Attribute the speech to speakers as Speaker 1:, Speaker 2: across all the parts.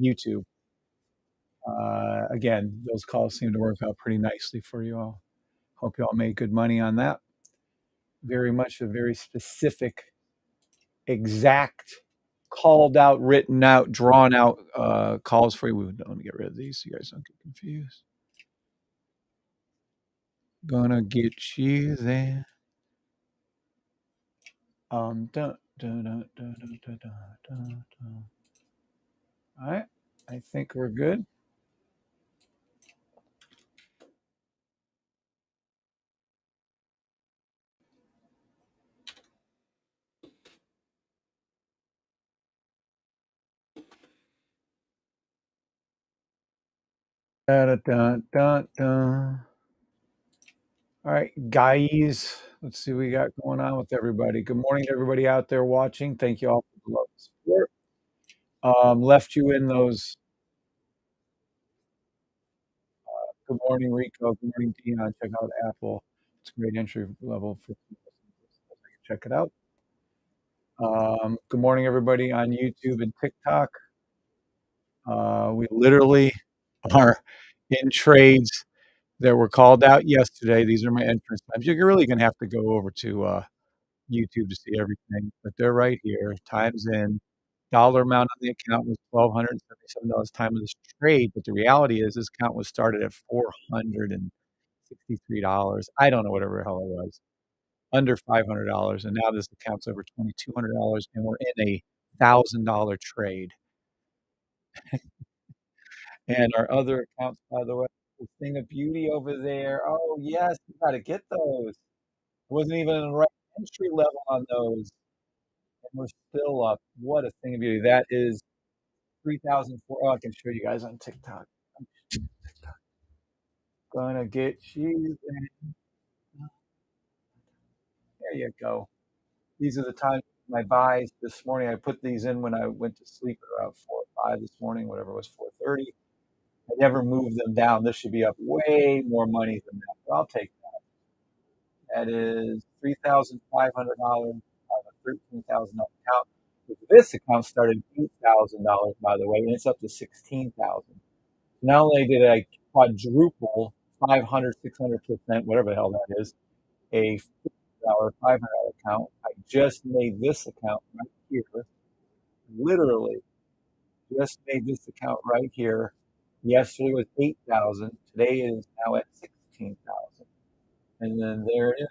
Speaker 1: YouTube. Again, those calls seem to work out pretty nicely for you all. Hope you all made good money on that. Very much a very specific, exact, called out, written out, drawn out calls for you. Let me get rid of these so you guys don't get confused. Gonna get you there. Dun, dun, dun, dun, dun, dun, dun, dun, dun. All right, I think we're good. Dun, dun, dun, dun. All right, guys, let's see what we got going on with everybody. Good morning to everybody out there watching. Thank you all for the love and support. Left you in those. Good morning, Rico. Good morning, Dion. Check out Apple. It's a great entry level for check it out. Good morning, everybody on YouTube and TikTok. We literally are in trades that were called out yesterday. These are my entrance times. You're really going to have to go over to YouTube to see everything, but they're right here. Times in. Dollar amount on the account was $1,277 time of this trade, but the reality is this account was started at $463. I don't know whatever the hell it was, under $500, and now this account's over $2,200, and we're in a $1,000 trade. And our other accounts, by the way, the thing of beauty over there. Oh yes, you got to get those. Wasn't even in the right entry level on those, and we're still up. What a thing of beauty! That is 3,004. Oh, I can show you guys on TikTok. Gonna get you. There you go. These are the times my buys this morning. I put these in when I went to sleep at around 4 or 5 this morning, whatever it was, 4:30. I never moved them down. This should be up way more money than that. But I'll take that. That is $3,500 out of a $13,000 account. This account started $8,000, by the way, and it's up to $16,000. Not only did I quadruple 500, 600%, whatever the hell that is, a $50, $500 account, I just made this account right here, literally just made this account right here. Yesterday was 8,000. Today is now at 16,000. And then there it is.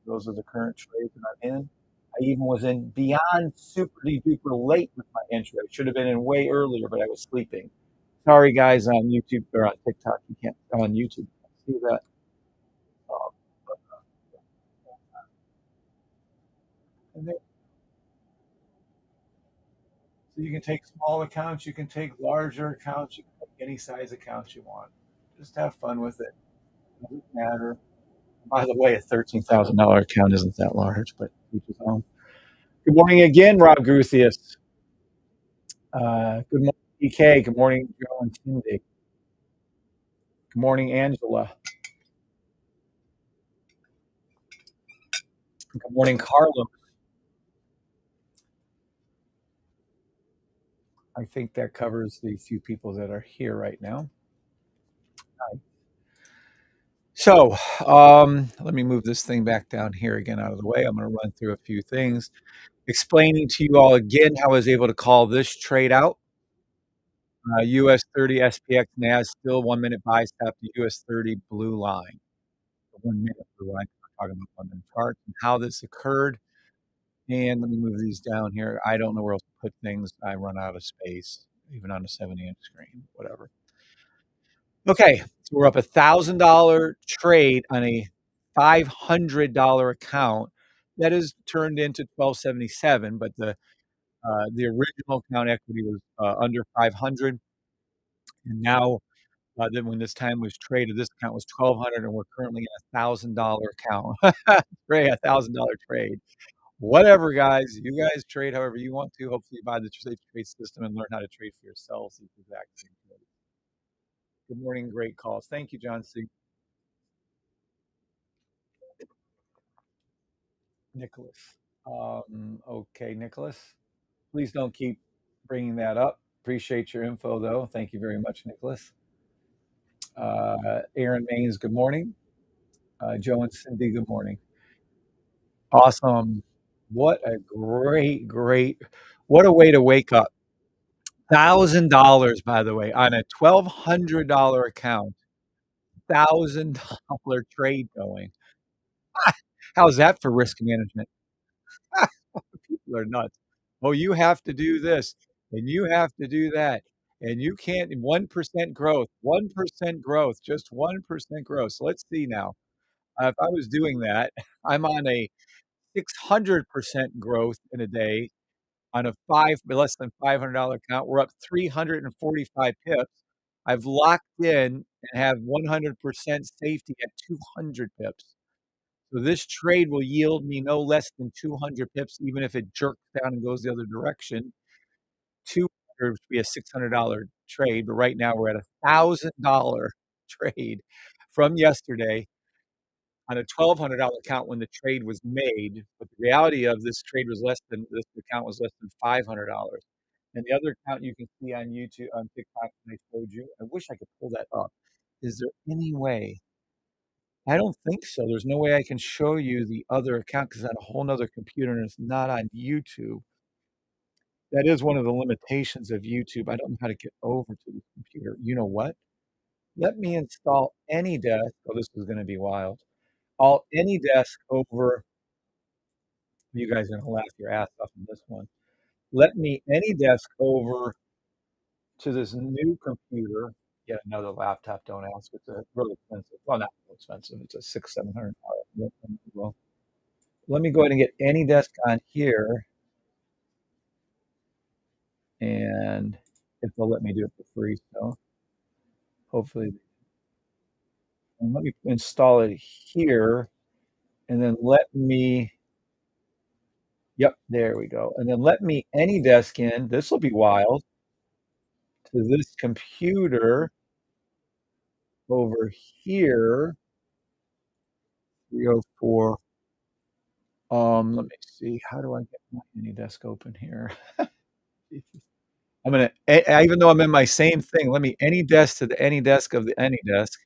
Speaker 1: Those are the current trades that I'm in. I even was in beyond super duper late with my entry. I should have been in way earlier, but I was sleeping. Sorry, guys, on YouTube or on TikTok. You can't on YouTube see that. Um, and there, so you can take small accounts, you can take larger accounts, you can take any size accounts you want. Just have fun with it. It doesn't matter. By the way, a $13,000 account isn't that large, but each his own. Good morning again, Rob Gruthius. Good morning, EK. Good morning, Joe and Cindy. Good morning, Angela. Good morning, Carlos. I think that covers the few people that are here right now. So let me move this thing back down here again out of the way. I'm going to run through a few things, explaining to you all again how I was able to call this trade out. US 30 SPX NAS still 1 minute buy stop the US 30 blue line. The 1 minute blue line. We're talking about 1 minute charts and how this occurred. And let me move these down here. I don't know where else to put things. I run out of space, even on a 70-inch screen, whatever. Okay, so we're up $1,000 trade on a $500 account that is turned into 1277, but the original account equity was under 500, and now then when this time was traded, this account was 1,200, and we're currently in $1,000 account. Great, $1,000 trade. Whatever, guys. You guys trade however you want to. Hopefully, you buy the safe trade system and learn how to trade for yourselves. Exactly. Good morning. Great calls. Thank you, John C. Nicholas. Okay, Nicholas. Please don't keep bringing that up. Appreciate your info, though. Thank you very much, Nicholas. Aaron Maines, good morning. Joe and Cindy, good morning. Awesome. What a great, what a way to wake up. $1,000, by the way, on a $1,200 account. $1,000 trade going. How's that for risk management? People are nuts. Oh, you have to do this, and you have to do that, and you can't 1% growth, 1% growth, just 1% growth. So let's see now. If I was doing that, I'm on a 600% growth in a day on a less than $500 account. We're up 345 pips. I've locked in and have 100% safety at 200 pips. So this trade will yield me no less than 200 pips, even if it jerks down and goes the other direction. 200 would be a $600 trade, but right now we're at a $1,000 trade from yesterday on a $1,200 account when the trade was made. But the reality of this trade was this account was less than $500. And the other account you can see on YouTube, on TikTok, that I showed you. I wish I could pull that up. Is there any way? I don't think so. There's no way I can show you the other account because it's on a whole nother computer and it's not on YouTube. That is one of the limitations of YouTube. I don't know how to get over to the computer. You know what? Let me install AnyDesk. Oh, this is going to be wild. All AnyDesk over. You guys are going to laugh your ass off on this one. Let me AnyDesk over to this new computer. Yet another laptop. Don't ask. It's a really expensive. Well, not real expensive. It's a $600-700. Well, let me go ahead and get AnyDesk on here, and if they'll let me do it for free, so hopefully. And let me install it here, and then let me. Yep, there we go. And then let me AnyDesk in. This will be wild to this computer over here. 304. Let me see. How do I get my AnyDesk open here? I'm gonna, even though I'm in my same thing, let me AnyDesk to the AnyDesk of the AnyDesk.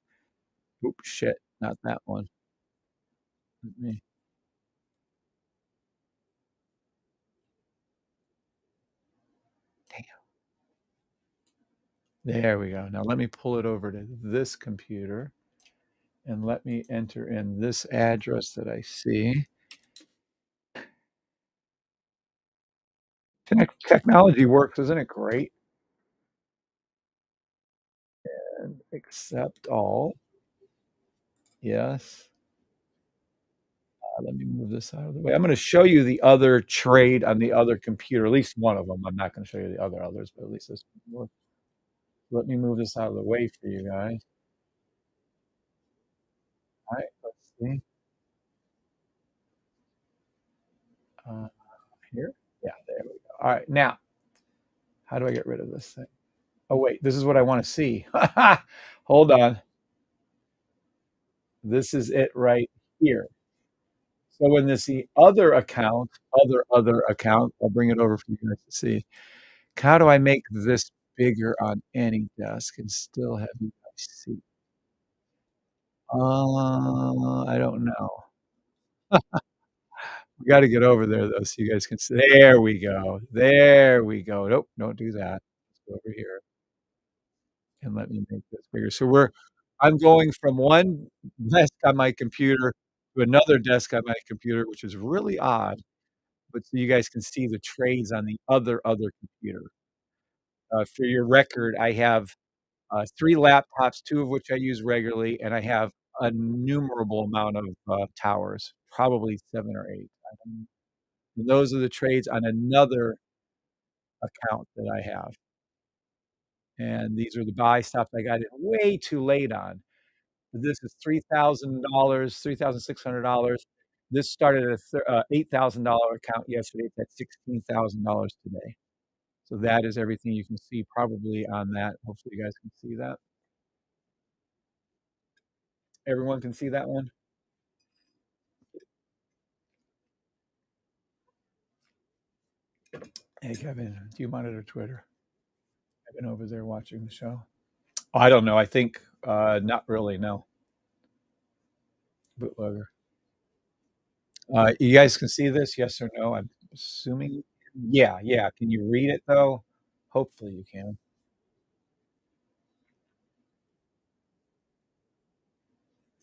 Speaker 1: Oops, shit, not that one. Let me, damn. There we go. Now let me pull it over to this computer and let me enter in this address that I see. Technology works, isn't it great? And accept all. Yes. Let me move this out of the way. I'm going to show you the other trade on the other computer, at least one of them. I'm not going to show you the others, but at least this one works. Let me move this out of the way for you guys. All right, let's see. Uh, Here. Yeah, there we go. All right, now, how do I get rid of this thing? Oh, wait, this is what I want to see. Hold on. This is it right here. So in this the other account, I'll bring it over for you guys to see. How do I make this bigger on any desk and still have you guys see? I don't know. We got to get over there though, so you guys can see. There we go. There we go. Nope, don't do that. Let's go over here and let me make this bigger. I'm going from one desk on my computer to another desk on my computer, which is really odd. But so you guys can see the trades on the other computer. For your record, I have 3 laptops, 2 of which I use regularly, and I have a innumerable amount of towers, probably 7 or 8. And those are the trades on another account that I have. And these are the buy stops I got in way too late on. This is $3,000, $3,600. This started at a $8,000 account yesterday. It's at $16,000 today. So that is everything you can see probably on that. Hopefully you guys can see that. Everyone can see that one? Hey, Kevin, do you monitor Twitter? I've been over there watching the show. I don't know. I think not really. No, bootlegger. You guys can see this, yes or no? I'm assuming. Yeah, yeah. Can you read it though? Hopefully you can.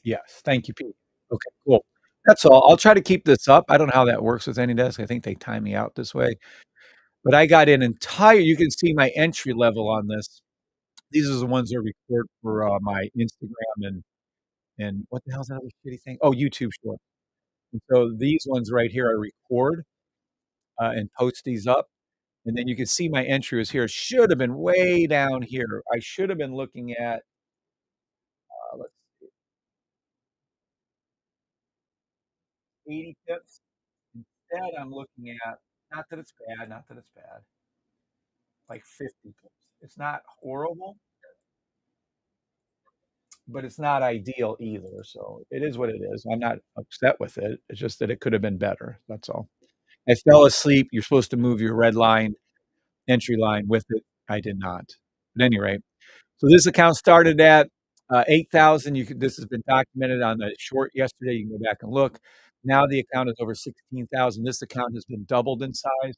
Speaker 1: Yes. Thank you, Pete. Okay, cool. That's all. I'll try to keep this up. I don't know how that works with AnyDesk. I think they time me out this way. But I got an entire. You can see my entry level on this. These are the ones that record for my Instagram and what the hell's that other shitty thing? Oh, YouTube Short. And so these ones right here, I record and post these up. And then you can see my entry was here. Should have been way down here. I should have been looking at, let's see, 80 pips. Instead, I'm looking at, not that it's bad, not that it's bad, like 50 pips. It's not horrible, but it's not ideal either. So it is what it is. I'm not upset with it. It's just that it could have been better. That's all. I fell asleep. You're supposed to move your red line, entry line with it. I did not. At any rate, so this account started at 8,000. You could, this has been documented on the short yesterday. You can go back and look. Now the account is over 16,000. This account has been doubled in size.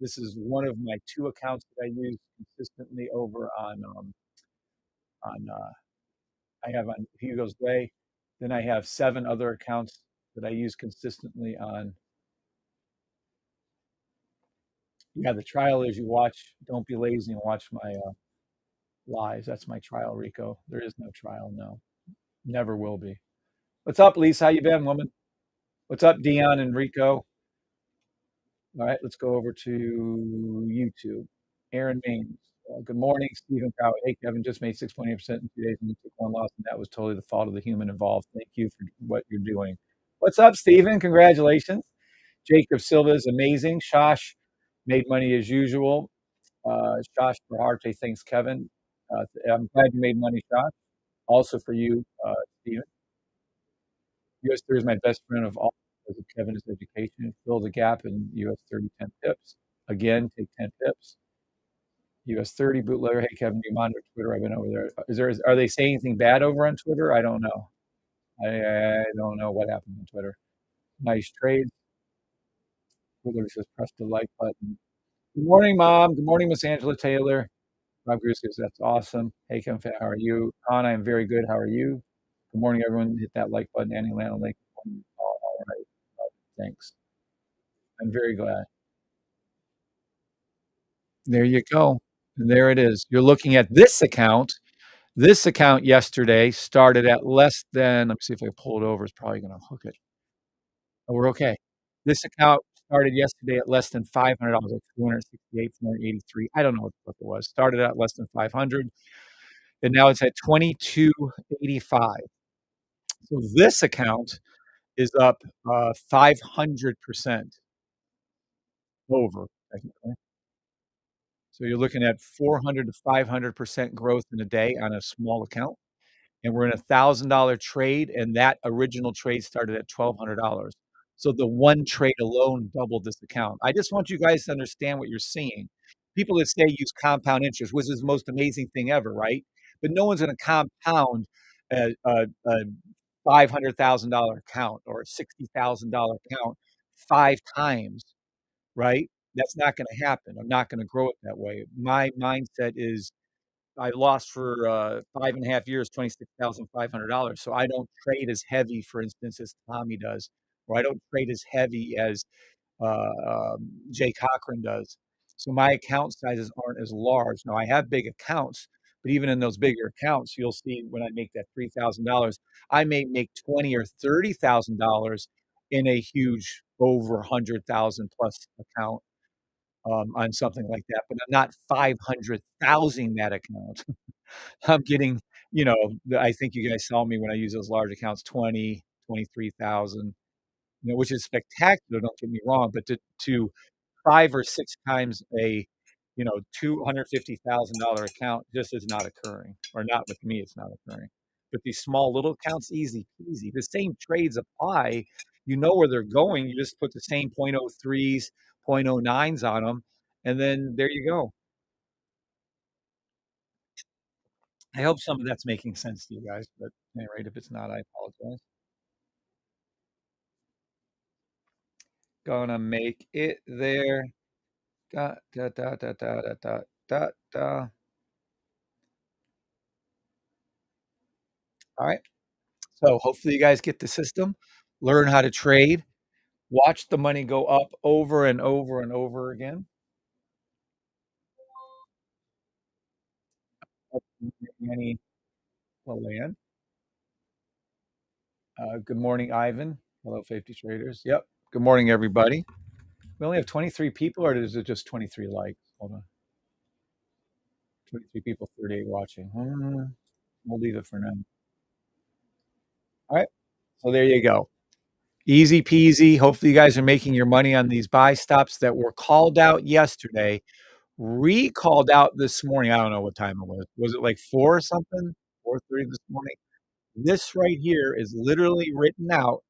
Speaker 1: This is one of my two accounts that I use consistently over on I have on Hugo's Way. Then I have 7 other accounts that I use consistently on. Yeah, the trial is you watch. Don't be lazy and watch my lies. That's my trial, Rico. There is no trial. No, never will be. What's up, Lisa? How you been, woman? What's up, Dion and Rico? All right, let's go over to YouTube. Aaron Maines. Good morning, Stephen Coward. Hey, Kevin, just made 6.8% in 2 days and you took one loss, and that was totally the fault of the human involved. Thank you for what you're doing. What's up, Stephen? Congratulations. Jacob Silva is amazing. Shosh made money as usual. Shosh Baharte thanks Kevin. I'm glad you made money, Shosh. Also for you, Stephen. US 30 is my best friend of all because of Kevin's education. Fill the gap in US 30 10 pips. Again, take 10 pips. US 30 bootlegger. Hey Kevin, do you monitor Twitter? I've been over there. Are they saying anything bad over on Twitter? I don't know. I don't know what happened on Twitter. Nice trade. Bootlegger says press the like button. Good morning, Mom. Good morning, Miss Angela Taylor. Rob Bruce says that's awesome. Hey Kevin, how are you? Con, I am very good. How are you? Good morning, everyone. Hit that like button. Annie Lana Lake. All right. Thanks. I'm very glad. There you go. And there it is. You're looking at this account. This account yesterday started at less than, let me see if I pull it over. It's probably going to hook it. Oh, we're okay. This account started yesterday at less than $500, like 468, 483. I don't know what it was. Started at less than 500, and now it's at 2285. So this account is up 500% over, technically. So you're looking at 400 to 500% growth in a day on a small account. And we're in $1,000 trade, and that original trade started at $1,200. So the one trade alone doubled this account. I just want you guys to understand what you're seeing. People that say use compound interest, which is the most amazing thing ever, right? But no one's going to compound a $500,000 account or a $60,000 account 5 times, right? That's not going to happen. I'm not going to grow it that way. My mindset is I lost for 5.5 years, $26,500. So I don't trade as heavy, for instance, as Tommy does, or I don't trade as heavy as Jay Cochran does. So my account sizes aren't as large. Now I have big accounts, but even in those bigger accounts, you'll see when I make that $3,000, I may make 20 or $30,000 in a huge over 100,000 plus account on something like that, but I'm not 500,000 that account. I'm getting, I think you guys saw me when I use those large accounts, 20, 23,000, which is spectacular. Don't get me wrong, but to 5 or 6 times a, $250,000 account just is not occurring, or not with me. It's not occurring. But these small little accounts, easy peasy. The same trades apply. You know where they're going. You just put the same 0.03s, 0.09s on them, and then there you go. I hope some of that's making sense to you guys, but at any rate, if it's not, I apologize. Gonna make it there. Da, da, da, da, da, da, da, da, da. All right. So hopefully you guys get the system, learn how to trade, watch the money go up over and over and over again. Any will land. Good morning, Ivan. Hello, 50 traders. Yep. Good morning, everybody. We only have 23 people, or is it just 23 likes? Hold on. 23 people, 38 watching. We'll leave it for now. All right. So there you go. Easy peasy. Hopefully, you guys are making your money on these buy stops that were called out yesterday, recalled out this morning. I don't know what time it was. Was it like 4 or something? 4:30 this morning? This right here is literally written out.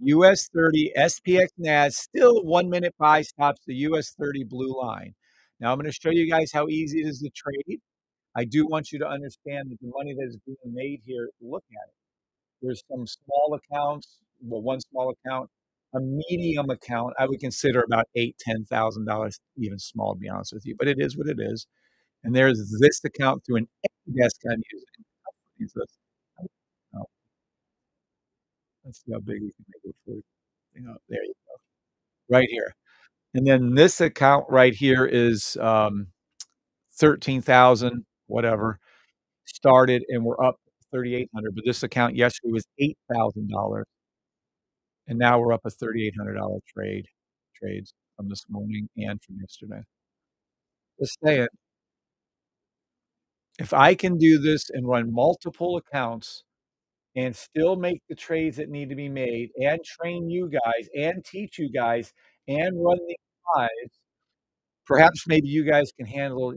Speaker 1: US 30, SPX NAS, still 1-minute buy stops, the US 30 blue line. Now I'm going to show you guys how easy it is to trade. I do want you to understand that the money that is being made here, look at it. There's some small accounts, well, one small account, a medium account. I would consider about $8,000, $10,000 even small, to be honest with you, but it is what it is. And there's this account through an desk I'm using. How is this? Oh, let's see how big we can make it for you. There you go. Right here. And then this account right here is 13,000, whatever, started and we're up 3,800. But this account yesterday was $8,000. And now we're up a $3,800 trades from this morning and from yesterday. Just saying, if I can do this and run multiple accounts and still make the trades that need to be made and train you guys and teach you guys and run the live, perhaps maybe you guys can handle,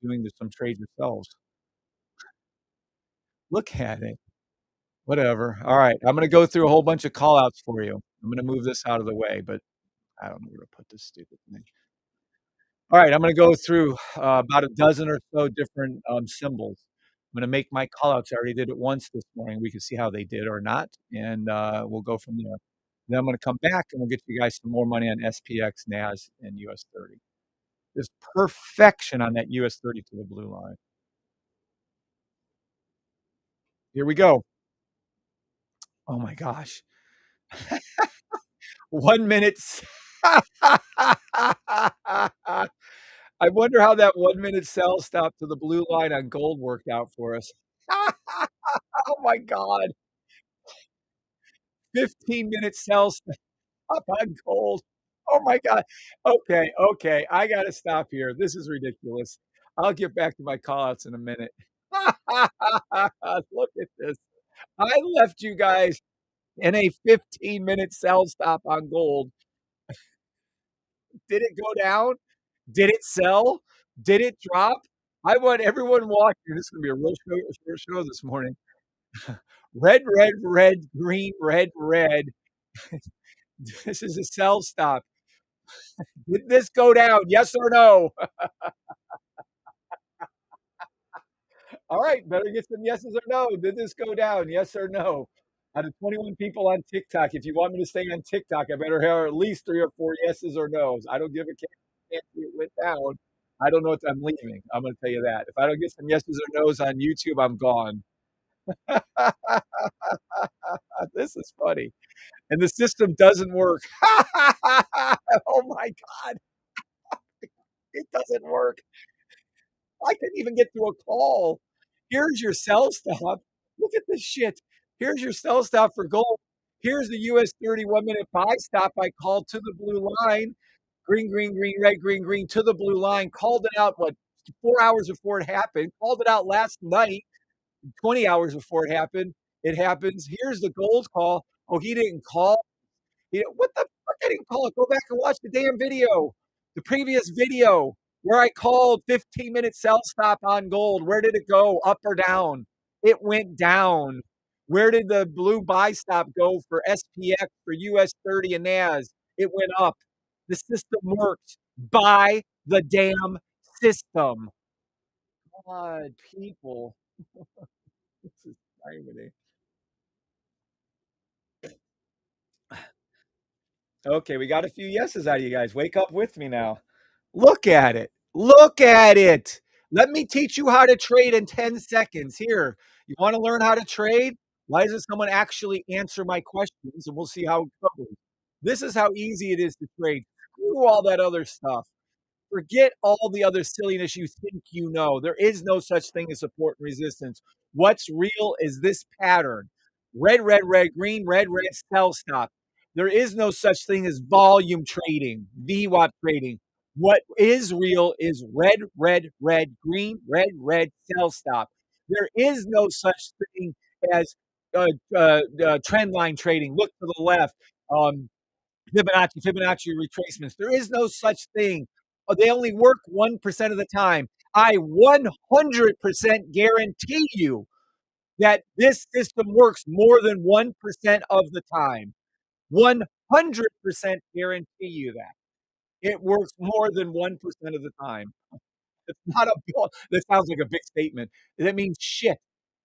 Speaker 1: doing some trades yourselves. Look at it. Whatever. All right. I'm gonna go through a whole bunch of call outs for you. I'm gonna move this out of the way, but I don't know where to put this stupid thing. All right, I'm gonna go through, about a dozen or so different, symbols. I'm gonna make my call outs. I already did it once this morning. We can see how they did or not, and, we'll go from there. Then I'm gonna come back, and we'll get you guys some more money on SPX, NAS, and US 30. There's perfection on that US 30 to the blue line. Here we go. Oh my gosh. 1 minute. I wonder how that 1-minute sell stop to the blue line on gold worked out for us. Oh my god. 15-minute sell stop on gold. Oh my god. Okay, okay, I gotta stop here. This is ridiculous. I'll get back to my call outs in a minute. Look at this. I left you guys in a 15-minute sell stop on gold. Did it go down? Did it sell? Did it drop? I want everyone watching, this is gonna be a real short show this morning. Red, red, red, green, red, red. This is a sell stop. Did this go down? Yes or no? All right, better get some yeses or no. Did this go down? Yes or no? Out of 21 people on TikTok, if you want me to stay on TikTok, I better have at least 3 or 4 yeses or nos. I don't give a can't see it went down. I don't know if I'm leaving. I'm gonna tell you that. If I don't get some yeses or nos on YouTube, I'm gone. This is funny. And the system doesn't work. Oh my god, it doesn't work. I couldn't even get through a call. Here's your sell stop. Look at this shit. Here's your sell stop for gold. Here's the US 31-minute buy stop I called to the blue line. Green, green, green, red, green, green to the blue line. Called it out, 4 hours before it happened. Called it out last night, 20 hours before it happened. It happens. Here's the gold call. Oh, he didn't call. What the fuck? I didn't call it. Go back and watch the damn video. The previous video where I called 15-minute sell stop on gold. Where did it go? Up or down? It went down. Where did the blue buy stop go for SPX, for US 30 and NAS? It went up. The system works. Buy the damn system. God, people. This is irony. Okay, we got a few yeses out of you guys. Wake up with me now. Look at it. Look at it. Let me teach you how to trade in 10 seconds. Here, you want to learn how to trade? Why doesn't someone actually answer my questions and we'll see how it goes? This is how easy it is to trade. Screw all that other stuff. Forget all the other silliness you think you know. There is no such thing as support and resistance. What's real is this pattern. Red, red, red, green, red, red, sell stop. There is no such thing as volume trading, VWAP trading. What is real is red, red, red, green, red, red, sell stop. There is no such thing as trend line trading. Look to the left. Um, Fibonacci retracements. There is no such thing. They only work 1% of the time. I 100% guarantee you that this system works more than 1% of the time. 100% guarantee you that. It works more than 1% of the time. It's not a that sounds like a big statement. That means shit.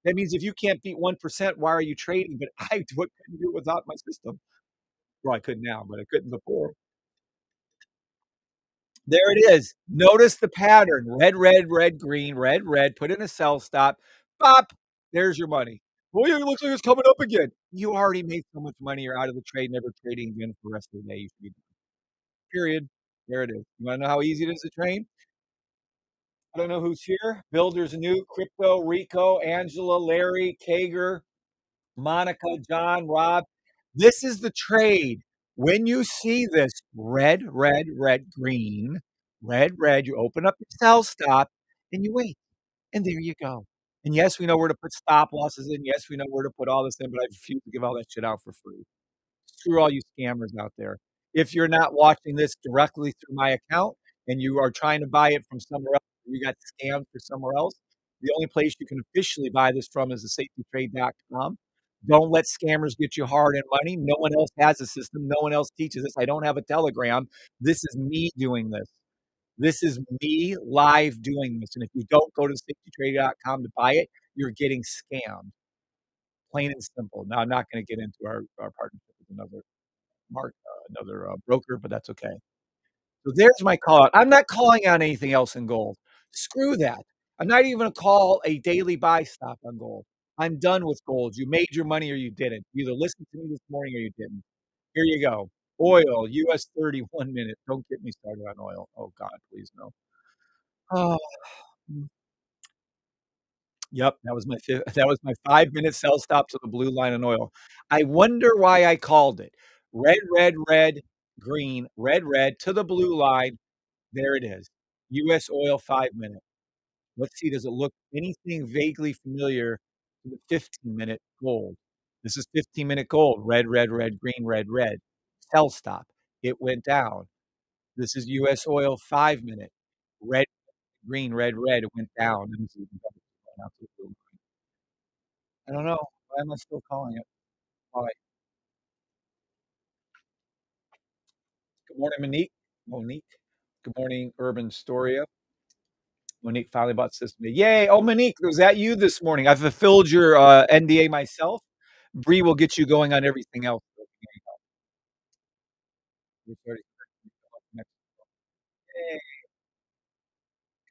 Speaker 1: That means if you can't beat 1%, why are you trading? But I couldn't do it without my system. Well, I could now, but I couldn't before. There it is. Notice the pattern. Red, red, red, green, red, red. Put in a sell stop. Bop. There's your money. Oh, yeah, it looks like it's coming up again. You already made so much money. You're out of the trade, never trading again for the rest of the day. You should be done. Period. There it is. You want to know how easy it is to trade? I don't know who's here. Builders New, Crypto, Rico, Angela, Larry, Kager, Monica, John, Rob. This is the trade. When you see this red, red, red, green, red, red, you open up your sell stop and you wait. And there you go. And yes, we know where to put stop losses in. Yes, we know where to put all this in, but I refuse to give all that shit out for free. Screw all you scammers out there. If you're not watching this directly through my account and you are trying to buy it from somewhere else, or you got scammed for somewhere else, the only place you can officially buy this from is the safetytrade.com. Don't let scammers get you hard-earned money. No one else has a system. No one else teaches this. I don't have a Telegram. This is me doing this. This is me live doing this. And if you don't go to safetytrade.com to buy it, you're getting scammed. Plain and simple. Now, I'm not going to get into our partnership with another broker, but that's okay. So there's my call out. I'm not calling out anything else in gold. Screw that. I'm not even going to call a daily buy stop on gold. I'm done with gold. You made your money or you didn't. You either listened to me this morning or you didn't. Here you go. Oil, US 31 minute. Don't get me started on oil. Oh God, please no. Oh, yep, that was my 5-minute sell stop to the blue line on oil. I wonder why I called it. Red, red, red, green, red, red to the blue line. There it is. US oil 5-minute. Let's see, does it look anything vaguely familiar to the 15-minute gold? This is 15-minute gold. Red, red, red, green, red, red. Sell stop. It went down. This is US oil 5-minute. Red, green, red, red. It went down. And this is I don't know. Why am I still calling it? Why? Good morning, Monique. Good morning, Urban Storia. Monique finally bought System. Yay! Oh, Monique, was that you this morning? I fulfilled your NDA myself. Bree will get you going on everything else. Yay.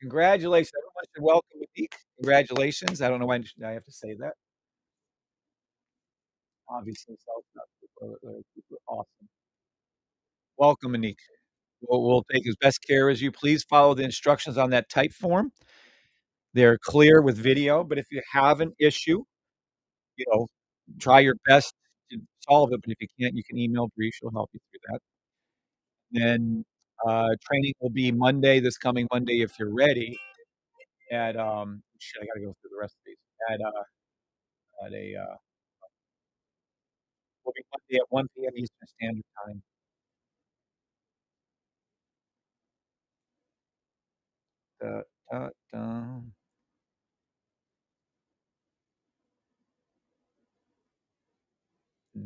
Speaker 1: Congratulations. Everyone should welcome Monique. Congratulations. I don't know why I have to say that. Obviously, super awesome. Welcome, Monique. We'll take as best care as you. Please follow the instructions on that type form. They're clear with video, but if you have an issue, you know, try your best to solve it, but if you can't, you can email Bree, she'll help you through that. Then, training will be Monday, this coming Monday, if you're ready, at, shit, I gotta go through the rest of these. At a, will be Monday at 1 PM Eastern Standard Time. Da, da, da.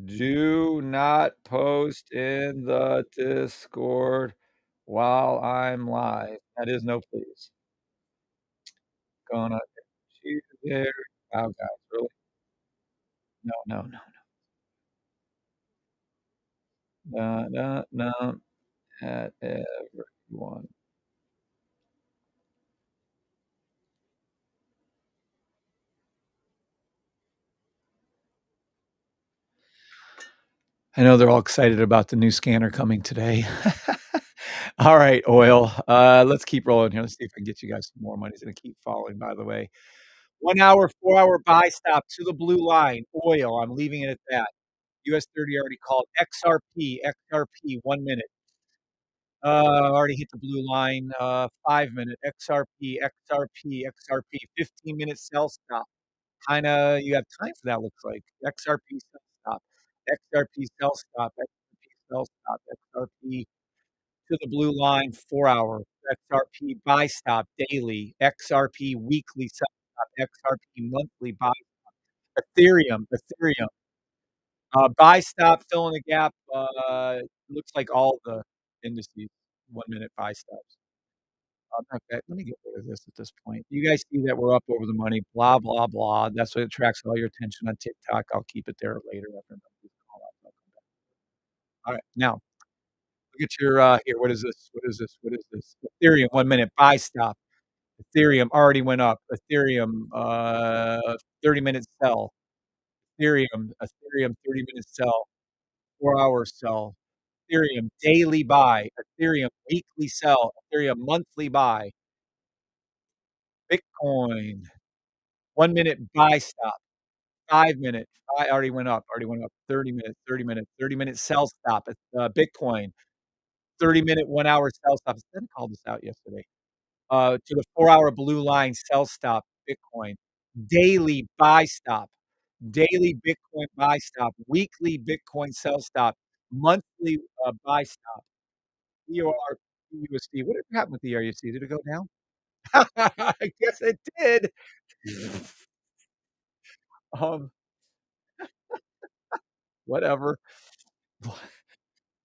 Speaker 1: Do not post in the Discord while I'm live. That is no please. gonna get you there. Oh, God, really? No, no, no, no, no, no, at everyone. I know they're all excited about the new scanner coming today. All right, oil. Let's keep rolling here. Let's see if I can get you guys some more money. It's gonna keep falling, by the way. 1 hour, 4-hour buy stop to the blue line. Oil, I'm leaving it at that. US 30 already called. XRP, 1 minute. Already hit the blue line. 5 minute. XRP. 15-minute sell stop. Kinda you have time for that, looks like. XRP sell stop. XRP sell stop. XRP sell stop. XRP to the blue line, 4 hour. XRP buy stop daily. XRP weekly sell stop. XRP monthly buy. Ethereum, buy stop, fill in the gap, looks like all the indices, 1-minute buy stops. Okay, let me get rid of this at this point. You guys see that we're up over the money, blah, blah, blah. That's what attracts all your attention on TikTok. I'll keep it there later after I'm done with this call out. I'll come back. All right, now look at your, here, what is this? What is this? What is this? Ethereum, 1-minute buy stop. Ethereum already went up. Ethereum, 30-minute sell. Ethereum, 30-minute sell. 4-hour sell. Ethereum daily buy, Ethereum weekly sell, Ethereum monthly buy, Bitcoin 1-minute buy stop, 5-minute buy already went up, 30 minutes, 30 minutes, 30-minute sell stop, it's, Bitcoin, 30-minute, 1-hour sell stop. Someone called this out yesterday. To the 4-hour blue line sell stop, Bitcoin, daily buy stop, daily Bitcoin buy stop, weekly Bitcoin sell stop, monthly, buy stop. EURUSD. Whatever happened with the EURUSD? Did it go down? I guess it did. Um, whatever.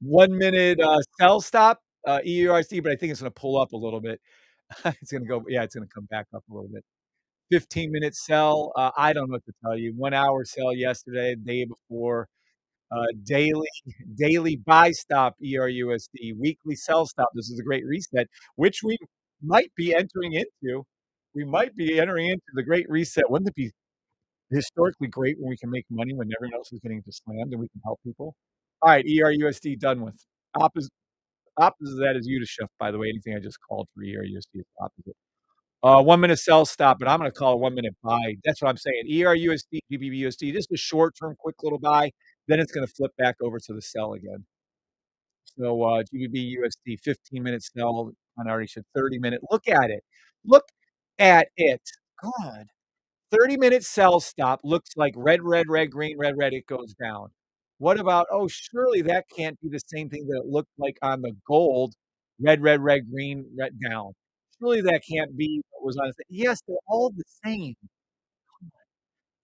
Speaker 1: 1 minute, sell stop, EURUSD, but I think it's gonna pull up a little bit. It's gonna go yeah, it's gonna come back up a little bit. 15-minute sell, I don't know what to tell you. 1-hour sell yesterday, the day before, daily daily buy stop, EURUSD, weekly sell stop. This is a great reset, which we might be entering into. We might be entering into the great reset. Wouldn't it be historically great when we can make money when everyone else is getting just slammed and we can help people? Alright, ERUSD done with. Opposite opposite of that is UDShift, by the way. Anything I just called for ERUSD is opposite. 1-minute sell stop, but I'm gonna call it 1-minute buy. That's what I'm saying. ERUSD, GBPUSD, just a short-term quick little buy, then it's gonna flip back over to the sell again. So, GBP/USD 15-minute sell, I already said 30-minute. Look at it. Look at it. God. 30-minute sell stop looks like red, red, red, green, red, red, it goes down. What about, "Oh, surely that can't be the same thing that it looked like on the gold, red, red, red, green, red, down. Surely that can't be what was on the" yes, they're all the same.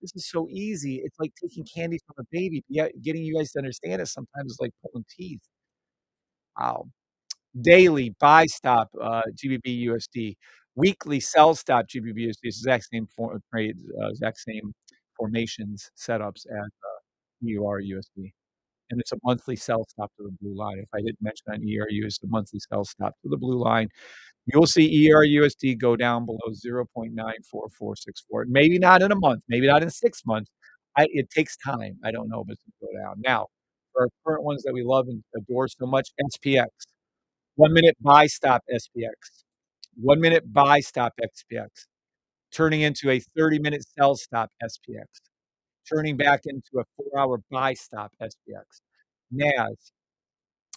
Speaker 1: This is so easy. It's like taking candy from a baby, yet getting you guys to understand it sometimes is like pulling teeth. Wow. Daily buy stop, GBP/USD. Weekly sell stop, GBP/USD. It's exact same trades, exact same formations, setups as, EUR/USD. And it's a monthly sell stop to the blue line. If I didn't mention on ERU, it's the monthly sell stop to the blue line. You'll see ERUSD go down below 0.94464. Maybe not in a month, maybe not in 6 months. It takes time. I don't know if it's gonna go down. Now, for our current ones that we love and adore so much, SPX. 1-minute buy stop SPX. 1-minute buy stop SPX, turning into a 30-minute sell stop SPX, turning back into a 4-hour buy stop SPX. NAS,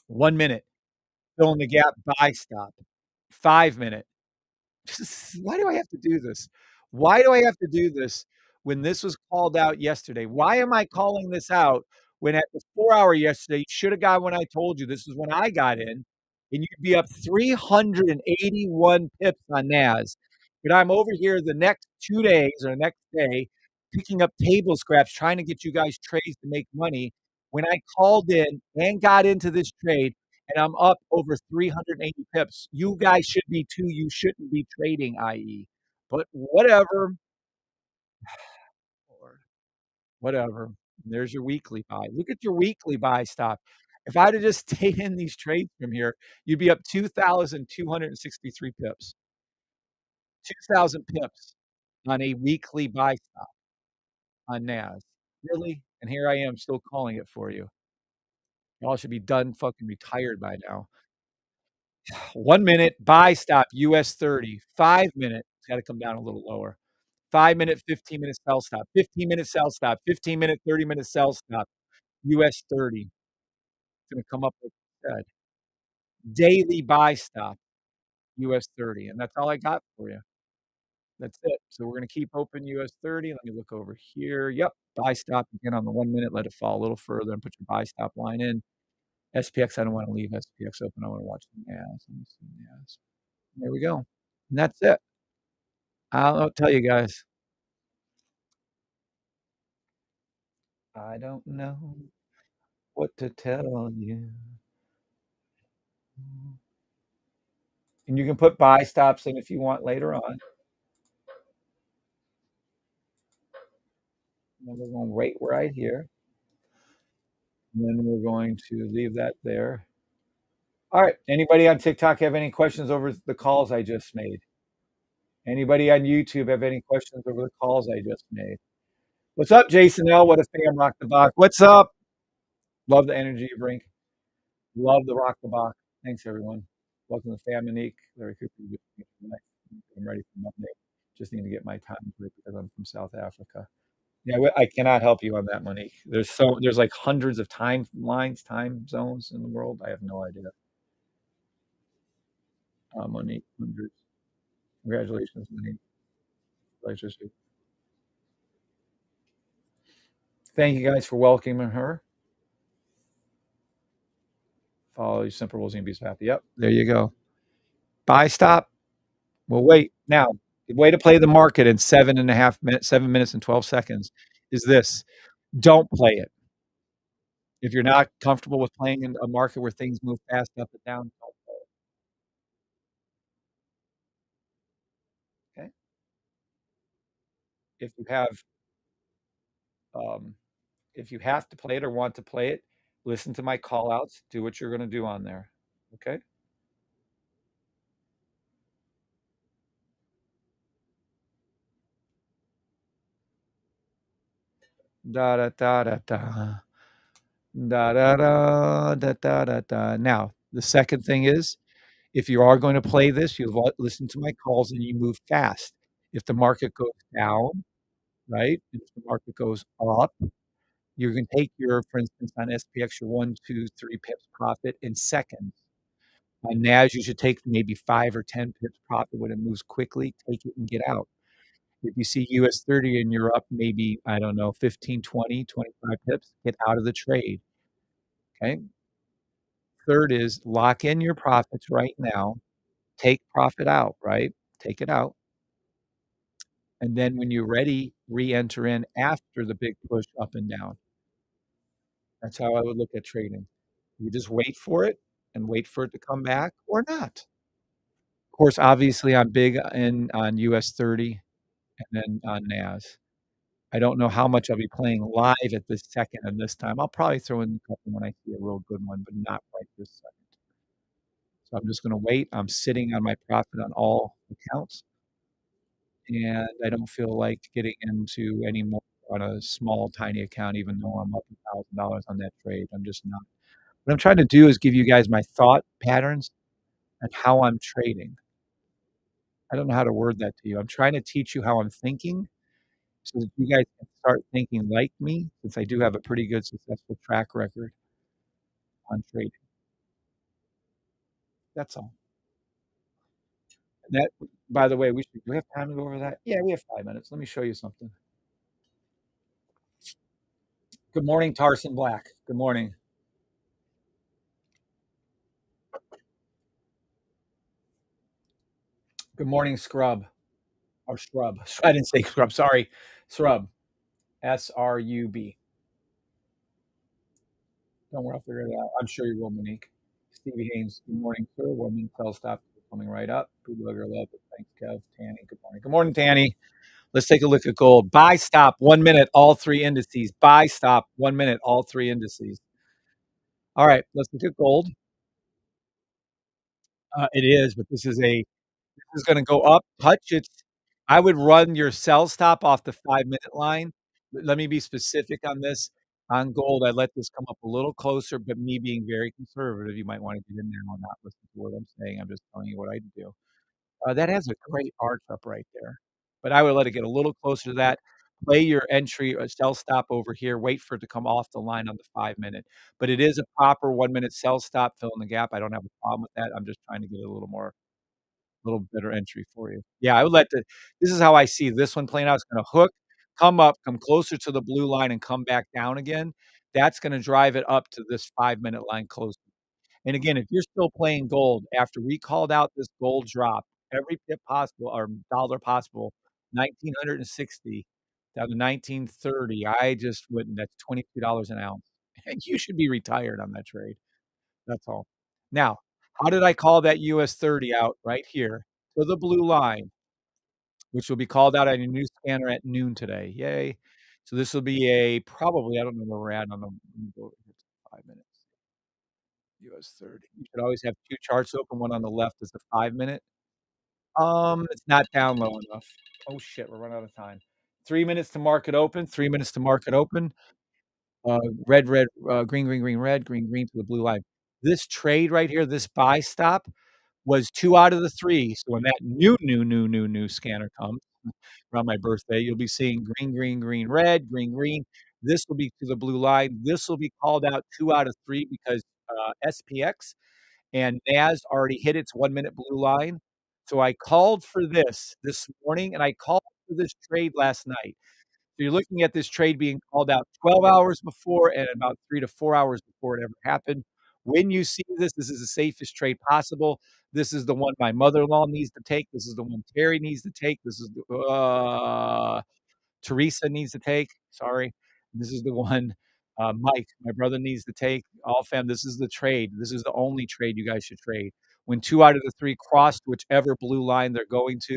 Speaker 1: 1 minute, fill in the gap buy stop. 5-minute. Why do I have to do this? Why do I have to do this when this was called out yesterday? Why am I calling this out when at the 4-hour yesterday, you shoulda got when I told you this is when I got in, and you'd be up 381 pips on NAS. But I'm over here the next 2 days or the next day picking up table scraps trying to get you guys trades to make money when I called in and got into this trade and I'm up over 380 pips. You guys should be too. You shouldn't be trading, IE. But whatever. Lord, whatever. There's your weekly buy. Look at your weekly buy stop. If I'd have just stayed in these trades from here, you'd be up 2,263 pips. 2,000 pips on a weekly buy stop on NAS. Really? And here I am still calling it for you. Y'all should be done fucking retired by now. 1 minute buy stop US 30. 5 minute, it's gotta come down a little lower. 5 minute, 15-minute sell stop. 15-minute sell stop. 15-minute, 30-minute sell stop. US 30. It's gonna come up like I said. Daily buy stop, US 30, and that's all I got for you. That's it. So we're gonna keep open US 30. Let me look over here. Yep, buy stop again on the 1 minute, let it fall a little further and put your buy stop line in. SPX, I don't wanna leave SPX open. I wanna watch the NAS. Let me see NAS. There we go. And that's it. I'll tell you guys. I don't know what to tell you. And you can put buy stops in if you want later on. And we're going right here. And then we're going to leave that there. All right. Anybody on TikTok have any questions over the calls I just made? Anybody on YouTube have any questions over the calls I just made? What's up, Jason L? What a fam, rock the box. What's up? Love the energy you bring. Love the rock the box. Thanks, everyone. Welcome to Fam Monique. Larry Cooper. I'm ready for Monday. Just need to get my time right because I'm from South Africa. Yeah, I cannot help you on that, Monique. There's like hundreds of time zones in the world. I have no idea. Monique, hundreds. Congratulations, Monique. Pleasure. Thank you guys for welcoming her. Follow your simple rules and be happy. Yep, there you go. Buy stop. Well, wait. Now, the way to play the market in 7.5 minutes, 7 minutes and 12 seconds is this. Don't play it. If you're not comfortable with playing in a market where things move fast up and down, don't play it. Okay. If you have um, if you have to play it or want to play it, listen to my call outs, do what you're going to do on there. Okay. Da da da da da. Da da da da da da da. Now, the second thing is if you are going to play this, you listen to my calls and you move fast. If the market goes down, right? If the market goes up, you can take your, for instance, on SPX, your 1, 2, 3 pips profit in seconds. On NAS, you should take maybe 5 or 10 pips profit when it moves quickly. Take it and get out. If you see US 30 and you're up maybe, I don't know, 15, 20, 25 pips, get out of the trade. Okay. Third is lock in your profits right now. Take profit out, right? Take it out. And then when you're ready, re-enter in after the big push up and down. That's how I would look at trading. You just wait for it and wait for it to come back or not. Of course, obviously, I'm big in on US 30 and then on NAS. I don't know how much I'll be playing live at this second and this time. I'll probably throw in a couple when I see a real good one, but not right this second. So I'm just gonna wait. I'm sitting on my profit on all accounts, and I don't feel like getting into any more on a small, tiny account, even though I'm up $1,000 on that trade. I'm just not. What I'm trying to do is give you guys my thought patterns and how I'm trading. I don't know how to word that to you. I'm trying to teach you how I'm thinking so that you guys can start thinking like me, since I do have a pretty good successful track record on trading. That's all. And that, by the way, do we have time to go over that? Yeah, we have 5 minutes. Let me show you something. Good morning, Tarson Black. Good morning. Good morning, Scrub. Or Shrub. I didn't say Scrub. Sorry. Srub. SRUB. Don't worry, I'll figure it out. I'm sure you will, Monique. Stevie Haynes. Good morning, sir. Woman, tell stop coming right up. Bootlegger love it. Thanks, Kev. Tanny, good morning. Good morning, Tanny. Let's take a look at gold. Buy stop, 1 minute, all 3 indices. Buy stop, 1 minute, all 3 indices. All right, let's look at gold. It is, but this is gonna go up, touch its I would run your sell stop off the 5-minute line. Let me be specific on this. On gold, I let this come up a little closer, but me being very conservative, you might wanna get in there and not listen to what I'm saying. I'm just telling you what I do. That has a great arch up right there, but I would let it get a little closer to that. Play your entry or sell stop over here, wait for it to come off the line on the 5-minute, but it is a proper 1-minute sell stop, fill in the gap. I don't have a problem with that. I'm just trying to get a little better entry for you. Yeah, I would let the this is how I see this one playing out. It's gonna hook, come up, come closer to the blue line, and come back down again. That's gonna drive it up to this 5-minute line close. And again, if you're still playing gold after we called out this gold drop, every pip possible or dollar possible, 1,960 down to 1,930, I just wouldn't. That's $22 an ounce. And you should be retired on that trade. That's all. Now, how did I call that US 30 out right here to the blue line, which will be called out on your new scanner at noon today? Yay. So this will be a probably, I don't know where we're at on the, let me go over here to 5 minutes. US 30. You should always have 2 charts open, one on the left is the 5-minute. It's not down low enough. Oh, shit, we're running out of time. 3 minutes to market open, 3 minutes to market open. Red, red, green, green, green, red, green, green to the blue line. This trade right here, this buy stop was 2 out of the 3. So when that new scanner comes around my birthday, you'll be seeing green, green, green, red, green, green. This will be to the blue line. This will be called out 2 out of 3 because, SPX and NAS already hit its 1-minute blue line. So I called for this morning, and I called for this trade last night. So you're looking at this trade being called out 12 hours before and about 3 to 4 hours before it ever happened. When you see this, this is the safest trade possible. This is the one my mother-in-law needs to take. This is the one Terry needs to take. This is the Teresa needs to take, sorry. This is the one, Mike, my brother needs to take. All fam, this is the trade. This is the only trade you guys should trade. When 2 out of the 3 cross whichever blue line they're going to,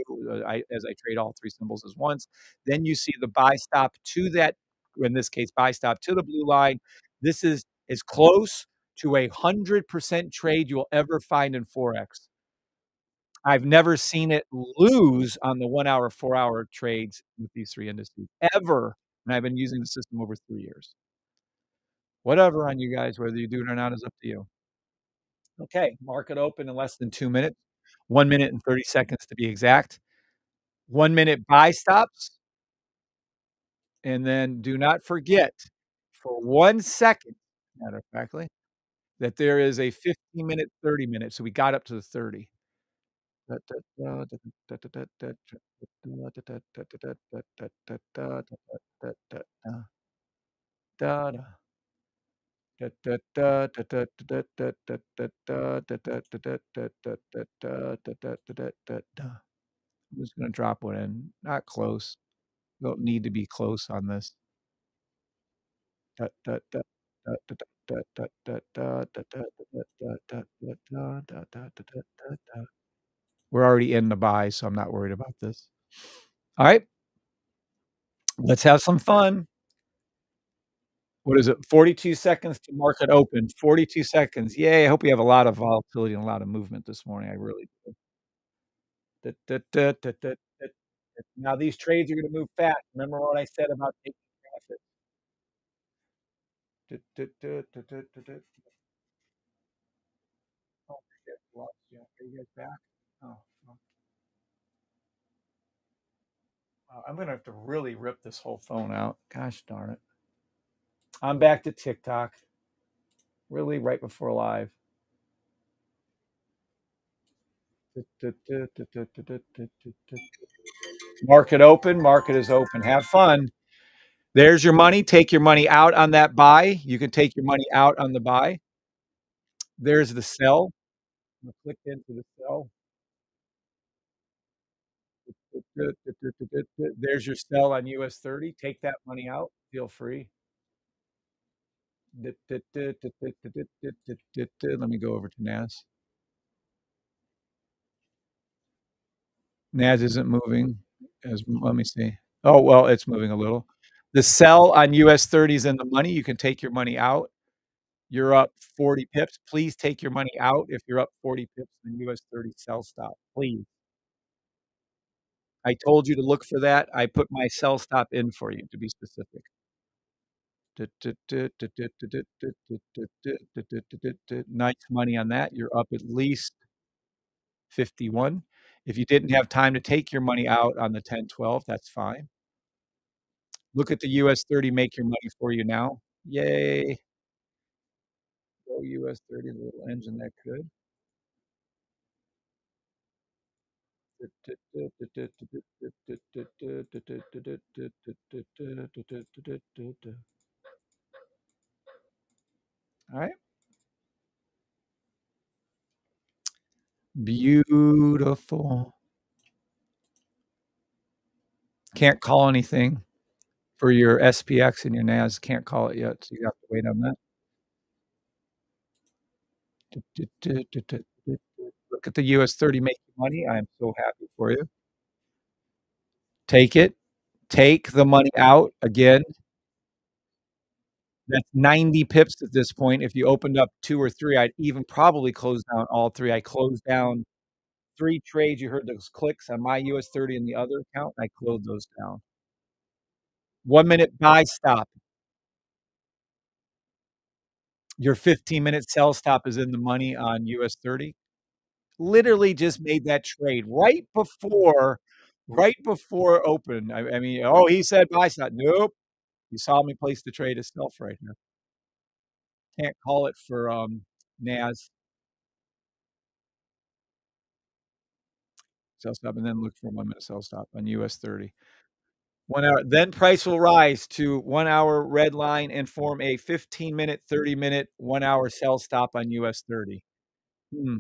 Speaker 1: as I trade all 3 symbols as once, then you see the buy stop to that, in this case, buy stop to the blue line. This is as close to 100% trade you'll ever find in Forex. I've never seen it lose on the 1 hour, 4-hour trades with these 3 indices, ever, and I've been using the system over 3 years. Whatever on you guys, whether you do it or not is up to you. Okay, market open in less than 2 minutes, 1 minute and 30 seconds to be exact. 1-minute buy stops, and then do not forget for 1 second, matter of factly, that there is a 15-minute, 30-minute, so we got up to the 30. I'm just gonna drop one in. Not close. Don't need to be close on this. We're already in the buy, so I'm not worried about this. Alright, let's have some fun. What is it? 42 seconds to market open. 42 seconds. Yay, I hope we have a lot of volatility and a lot of movement this morning. I really do. Now these trades are gonna move fast. Remember what I said about taking profit. Oh, shit, lost you. Are you guys back? Oh, fuck. I'm gonna have to really rip this whole phone out. Gosh darn it. I'm back to TikTok. Really, right before live. Market open. Market is open. Have fun. There's your money. Take your money out on that buy. You can take your money out on the buy. There's the sell. I'm gonna click into the sell. There's your sell on US 30. Take that money out. Feel free. Let me go over to NAS. NAS isn't moving as let me see. Oh, well, it's moving a little. The sell on US 30 is in the money, you can take your money out. You're up 40 pips. Please take your money out if you're up 40 pips in US 30 sell stop, please. I told you to look for that. I put my sell stop in for you, to be specific. Nice money on that. You're up at least 51. If you didn't have time to take your money out on the 10-12, that's fine. Look at the US 30 make your money for you now. Yay. Go US 30, the little engine that could. Alright. Beautiful. Can't call anything for your SPX and your NAS, can't call it yet, so you have to wait on that. Look at the US 30 making money, I am so happy for you. Take it. Take the money out. Again, that's 90 pips at this point. If you opened up 2 or 3, I'd even probably close down all 3. I closed down 3 trades. You heard those clicks on my US 30 and the other account. I closed those down. 1-minute buy stop. Your 15-minute sell stop is in the money on US 30. Literally just made that trade right before open. I mean, "Oh, he said buy stop." Nope. You saw me place the trade itself right here. Can't call it for, NAS. Sell stop, and then look for a 1-minute sell stop on US 30. 1 hour then price will rise to 1 hour red line and form a 15-minute, 30-minute, 1-hour sell stop on US 30. Hmm.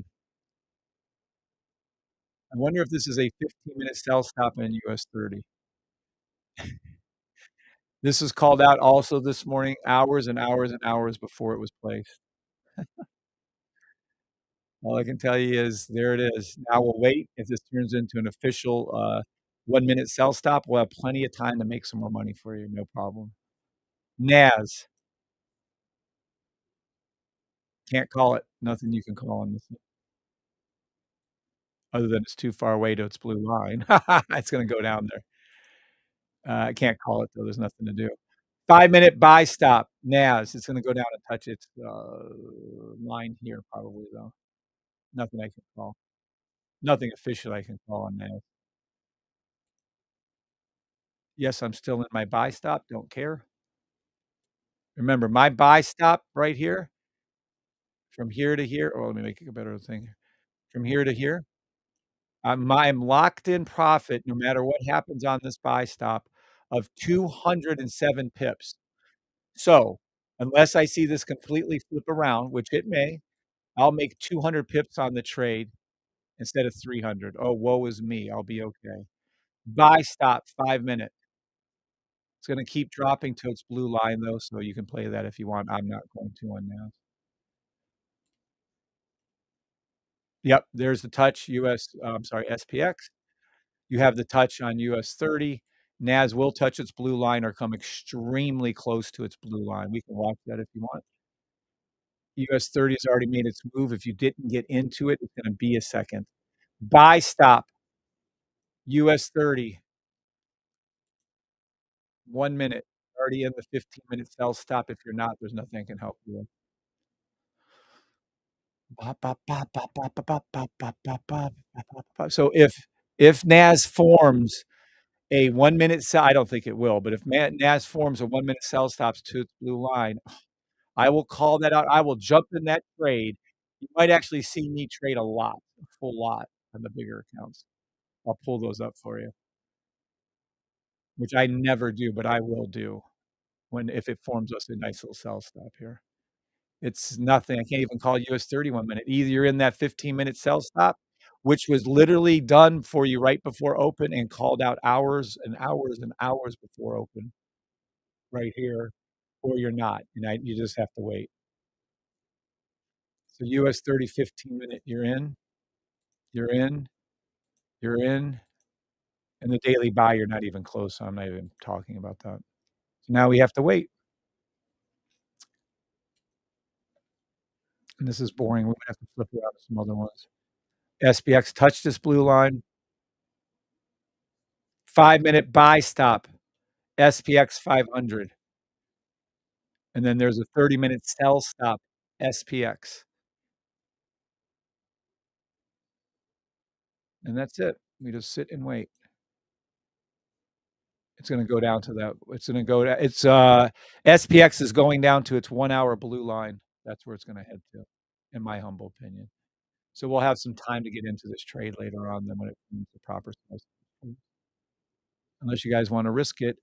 Speaker 1: I wonder if this is a 15-minute sell stop in US 30. This was called out also this morning, hours and hours and hours before it was placed. All I can tell you is there it is. Now we'll wait. If this turns into an official, 1-minute sell stop, we'll have plenty of time to make some more money for you, no problem. NAS, can't call it. Nothing you can call on this one, other than it's too far away to its blue line. It's gonna go down there. I can't call it, though. There's nothing to do. 5-minute buy stop, NAS. It's gonna go down and touch its, line here probably, though. Nothing I can call. Nothing official I can call on NAS. Yes, I'm still in my buy stop, don't care. Remember, my buy stop right here, from here to here oh, let me make a better thing. From here to here, I'm locked in profit no matter what happens on this buy stop of 207 pips. So, unless I see this completely flip around, which it may, I'll make 200 pips on the trade instead of 300. Oh, woe is me, I'll be okay. Buy stop, 5-minute. It's gonna keep dropping to its blue line, though, so you can play that if you want. I'm not going to on now. Yep, there's the touch US I'm sorry, SPX. You have the touch on US 30. NAS will touch its blue line or come extremely close to its blue line. We can watch that if you want. US 30 has already made its move. If you didn't get into it, it's gonna be a second. Buy stop, US 30, 1 minute. Already in the 15-minute sell stop. If you're not, there's nothing I can help you with. Ba, ba, ba, ba, ba, ba, ba, ba, ba, ba, ba, ba, ba, ba. So if NAS forms a 1-minute sell I don't think it will, but if NAS forms a 1-minute sell stops to its blue line, I will call that out. I will jump in that trade. You might actually see me trade a lot, a full lot on the bigger accounts. I'll pull those up for you, which I never do, but I will do when if it forms us a nice little sell stop here. It's nothing. I can't even call US 31 minute. Either you're in that 15-minute sell stop, which was literally done for you right before open and called out hours and hours and hours before open right here, or you're not, and you just have to wait. So US 30 15-minute, you're in, you're in, you're in. And the daily buy, you're not even close, so I'm not even talking about that. So now we have to wait, and this is boring. We're gonna have to flip around to some other ones. SPX touched this blue line. 5-minute buy stop, SPX 500. And then there's a 30-minute sell stop, SPX. And that's it. We just sit and wait. It's gonna go down to that. It's gonna go to it's, SPX is going down to its 1-hour blue line. That's where it's gonna head to, in my humble opinion. So we'll have some time to get into this trade later on then when it comes to proper size. Unless you guys wanna risk it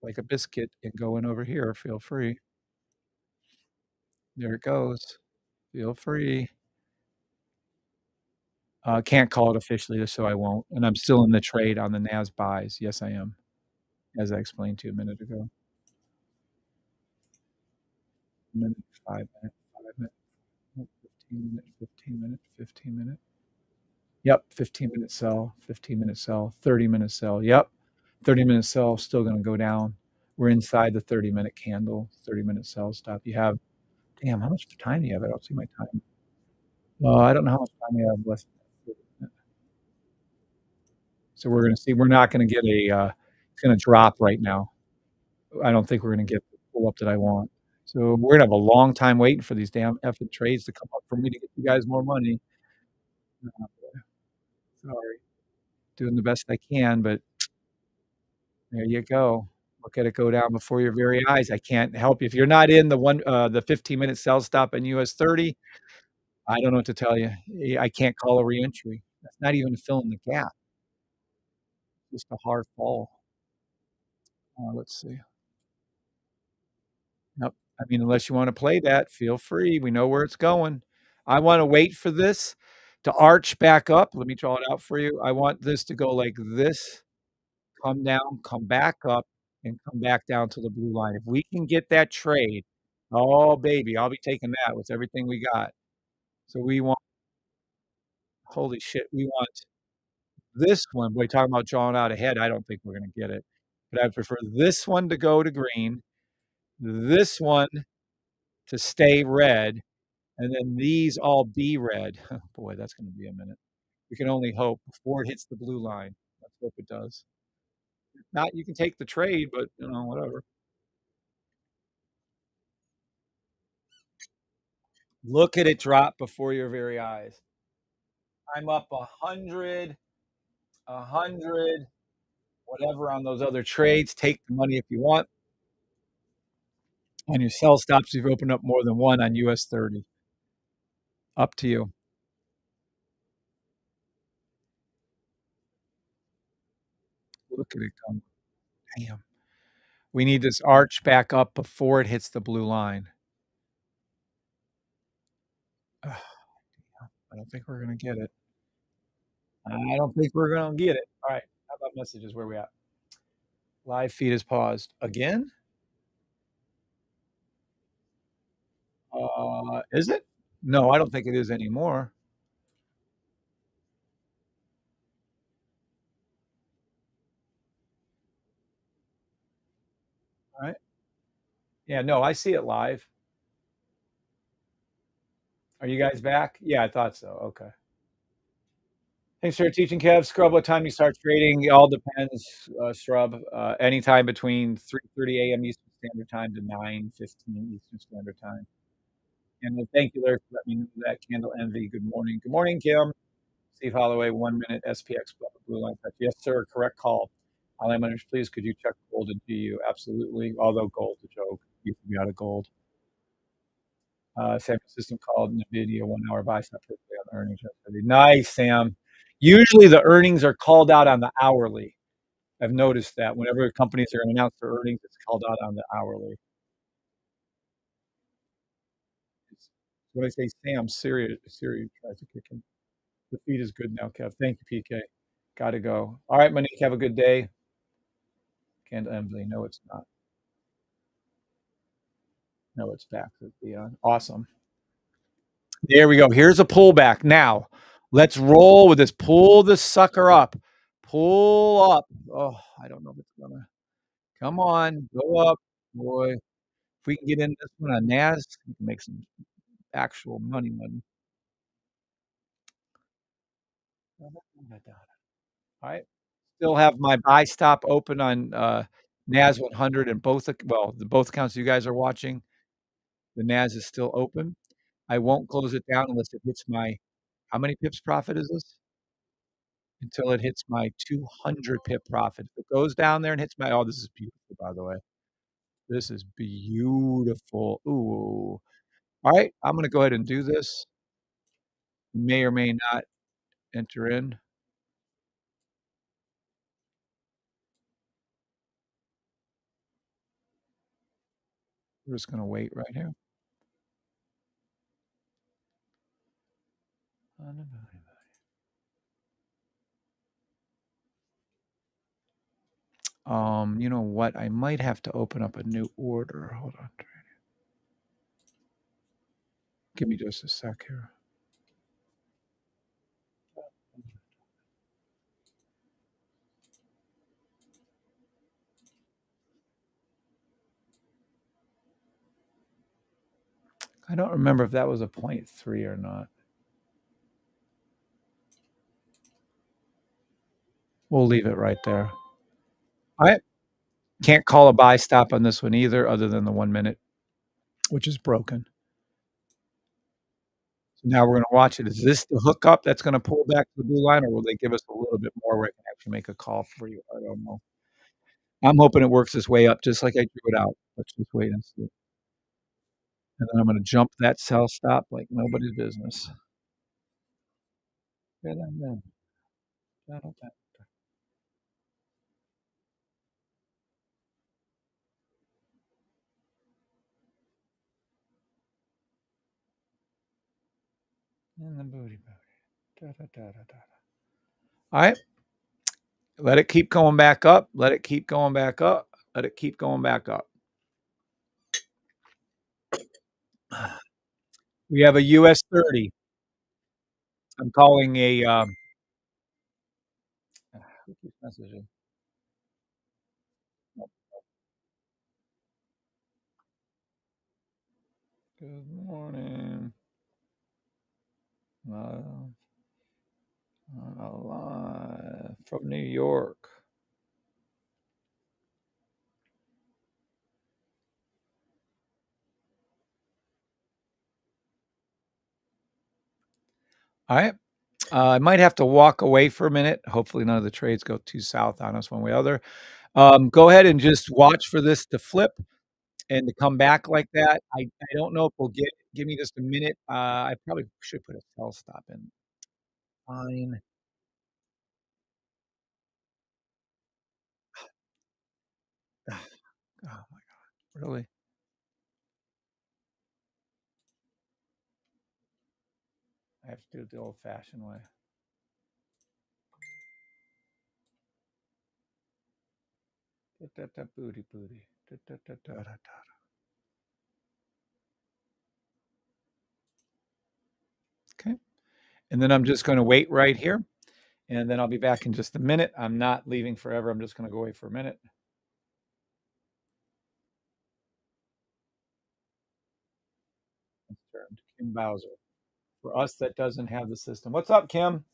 Speaker 1: like a biscuit and go in over here, feel free. There it goes. Feel free. Can't call it officially, so I won't, and I'm still in the trade on the NAS buys. Yes, I am, as I explained to you a minute ago. Minute, 5 minute, 5 minute, 15 minute, 15 minute, 15 minute. Yep, 15-minute sell, 15-minute sell, 30-minute sell. Yep, 30-minute sell, still gonna go down. We're inside the 30-minute candle, 30-minute sell stop. You have damn, how much time do you have? I don't see my time. I don't know how much time we have left. So we're gonna see. We're not gonna get a, it's gonna drop right now. I don't think we're gonna get the pull up that I want. So we're gonna have a long time waiting for these damn effing trades to come up for me to get you guys more money. Sorry. Doing the best I can, but there you go. Look at it go down before your very eyes. I can't help you. If you're not in the 15-minute sell stop in US 30, I don't know what to tell you. I can't call a reentry. That's not even filling the gap. Just a hard fall. Let's see. Yep. I mean, unless you wanna play that, feel free. We know where it's going. I wanna wait for this to arch back up. Let me draw it out for you. I want this to go like this, come down, come back up, and come back down to the blue line. If we can get that trade, oh, baby, I'll be taking that with everything we got. So we want holy shit, we want this one. Boy, talking about drawing out ahead, I don't think we're gonna get it. But I prefer this one to go to green, this one to stay red, and then these all be red. Boy, that's gonna be a minute. We can only hope before it hits the blue line. Let's hope it does. If not, you can take the trade, but, whatever. Look at it drop before your very eyes. I'm up 100, 100, whatever on those other trades. Take the money if you want. On your sell stops, you've opened up more than one on US 30. Up to you. Look at it come. Damn. We need this arch back up before it hits the blue line. Ugh, I don't think we're gonna get it. I don't think we're gonna get it. All right. How about messages? Where we at? Live feed is paused. Again? Is it? No, I don't think it is anymore. All right. Yeah, no, I see it live. Are you guys back? Yeah, I thought so. Okay. Thanks for teaching, Kev. Scrub, what time you start trading? It all depends, Scrub. Anytime between 3:30 a.m. Eastern Standard Time to 9:15 Eastern Standard Time. And thank you, Larry, for letting me know that. Candle Envy, good morning. Good morning, Kim. Steve Holloway, 1 minute SPX blue line touch. Yes, sir. Correct call. All I'm under, please, could you check gold and GU? Absolutely. Although gold's a joke. You can be out of gold. San Francisco called NVIDIA 1-hour buy stop on earnings yesterday. Nice, Sam. Usually the earnings are called out on the hourly. I've noticed that whenever companies are going to announce their earnings, it's called out on the hourly. When I say Sam, Siri tries to kick in. The feed is good now, Kev. Thank you, PK. Got to go. All right, Monique, have a good day. Candle Emily, no, it's not. No, it's back. Awesome. There we go. Here's a pullback. Now, let's roll with this. Pull this sucker up. Pull up. Oh, I don't know if it's gonna come on, go up, boy. If we can get in this one on Nas, we can make some actual money. Alright. Still have my buy stop open on, Nas 100 and both accounts you guys are watching, the Nas is still open. I won't close it down unless it hits my how many pips profit is this? Until it hits my 200 pip profit. If it goes down there and hits my this is beautiful, by the way. This is beautiful. Ooh. Alright, I'm gonna go ahead and do this. You may or may not enter in. We're just gonna wait right here. You know what? I might have to open up a new order. Hold on. Give me just a sec here. I don't remember if that was a 0.3 or not. We'll leave it right there. I can't call a buy stop on this one either, other than the 1 minute, which is broken. So now we're gonna watch it. Is this the hookup that's gonna pull back to the blue line, or will they give us a little bit more where I can actually make a call for you? I don't know. I'm hoping it works its way up just like I drew it out. Let's just wait and see. And then I'm gonna jump that sell stop like nobody's business. In the booty. All right. Let it keep going back up. Let it keep going back up. Let it keep going back up. We have a US 30. I'm calling a who keeps messaging? Good morning. Live from New York. All right. I might have to walk away for a minute. Hopefully, none of the trades go too south on us one way or other. Go ahead and just watch for this to flip and to come back like that. I don't know if we'll give me just a minute. I probably should put a sell stop in. Fine. Oh my god, really? I have to do it the old-fashioned way. Booty. Okay, and then I'm just gonna wait right here, and then I'll be back in just a minute. I'm not leaving forever. I'm just gonna go away for a minute. It's turned. Kim Bowser. For us, that doesn't have the system. What's up, Kim?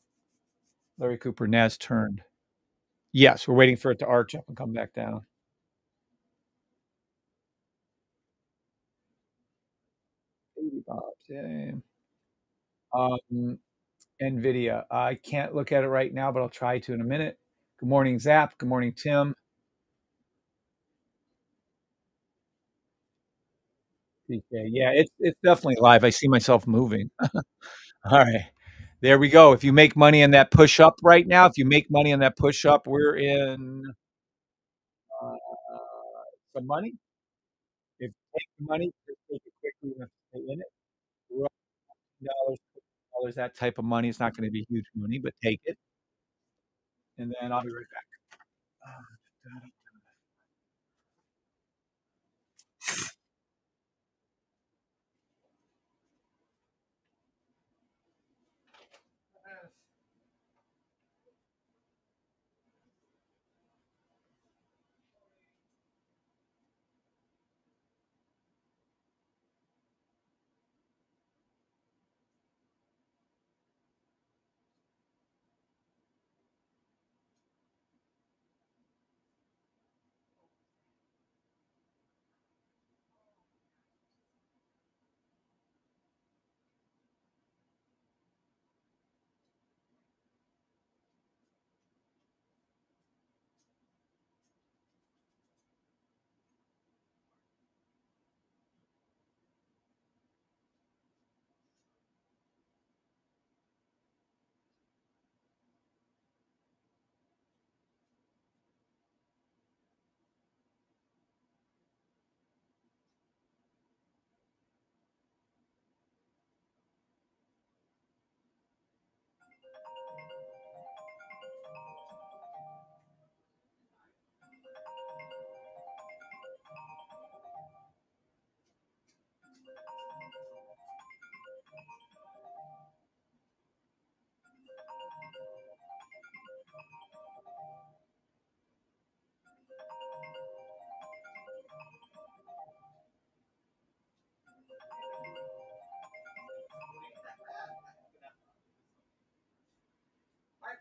Speaker 1: Larry Cooper, Nas turned. Yes, we're waiting for it to arch up and come back down. Baby Bobs, yeah. NVIDIA. I can't look at it right now, but I'll try to in a minute. Good morning, Zap. Good morning, Tim. PK. Yeah, it's definitely live. I see myself moving. All right. There we go. If you make money in that push up right now, if you make money in that push up, we're in uh, some money. If you take the money, just take it quickly. You have to stay in it. We're up $dollars, $50, that type of money. It's not going to be huge money, but take it. And then I'll be right back.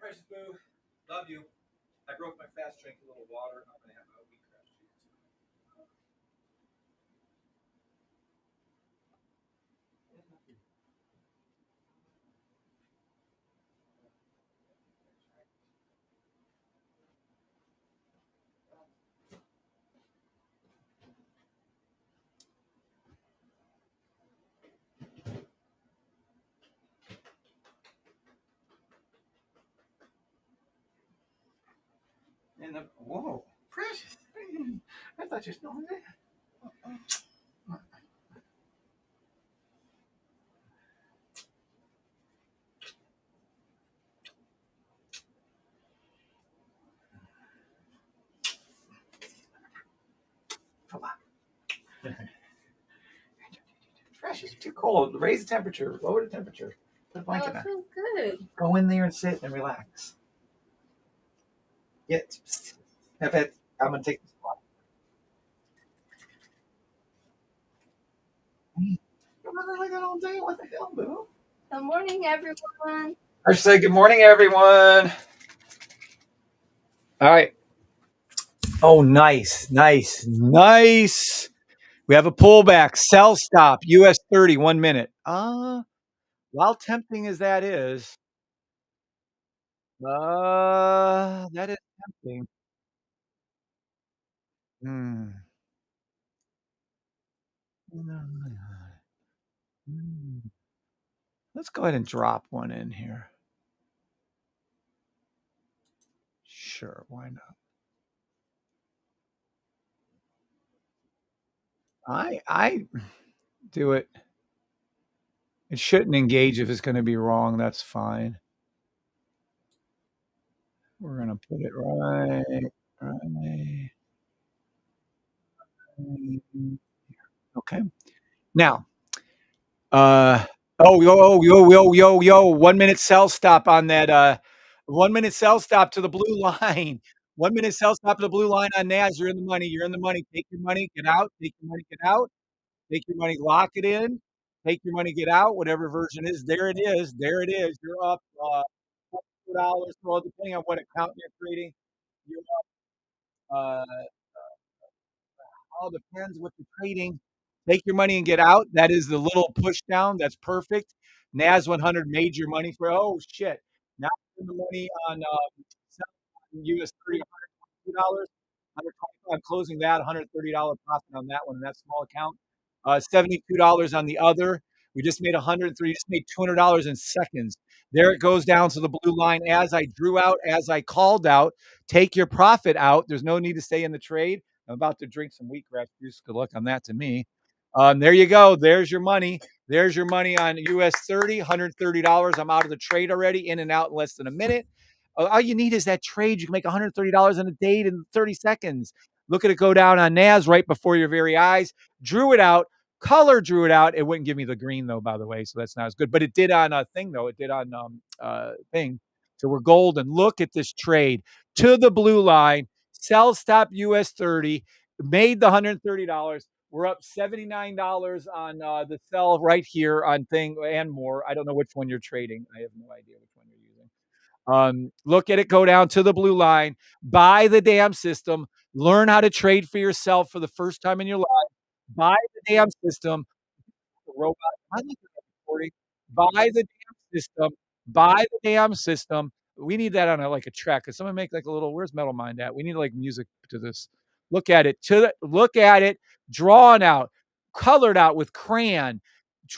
Speaker 1: Precious Boo, love you. I broke my fast drink, a little water. I'm gonna have a week crash. And the, whoa, Precious. I thought you were still there. Come on. Precious, you're too cold. Raise the temperature. Lower the temperature. Put a blanket on. It feels good. Go in there and sit and relax. Get. Have it. I'm gonna take this one. Come on, like that all day. What the hell, boo? Good morning, everyone. I should say good morning, everyone. All right. Oh, nice, nice, nice. We have a pullback. Sell stop. US 30, 1 minute. While tempting as that is, that is tempting. Hmm. Let's go ahead and drop one in here. Sure, why not? I do it. It shouldn't engage if it's going to be wrong. That's fine. We're going to put it right. Okay. Now, yo, 1 minute sell stop on that. 1 minute sell stop to the blue line. 1 minute sell stop to the blue line on NAS. You're in the money. You're in the money. Take your money. Get out. Take your money. Get out. Take your money. Lock it in. Take your money. Get out. Whatever version is. There it is. There it is. You're up $4. Well, depending on what account you're trading, you're up. All depends what you're trading. Take your money and get out. That is the little push down. That's perfect. NAS 100 made your money for, oh shit. Now the money on US 30, $122, 125 closing that, $130 profit on that one in that small account. $72 on the other. We just made 103, just made $200 in seconds. There it goes down to the blue line as I drew out, as I called out. Take your profit out. There's no need to stay in the trade. I'm about to drink some wheatgrass juice. Good luck on that to me. There you go. There's your money. There's your money on US 30, $130. I'm out of the trade already, in and out in less than a minute. All you need is that trade. You can make $130 in a day in 30 seconds. Look at it go down on NAS right before your very eyes. Drew it out. Color drew it out. It wouldn't give me the green though, by the way, so that's not as good. But it did on a thing though. It did on thing. So we're golden. Look at this trade to the blue line. Sell stop US 30. Made the $130. We're up $79 on the sell right here on thing and more. I don't know which one you're trading. I have no idea which one you're using. Look at it go down to the blue line. Buy the damn system. Learn how to trade for yourself for the first time in your life. Buy the damn system. The robot. I like that recording. Buy the damn system. Buy the damn system. We need that on like a track. Could someone make like a little? Where's Metal Mind at? We need like music to this. Look at it. Look at it. Drawn out, colored out with crayon,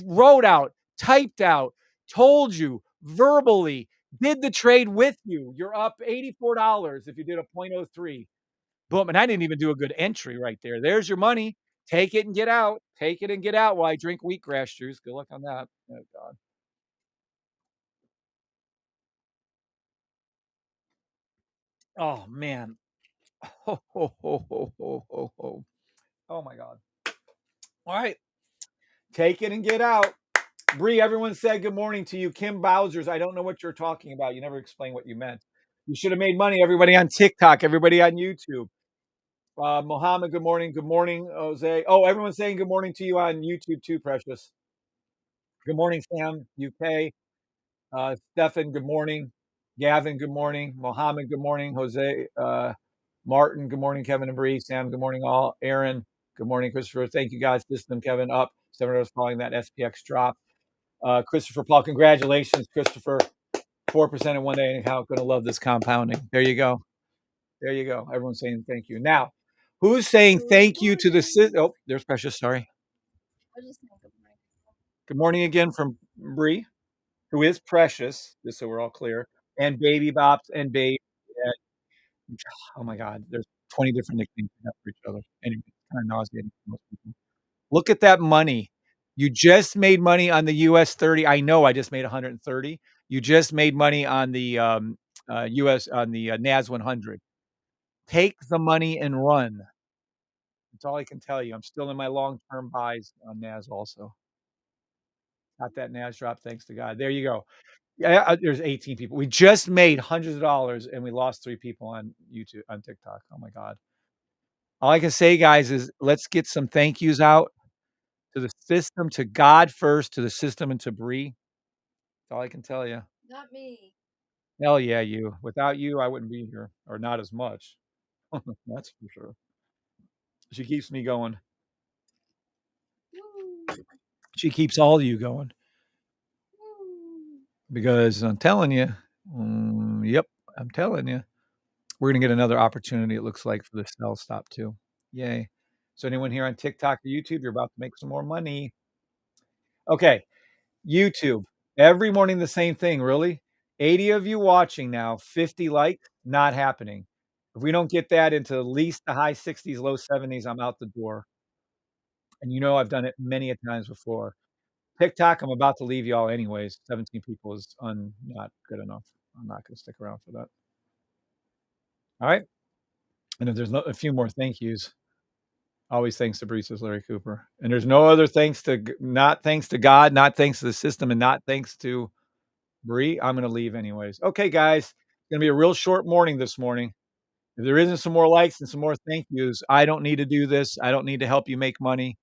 Speaker 1: wrote out, typed out, told you verbally. Did the trade with you. You're up $84 if you did a 0.03. Boom. And I didn't even do a good entry right there. There's your money. Take it and get out. Take it and get out while I drink wheatgrass juice. Good luck on that. Oh, God. Oh, man. Ho, ho, ho, ho, ho, ho, ho. Oh, my God. All right. Take it and get out. Bree, everyone said good morning to you. Kim Bowser's, I don't know what you're talking about. You never explained what you meant. You should have made money. Everybody on TikTok, everybody on YouTube. Mohammed, good morning. Good morning, Jose. Oh, everyone's saying good morning to you on YouTube too, Precious. Good morning, Sam, UK. Stefan, good morning. Gavin, good morning. Mohammed, good morning. Jose, Martin, good morning. Kevin and Bree, Sam, good morning, all. Aaron, good morning. Christopher, thank you guys. System, Kevin, up. $7 following that SPX drop. Christopher Paul, congratulations, Christopher. 4% in one day. Anyhow, going to love this compounding. There you go. There you go. Everyone's saying thank you. Now, who's saying thank you to the Oh, there's Precious. Sorry. Good morning again from Bree, who is Precious, just so we're all clear, and Baby Bops and Baby. Oh my God, there's 20 different nicknames we have for each other. Anyway, it's kind of nauseating for most people. Look at that money. You just made money on the US 30. I know I just made 130. You just made money on the US on the NAS 100. Take the money and run. That's all I can tell you. I'm still in my long-term buys on NAS also. Got that NAS drop, thanks to God. There you go. Yeah, there's 18 people. We just made hundreds of dollars and we lost 3 people on YouTube, on TikTok. Oh my God. All I can say, guys, is let's get some thank yous out to the system, to God first, to the system, and to Bree. That's all I can tell you. Not me. Hell yeah, you. Without you, I wouldn't be here, or not as much. That's for sure. She keeps me going. She keeps all of you going because I'm telling you. Yep, I'm telling you. We're gonna get another opportunity. It looks like for the sell stop too. Yay! So anyone here on TikTok or YouTube, you're about to make some more money. Okay, YouTube. Every morning the same thing, really? 80 of you watching now, 50 likes, not happening. If we don't get that into at least the high 60s, low 70s, I'm out the door. And you know I've done it many a times before. TikTok, I'm about to leave y'all anyways. 17 people is not good enough. I'm not gonna stick around for that. All right? And if there's a few more thank yous, always thanks to Brees, Larry Cooper. And there's no other thanks to not thanks to God, not thanks to the system, and not thanks to Bree. I'm gonna leave anyways. Okay, guys, it's gonna be a real short morning this morning. If there isn't some more likes and some more thank yous, I don't need to do this. I don't need to help you make money.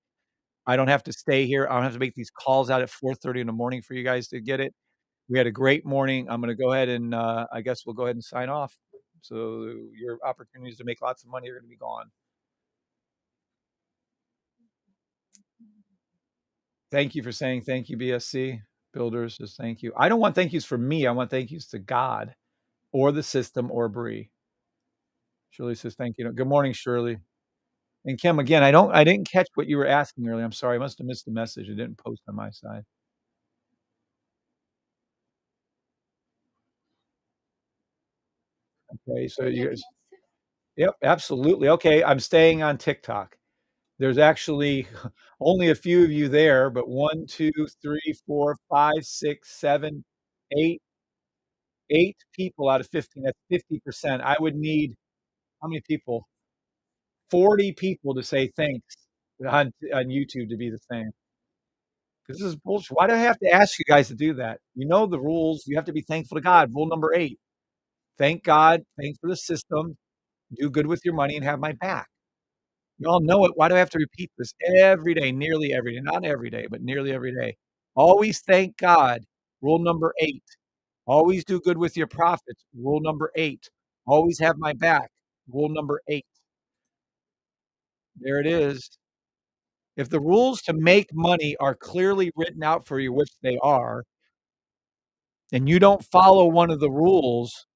Speaker 1: I don't have to stay here. I don't have to make these calls out at 4:30 in the morning for you guys to get it. We had a great morning. I'm gonna go ahead and I guess we'll go ahead and sign off. So your opportunities to make lots of money are gonna be gone. Thank you for saying thank you, BSC. Builders, just thank you. I don't want thank yous from me. I want thank yous to God or the system or Bree. Shirley says thank you. Good morning, Shirley. And Kim, again, I didn't catch what you were asking earlier. I'm sorry. I must have missed the message. It didn't post on my side. Okay, so you guys. Yep, absolutely. Okay, I'm staying on TikTok. There's actually only a few of you there, but 1, 2, 3, 4, 5, 6, 7, 8, 8 people out of 15. That's 50%. I would need how many people? 40 people to say thanks on YouTube to be the same. This is bullshit. Why do I have to ask you guys to do that? You know the rules. You have to be thankful to God. Rule number 8. Thank God, thank for the system, do good with your money, and have my back. You all know it. Why do I have to repeat this every day, nearly every day? Not every day, but nearly every day. Always thank God. Rule number 8. Always do good with your profits. Rule number 8. Always have my back. Rule number 8. There it is. If the rules to make money are clearly written out for you, which they are, and you don't follow one of the rules,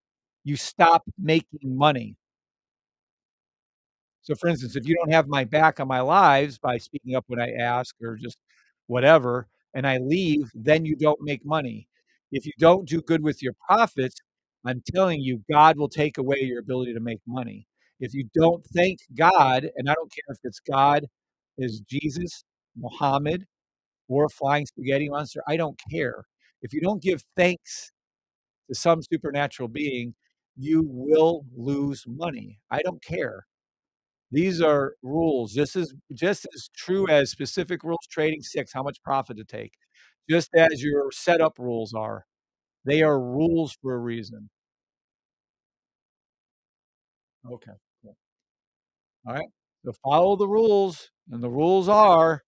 Speaker 1: you stop making money. So, for instance, if you don't have my back on my lives by speaking up when I ask or just whatever, and I leave, then you don't make money. If you don't do good with your profits, I'm telling you, God will take away your ability to make money. If you don't thank God, and I don't care if it's God, is Jesus, Muhammad, or a flying spaghetti monster, I don't care. If you don't give thanks to some supernatural being, you will lose money. I don't care. These are rules. This is just as true as specific rules trading 6, how much profit to take, just as your setup rules are. They are rules for a reason. Okay, cool. Alright. So follow the rules, and the rules are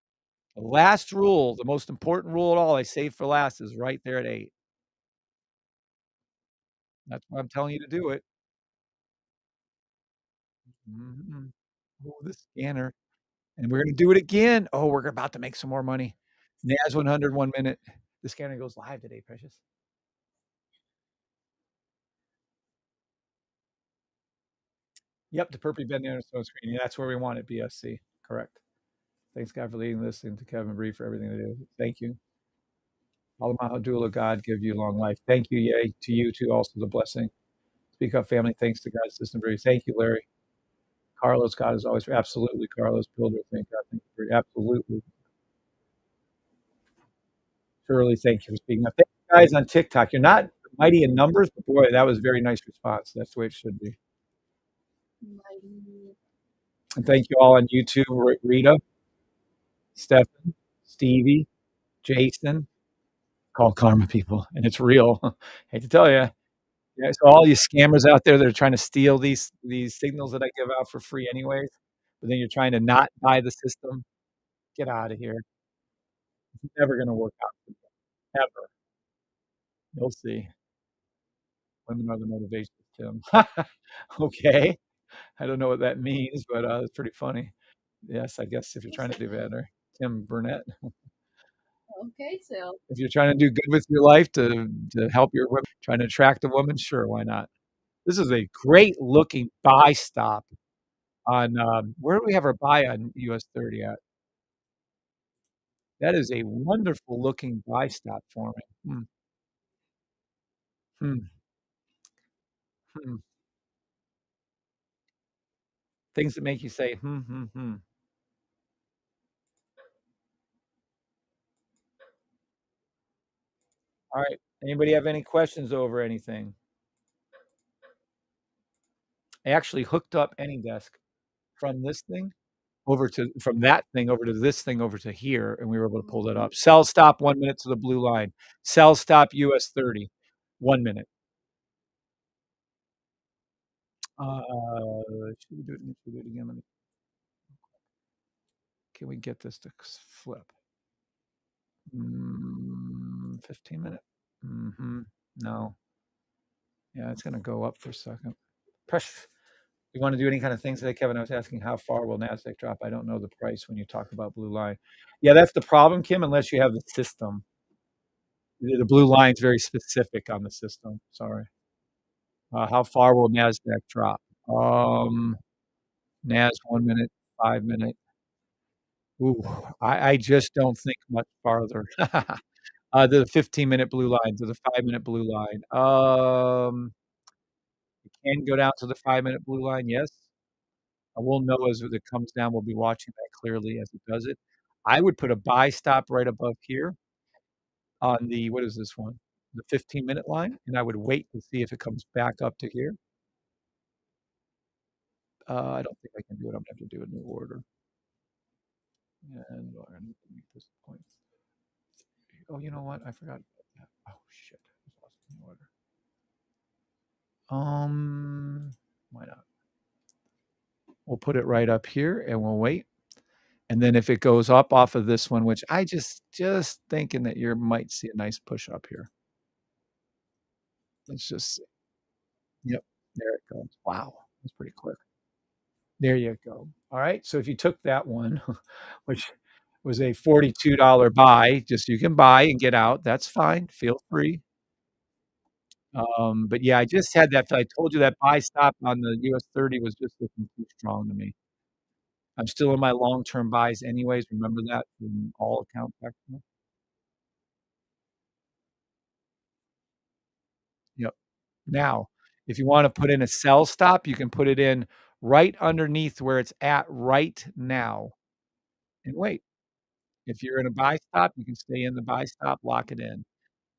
Speaker 1: the last rule, the most important rule at all I saved for last is right there at 8. That's why I'm telling you to do it. Mhm. Oh, the scanner, and we're gonna do it again. Oh, we're about to make some more money. NAS 100, 1 minute. The scanner goes live today, precious. Yep, the purple banana stone screen. Yeah, that's where we want it, BSC. Correct. Thanks, God, for leading, listening to Kev Bri for everything they do. Thank you. Alamaha God give you long life. Thank you, yay. To you too, also the blessing. Speak up, family. Thanks to God's system. Thank you, Larry. Carlos, God is always absolutely Carlos Builder. Thank God. Thank you for absolutely. Shirley, thank you for speaking up. Thank you guys on TikTok. You're not mighty in numbers, but boy, that was a very nice response. That's the way it should be. And thank you all on YouTube, Rita, Stefan, Stevie, Jason. Call karma people, and it's real. Hate to tell you. Yeah, so all you scammers out there that are trying to steal these signals that I give out for free anyways, but then you're trying to not buy the system, get out of here. It's never gonna work out for you, ever. You'll see. Women are the motivation, Tim. Okay. I don't know what that means, but, it's pretty funny. Yes, I guess if you're trying to do better. Tim Burnett. If you're trying to do good with your life to help your women, trying to attract a woman, sure, why not? This is a great looking buy stop on, where do we have our buy on US 30 at? That is a wonderful looking buy stop for me. Hmm, hmm. Things that make you say, "Hmm, hmm, hmm." All right. Anybody have any questions over anything? I actually hooked up AnyDesk from this thing over to from that thing over to this thing over to here, and we were able to pull that up. Sell stop 1 minute to the blue line. Sell stop US 30, 1 minute. Should we do it? Should we do it again? Can we get this to flip? 15 minute. No. Yeah, it's gonna go up for a second. Press. You want to do any kind of things today, Kevin? I was asking how far will Nasdaq drop? I don't know the price when you talk about blue line. Yeah, that's the problem, Kim. Unless you have the system, the blue line's very specific on the system. Sorry. How far will Nasdaq drop? Nas 1 minute, 5 minute. Ooh, I just don't think much farther. The 15-minute blue line to the 5-minute blue line. It can go down to the 5-minute blue line, yes. I will know as it comes down, we'll be watching that clearly as it does it. I would put a buy stop right above here on the what is this one? The 15-minute line, and I would wait to see if it comes back up to here. I don't think I can do it. I'm gonna have to do a new order. And I need to make this point. Oh, you know what? I forgot about that. Oh shit. I just lost the order. Why not? We'll put it right up here and we'll wait. And then if it goes up off of this one, which I just thinking that you might see a nice push up here. Let's just see. Yep, there it goes. Wow, that's pretty quick. There you go. All right, so if you took that one, which was a $42 buy, just you can buy and get out. That's fine. Feel free. But yeah, I just had that. I told you that buy stop on the US 30 was just looking too strong to me. I'm still in my long-term buys anyways. Remember that from all account back then? Yep. Now, if you wanna put in a sell stop, you can put it in right underneath where it's at right now and wait. If you're in a buy stop, you can stay in the buy stop, lock it in.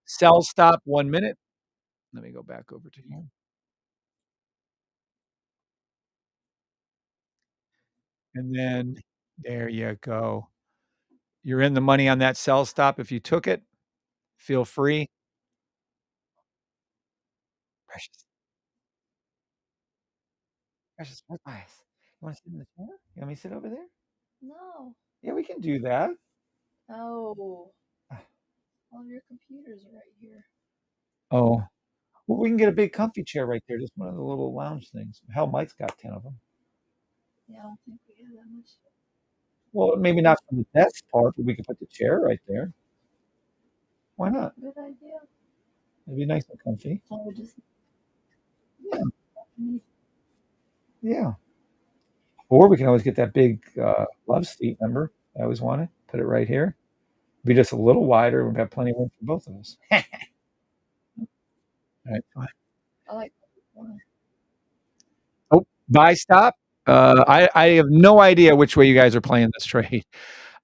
Speaker 1: Sell stop 1 minute. Let me go back over to here. And then there you go. You're in the money on that sell stop. If you took it, feel free. Precious, precious, what bias? You wanna sit in the chair? You want me to sit over there? Yeah, we can do that. Oh. Well, we can get a big comfy chair right there, just one of the little lounge things. Hell, Mike's got 10 of them.
Speaker 2: Yeah, I don't think we have that much.
Speaker 1: Well, maybe not from the desk part, but we could put the chair right there. Why not?
Speaker 2: Good idea.
Speaker 1: It'd be nice and comfy.
Speaker 2: So we just
Speaker 1: Yeah, yeah. Or we can always get that big love seat, remember? I always wanted. Put it right here. Be just a little wider. We'd have plenty of room for both of us. All right, fine.
Speaker 2: I like one.
Speaker 1: Oh, buy stop. I have no idea which way you guys are playing this trade.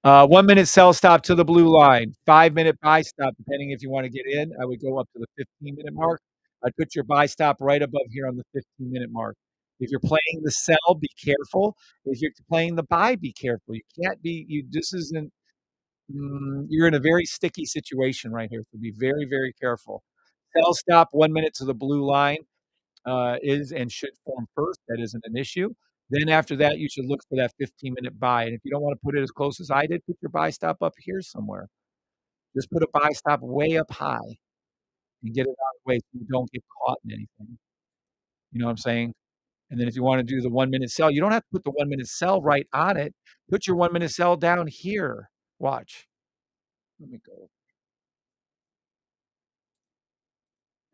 Speaker 1: 1 minute sell stop to the blue line. 5 minute buy stop, depending if you want to get in. I would go up to the 15-minute mark. I'd put your buy stop right above here on the 15-minute mark. If you're playing the sell, be careful. If you're playing the buy, be careful. You can't be. You. This isn't. You're in a very sticky situation right here. So be very, very careful. Sell stop 1 minute to the blue line is and should form first. That isn't an issue. Then after that, you should look for that 15-minute buy. And if you don't want to put it as close as I did, put your buy stop up here somewhere. Just put a buy stop way up high and get it out of the way so you don't get caught in anything. You know what I'm saying? And then if you want to do the 1 minute sell, you don't have to put the 1 minute sell right on it. Put your 1 minute sell down here. Watch. Let me go.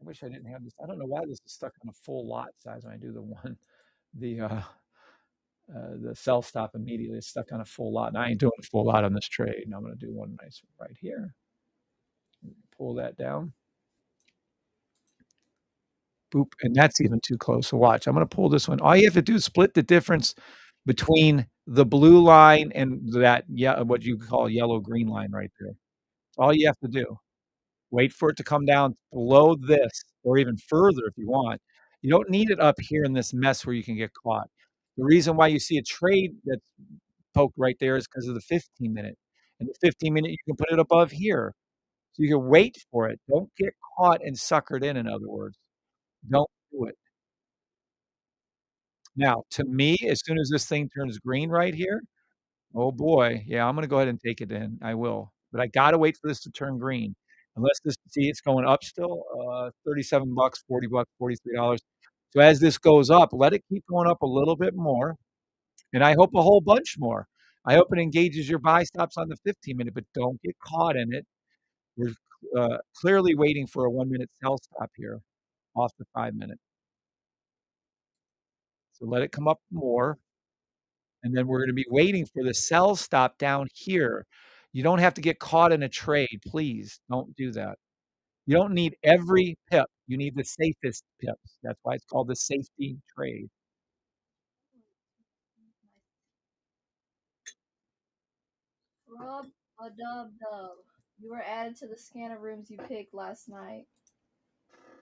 Speaker 1: I wish I didn't have this. I don't know why this is stuck on a full lot size when I do the sell stop immediately. It's stuck on a full lot. And I ain't doing a full lot on this trade. And I'm going to do one nice right here. Pull that down. Boop. And that's even too close. So watch. I'm going to pull this one. All you have to do is split the difference between the blue line and that, yeah, what you call yellow green line right there. All you have to do. Wait for it to come down below this or even further if you want. You don't need it up here in this mess where you can get caught. The reason why you see a trade that's poked right there is because of the 15-minute. And the 15-minute, you can put it above here. So you can wait for it. Don't get caught and suckered in other words. Don't do it. Now, to me, as soon as this thing turns green right here, oh boy, yeah, I'm gonna go ahead and take it in. I will. But I gotta wait for this to turn green. Unless this see, it's going up still, 37 bucks, 40 bucks, $43. So as this goes up, let it keep going up a little bit more, and I hope a whole bunch more. I hope it engages your buy stops on the 15-minute, but don't get caught in it. We're, clearly waiting for a 1-minute sell stop here off the 5-minute. So let it come up more. And then we're going to be waiting for the sell stop down here. You don't have to get caught in a trade. Please don't do that. You don't need every pip. You need the safest pips. That's why it's called the safety trade.
Speaker 2: Rub a dub dub. You were added to the scanner rooms you picked last night.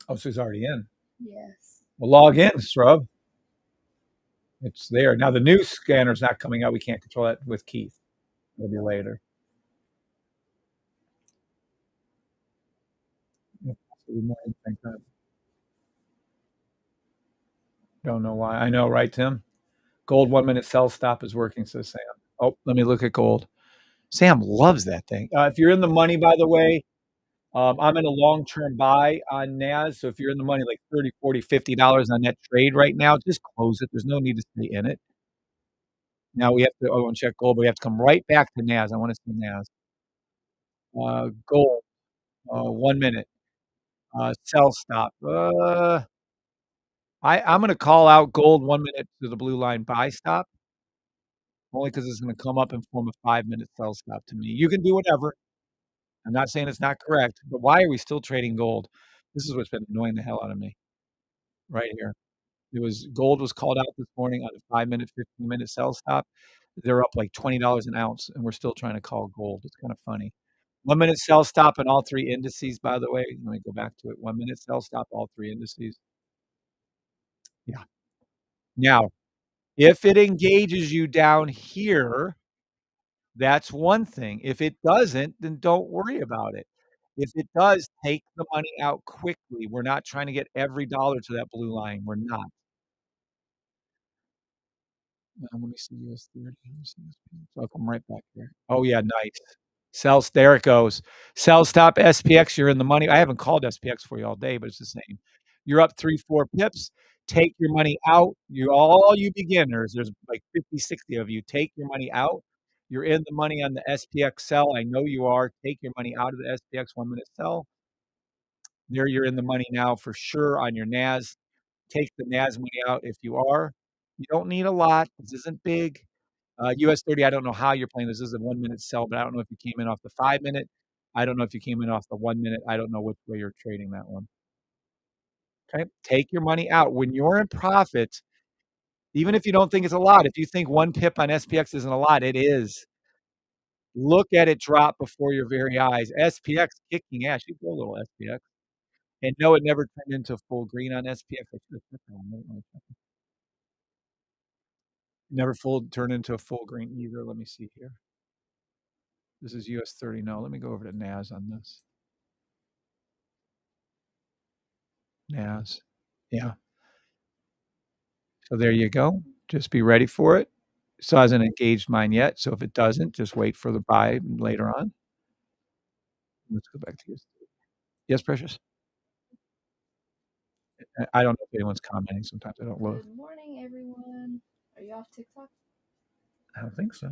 Speaker 1: Oh, so he's already in.
Speaker 2: Yes.
Speaker 1: Well, log in, Scrub. It's there. Now, the new scanner's not coming out. We can't control that with Keith. It'll be later. Don't know why. I know, right, Tim? Gold 1-minute sell stop is working, says Sam. Oh, let me look at gold. Sam loves that thing. If you're in the money, by the way, I'm in a long-term buy on NAS. So if you're in the money like 30, 40, $50 on that trade right now, just close it. There's no need to stay in it. Now we have to, oh, and check gold, but we have to come right back to NAS. I want to see NAS. Gold, 1 minute, sell stop. I'm going to call out gold 1 minute to the blue line buy stop, only because it's going to come up and form a 5-minute sell stop to me. You can do whatever. I'm not saying it's not correct, but why are we still trading gold? This is what's been annoying the hell out of me right here. Gold was called out this morning on a 5-minute, 15-minute sell stop. They're up like $20 an ounce, and we're still trying to call gold. It's kind of funny. 1-minute sell stop in all three indices, by the way. Let me go back to it. 1-minute sell stop, all three indices. Yeah. Now, if it engages you down here, that's one thing. If it doesn't, then don't worry about it. If it does, take the money out quickly. We're not trying to get every dollar to that blue line. We're not. Let me see US 30. Let me see this. So I'll come right back there. Oh yeah, nice. There it goes. Sell stop SPX. You're in the money. I haven't called SPX for you all day, but it's the same. You're up 3, 4 pips. Take your money out. All you beginners, there's like 50, 60 of you, take your money out. You're in the money on the SPX sell. I know you are. Take your money out of the SPX 1-minute sell. There you're in the money now for sure on your NAS. Take the NAS money out if you are. You don't need a lot. This isn't big. US 30, I don't know how you're playing this. This is a 1-minute sell, but I don't know if you came in off the 5-minute. I don't know if you came in off the 1-minute. I don't know which way you're trading that one. Okay? Take your money out. When you're in profit, even if you don't think it's a lot, if you think 1 pip on SPX isn't a lot, it is. Look at it drop before your very eyes. SPX kicking ass. You go a little SPX. And no, it never turned into full green on SPX. I should have checked that one. Never turned into a full green either. Let me see here. This is US 30. No, let me go over to NAS on this. NAS. Yeah. So there you go. Just be ready for it. So hasn't engaged mine yet. So if it doesn't, just wait for the buy later on. Let's go back to this. Yes, Precious. I don't know if anyone's commenting. Sometimes I don't look.
Speaker 2: Good morning, everyone. Are you off TikTok?
Speaker 1: I don't think so.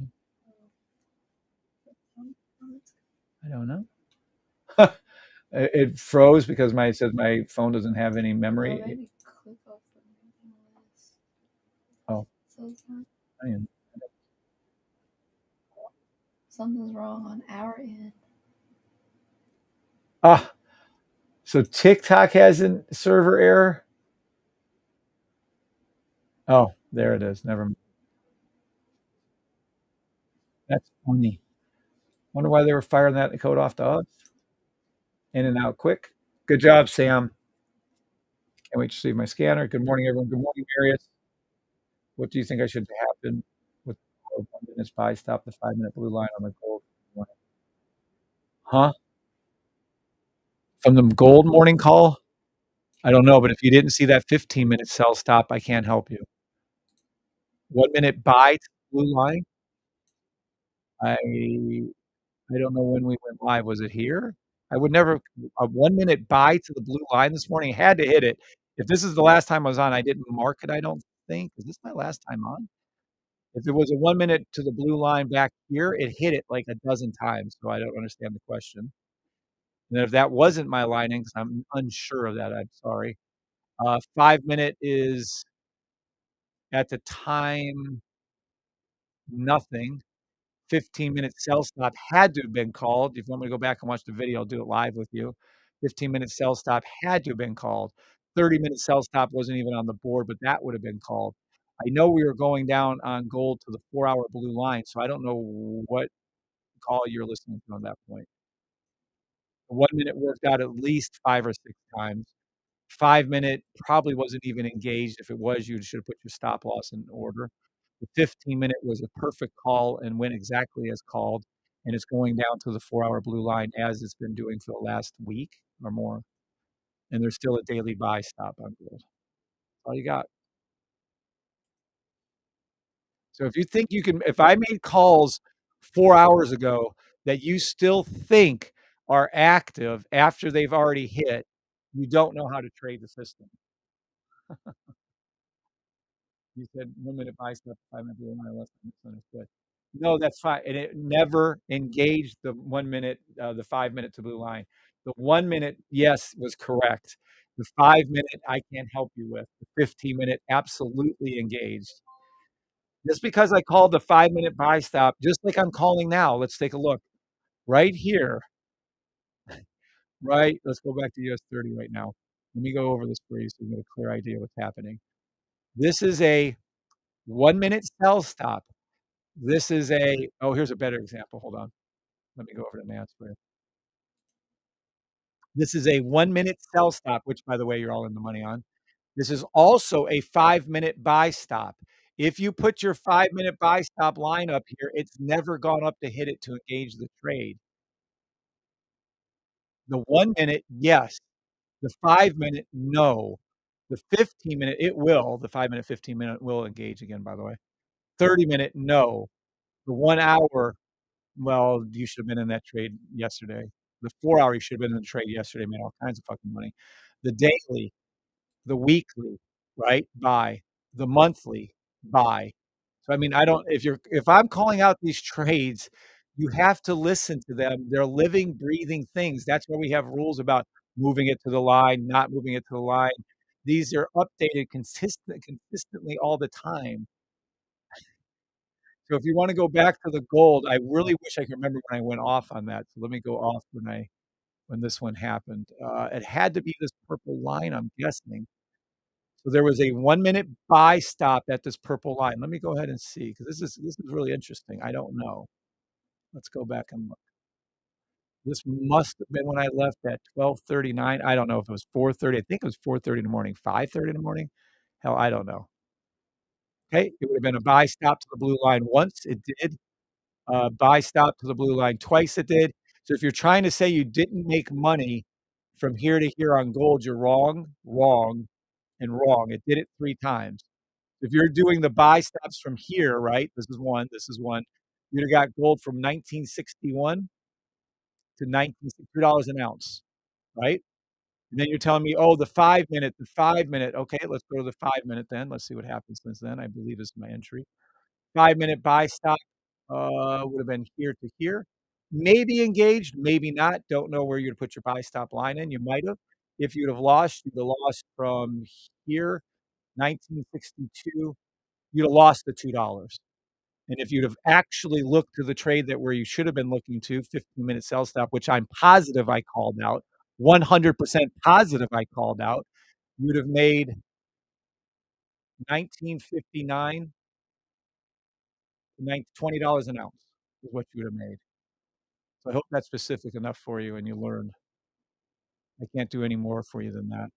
Speaker 1: I don't know. It froze because it says my phone doesn't have any memory.
Speaker 2: Well, maybe click off the list.
Speaker 1: Oh.
Speaker 2: So it's not.
Speaker 1: Man.
Speaker 2: Something's wrong on our end.
Speaker 1: Ah, so TikTok has a server error. Oh, there it is. Never mind. That's funny. Wonder why they were firing that code off to us. In and out quick. Good job, Sam. Can't wait to see my scanner. Good morning, everyone. Good morning, Marius. What do you think I should happen with the 1-minute buy stop, the 5-minute blue line on the gold? Huh? From the gold morning call? I don't know, but if you didn't see that 15-minute sell stop, I can't help you. 1-minute buy to the blue line? I don't know when we went live. Was it here? I would never a 1-minute buy to the blue line this morning. Had to hit it. If this is the last time I was on, I didn't mark it, I don't think. Is this my last time on? If it was a 1-minute to the blue line back here, it hit it like a dozen times, so I don't understand the question. And if that wasn't my lining, 'cause I'm unsure of that, I'm sorry. 5-minute is at the time nothing. 15-minute sell stop had to have been called. If you want me to go back and watch the video, I'll do it live with you. 15-minute sell stop had to have been called. 30-minute sell stop wasn't even on the board, but that would have been called. I know we were going down on gold to the 4-hour blue line, so I don't know what call you're listening to on that point. The 1-minute worked out at least 5 or 6 times. 5-minute probably wasn't even engaged. If it was, you should have put your stop loss in order. The 15-minute was a perfect call and went exactly as called, and it's going down to the 4-hour blue line as it's been doing for the last week or more, and there's still a daily buy stop on gold. That's all you got. So if you think you can if I made calls 4 hours ago that you still think are active after they've already hit, you don't know how to trade the system. You said 1-minute buy stop, 5-minute blue line, unless I misunderstood. No, that's fine, and it never engaged the 1-minute, the 5-minute to blue line. The 1-minute, yes, was correct. The 5-minute, I can't help you with. The 15-minute, absolutely engaged. Just because I called the 5-minute buy stop, just like I'm calling now, let's take a look. Right here, right let's go back to US 30 right now. Let me go over this for you so you get a clear idea what's happening. This is a 1-minute sell stop. This is here's a better example. Hold on. Let me go over to NAS for you. This is a 1-minute sell stop, which, by the way, you're all in the money on. This is also a 5-minute buy stop. If you put your 5-minute buy stop line up here, it's never gone up to hit it to engage the trade. The 1-minute, yes. The 5-minute, no. The 15-minute, it will. The 5-minute, 15-minute will engage again, by the way. 30-minute, no. The 1 hour, well, you should have been in that trade yesterday. The 4-hour, you should have been in the trade yesterday, made all kinds of fucking money. The daily, the weekly, right? Buy. The monthly, buy. So, I mean, I don't if I'm calling out these trades, you have to listen to them. They're living, breathing things. That's why we have rules about moving it to the line, not moving it to the line. These are updated consistently all the time. So if you wanna go back to the gold, I really wish I could remember when I went off on that. So let me go off when this one happened. It had to be this purple line, I'm guessing. So there was a 1-minute buy stop at this purple line. Let me go ahead and see, because this is really interesting. I don't know. Let's go back and look. This must have been when I left at 12:39. I don't know if it was 4:30. I think it was 4:30 in the morning, 5:30 in the morning. Hell, I don't know. Okay, it would have been a buy stop to the blue line once, it did. Buy stop to the blue line twice, it did. So if you're trying to say you didn't make money from here to here on gold, you're wrong, wrong, and wrong. It did it 3 times. If you're doing the buy stops from here, right? This is one. You'd have got gold from 1961 to 19 $3 an ounce, right? And then you're telling me, "Oh, the 5 minute." Okay, let's go to the 5 minute then. Let's see what happens since then. I believe this is my entry. 5-minute buy stop, would have been here to here. Maybe engaged, maybe not. Don't know where you'd put your buy stop line in. You might have. If you'd have lost, you'd have lost from here, 1962, you'd have lost the $2. And if you'd have actually looked to the trade that where you should have been looking to, 15-minute sell stop, which I'm positive I called out, 100% positive I called out, you'd have made 1959 $20 an ounce is what you would have made. So I hope that's specific enough for you and you learned. I can't do any more for you than that.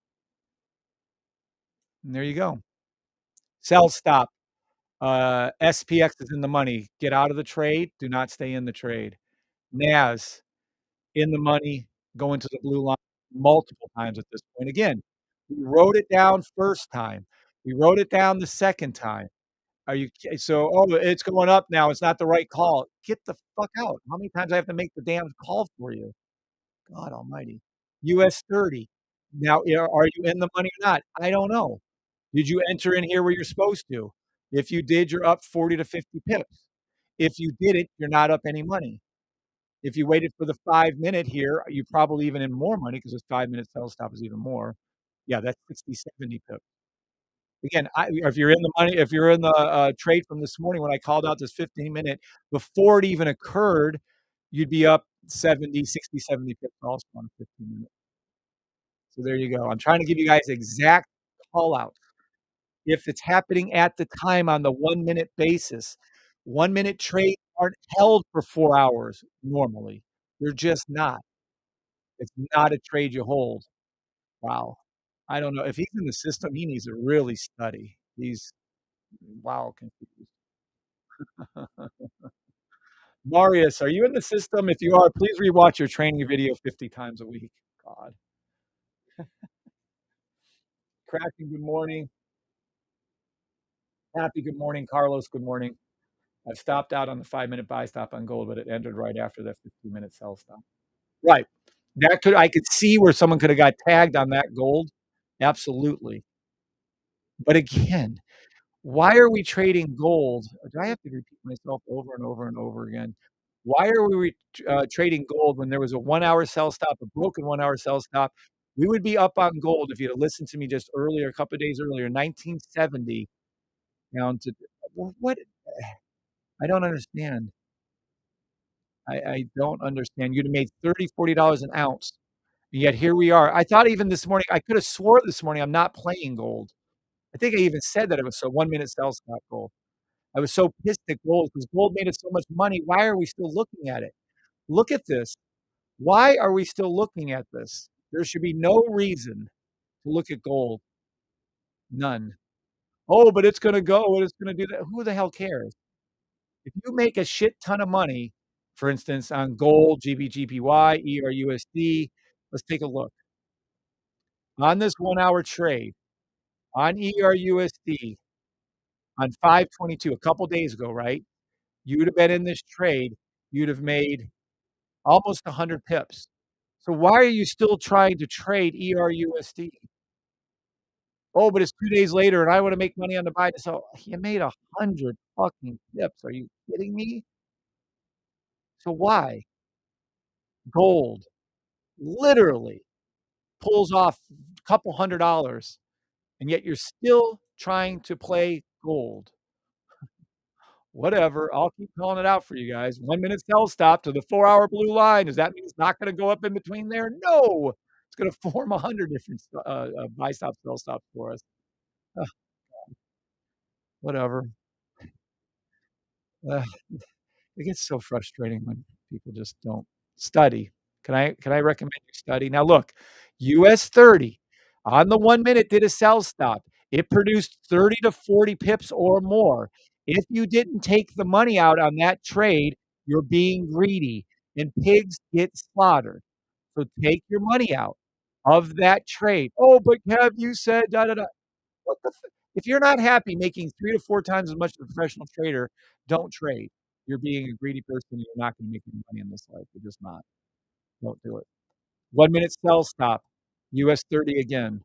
Speaker 1: And there you go. Sell stop. SPX is in the money. Get out of the trade. Do not stay in the trade. NAS in the money, going to the blue line multiple times at this point. Again, we wrote it down first time. We wrote it down the second time. Are you so, "Oh, it's going up now. It's not the right call." Get the fuck out. How many times I have to make the damn call for you? God almighty. US 30. Now, are you in the money or not? I don't know. Did you enter in here where you're supposed to? If you did, you're up 40 to 50 pips. If you didn't, you're not up any money. If you waited for the 5-minute here, you probably even in more money because this 5-minute sell stop is even more. Yeah, that's 60, 70 pips. Again, if you're in the money, if you're in the trade from this morning when I called out this 15-minute, before it even occurred, you'd be up 70, 60, 70 pips also on a 15-minute. So there you go. I'm trying to give you guys exact call out. If it's happening at the time on the 1-minute basis, 1-minute trades aren't held for 4 hours normally. They're just not. It's not a trade you hold. Wow. I don't know. If he's in the system, he needs to really study. He's wow confused. Marius, are you in the system? If you are, please rewatch your training video 50 times a week. God. Cracking, good morning. Happy, good morning. Carlos, good morning. I stopped out on the 5-minute buy stop on gold, but it ended right after that 15-minute sell stop. Right. I could see where someone could have got tagged on that gold. Absolutely. But again, why are we trading gold? Do I have to repeat myself over and over and over again? Why are we trading gold when there was a 1-hour sell stop, a broken 1-hour sell stop? We would be up on gold if you'd have listened to me just earlier, a couple of days earlier, 1970 down to what? I don't understand. I don't understand. You'd have made $30, $40 an ounce, and yet here we are. I thought even this morning I could have swore this morning I'm not playing gold. I think I even said that it was a 1-minute sell stop gold. I was so pissed at gold because gold made us so much money. Why are we still looking at it? Look at this. Why are we still looking at this? There should be no reason to look at gold. None. Oh, but it's gonna go and it's gonna do that. Who the hell cares? If you make a shit ton of money, for instance, on gold, GBGPY, ERUSD, let's take a look. On this 1-hour trade, on ERUSD, on 5/22, a couple days ago, right? You'd have been in this trade, you'd have made almost 100 pips. So why are you still trying to trade ERUSD? Oh, but it's 2 days later and I wanna make money on the buy. So you made 100 fucking pips. Are you kidding me? So why? Gold literally pulls off a couple $100, and yet you're still trying to play gold. Whatever, I'll keep calling it out for you guys. 1-minute sell stop to the 4-hour blue line. Does that mean it's not gonna go up in between there? No! It's gonna form 100 different buy stop, sell stops for us. Ugh, whatever. Ugh, it gets so frustrating when people just don't study. Can I recommend you study? Now look, US 30 on the 1 minute did a sell stop. It produced 30 to 40 pips or more. If you didn't take the money out on that trade, you're being greedy, and pigs get slaughtered. So take your money out of that trade. "Oh, but Kev, you said da da da." What the f If you're not happy making 3 to 4 times as much as a professional trader, don't trade. You're being a greedy person, and you're not gonna make any money in this life. You're just not. Don't do it. 1-minute sell stop, US 30 again.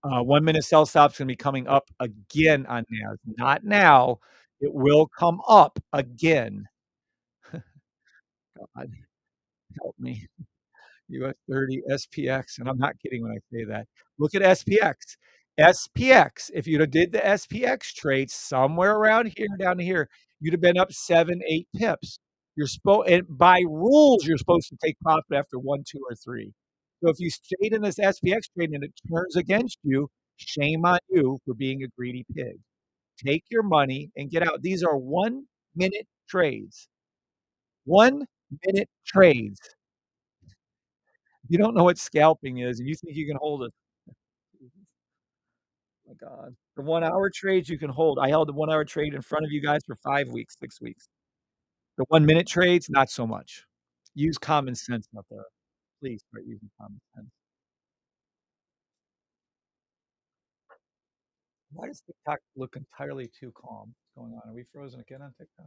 Speaker 1: 1-minute sell stop's gonna be coming up again on NAS. Not now. It will come up again. God help me. US 30, SPX, and I'm not kidding when I say that. Look at SPX. SPX, if you'd have did the SPX trade somewhere around here, down here, you'd have been up 7, 8 pips. And by rules, you're supposed to take profit after 1, 2, or 3. So if you stayed in this SPX trade and it turns against you, shame on you for being a greedy pig. Take your money and get out. These are 1-minute trades. 1-minute trades. If you don't know what scalping is and you think you can hold it, oh my god. The 1-hour trades you can hold. I held the 1-hour trade in front of you guys for 5 weeks, 6 weeks. The 1-minute trades, not so much. Use common sense out there. Please start using common sense. Why does TikTok look entirely too calm? What's going on? Are we frozen again on TikTok?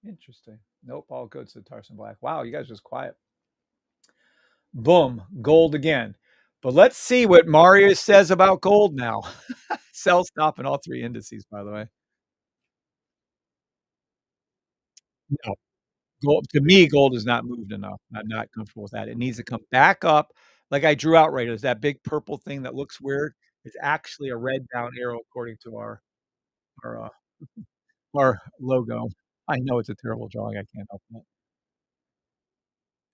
Speaker 1: Interesting. Nope, all good, said Tarson Black. Wow, you guys are just quiet. Boom, gold again. But let's see what Mario says about gold now. Sell stop in all 3 indices, by the way. No. Gold to me, gold has not moved enough. I'm not comfortable with that. It needs to come back up like I drew out right. Is that big purple thing that looks weird. It's actually a red down arrow according to our, uh, our logo. I know it's a terrible drawing. I can't help it.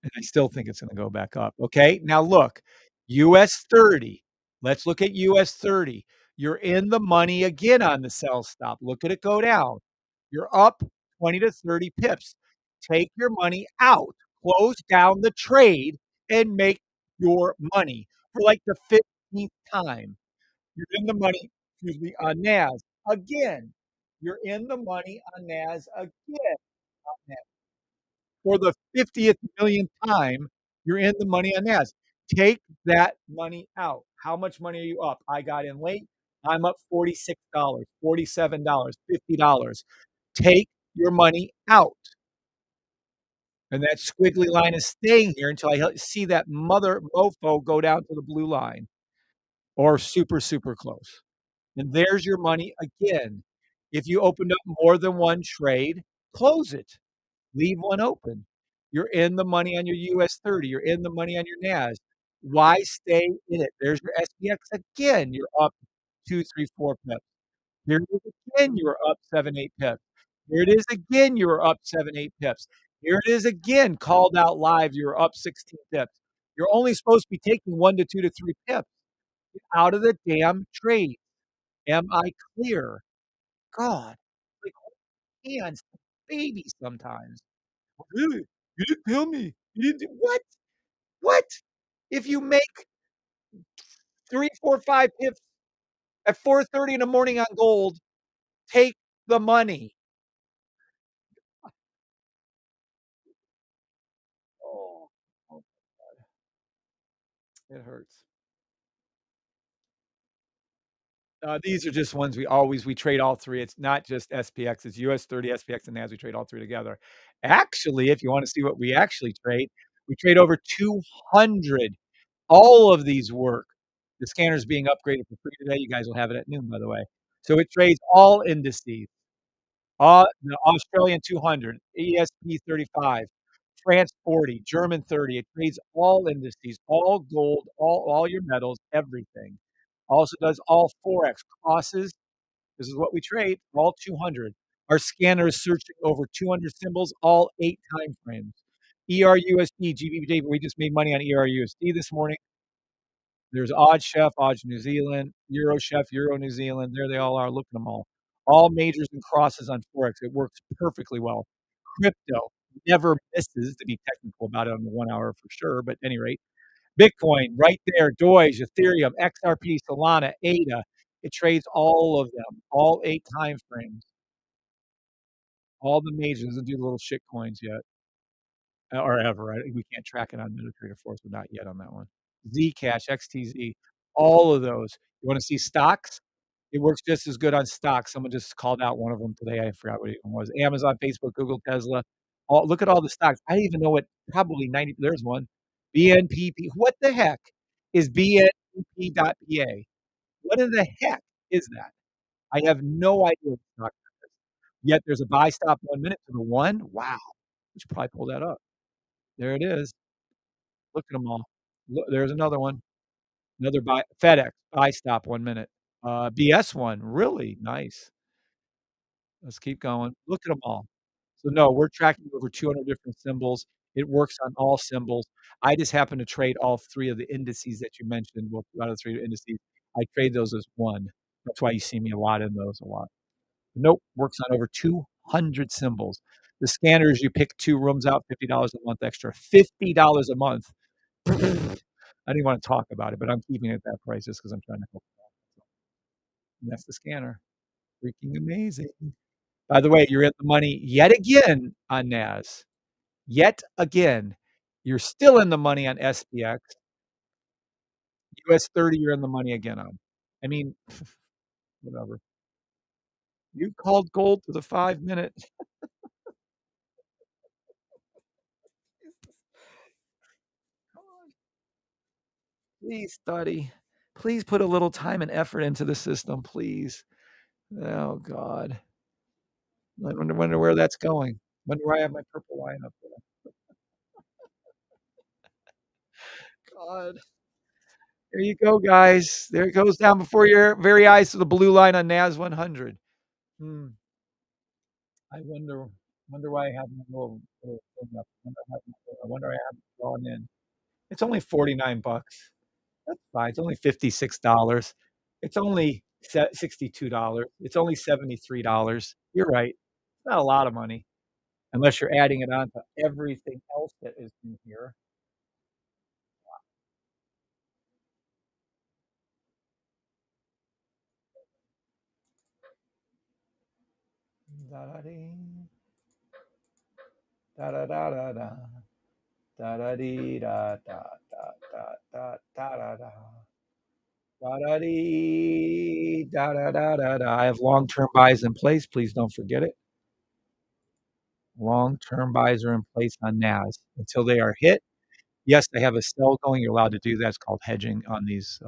Speaker 1: And I still think it's gonna go back up. Okay, now look, US 30. Let's look at US 30. You're in the money again on the sell stop. Look at it go down. You're up 20 to 30 pips. Take your money out, close down the trade, and make your money for like the 15th time. You're in the money, excuse me, on NAS again. You're in the money on NAS again. For the 50th millionth time, you're in the money on NAS. Take that money out. How much money are you up? I got in late. I'm up $46, $47, $50. Take your money out. And that squiggly line is staying here until I see that mother mofo go down to the blue line or super, super close. And there's your money again. If you opened up more than one trade, close it. Leave one open. You're in the money on your US 30. You're in the money on your NAS. Why stay in it? There's your SPX again. You're up 2, 3, 4 pips. Here it is again. You were up 7, 8 pips. Here it is again. You were up 7, 8 pips. Here it is again. Called out live. You were up 16 pips. You're only supposed to be taking 1 to 2 to 3 pips. Get out of the damn trade. Am I clear? God, like hands, baby sometimes. Really? You didn't tell me. You didn't do what? What? If you make 3, 4, 5 pips at 4:30 in the morning on gold, take the money. Oh, oh, it hurts. These are just ones we trade all 3. It's not just SPX, it's US 30, SPX, and NAS. We trade all 3 together. Actually, if you wanna see what we actually trade, we trade over 200. All of these work. The scanner's being upgraded for free today. You guys will have it at noon, by the way. So it trades all indices, the Australian 200, ESP 35, France 40, German 30. It trades all indices, all gold, all your metals, everything. Also does all Forex crosses. This is what we trade, all 200. Our scanner is searching over 200 symbols, all 8 time frames. ERUSD, GBP, we just made money on ERUSD this morning. There's Odd Chef, Odd New Zealand, Euro Chef, Euro New Zealand. There they all are. Look at them all. All majors and crosses on Forex. It works perfectly well. Crypto never misses, to be technical about it on the 1 hour for sure, but at any rate. Bitcoin right there, Doge, Ethereum, XRP, Solana, ADA. It trades all of them, all 8 time frames, all the majors. Doesn't do the little shit coins yet, or ever. We can't track it on MetaTrader 4, so not yet on that one. Zcash, XTZ, all of those. You wanna see stocks? It works just as good on stocks. Someone just called out one of them today. I forgot what it was. Amazon, Facebook, Google, Tesla. All look at all the stocks. I didn't even know what probably 90 there's one. BNPP. What the heck is BNPP.PA? What in the heck is that? I have no idea what stock that is. Yet there's a buy stop 1 minute to the one. Wow. We should probably pull that up. There it is. Look at them all. Look, there's another one. Another buy FedEx, buy stop 1 minute. BS one, really nice. Let's keep going. Look at them all. So, no, we're tracking over 200 different symbols. It works on all symbols. I just happen to trade all 3 of the indices that you mentioned. Well, 2 out of 3 indices. I trade those as 1. That's why you see me a lot in those a lot. Nope, works on over 200 symbols. The scanners, you pick 2 rooms out, $50 a month extra. $50 a month. I didn't wanna talk about it, but I'm keeping it at that price just because 'cause I'm trying to help you out. And that's the scanner. Freaking amazing. By the way, you're in the money yet again on NAS. Yet again. You're still in the money on SPX. US 30, you're in the money again on. I mean, whatever. You called gold to the 5 minute. Come on, please study. Please put a little time and effort into the system, please. Oh god. I wonder where that's going. Wonder where I have my purple line up there. God. There you go, guys. There it goes down before your very eyes to the blue line on NAS 100. Hmm. I wonder why I have my little thing up. I wonder I haven't drawn in. It's only 49 bucks. That's fine. It's only $56. It's only $62. It's only $73. You're right. It's not a lot of money unless you're adding it on to everything else that is in here. Da-da-dee, da-da-da-da-da, da-da-dee, da, da, da, da, da, da-da-da. Da-da-dee, da-da-da-da-da. I have long-term buys in place. Please don't forget it. Long-term buys are in place on NAS until they are hit. Yes, they have a sell going. You're allowed to do that. It's called hedging on these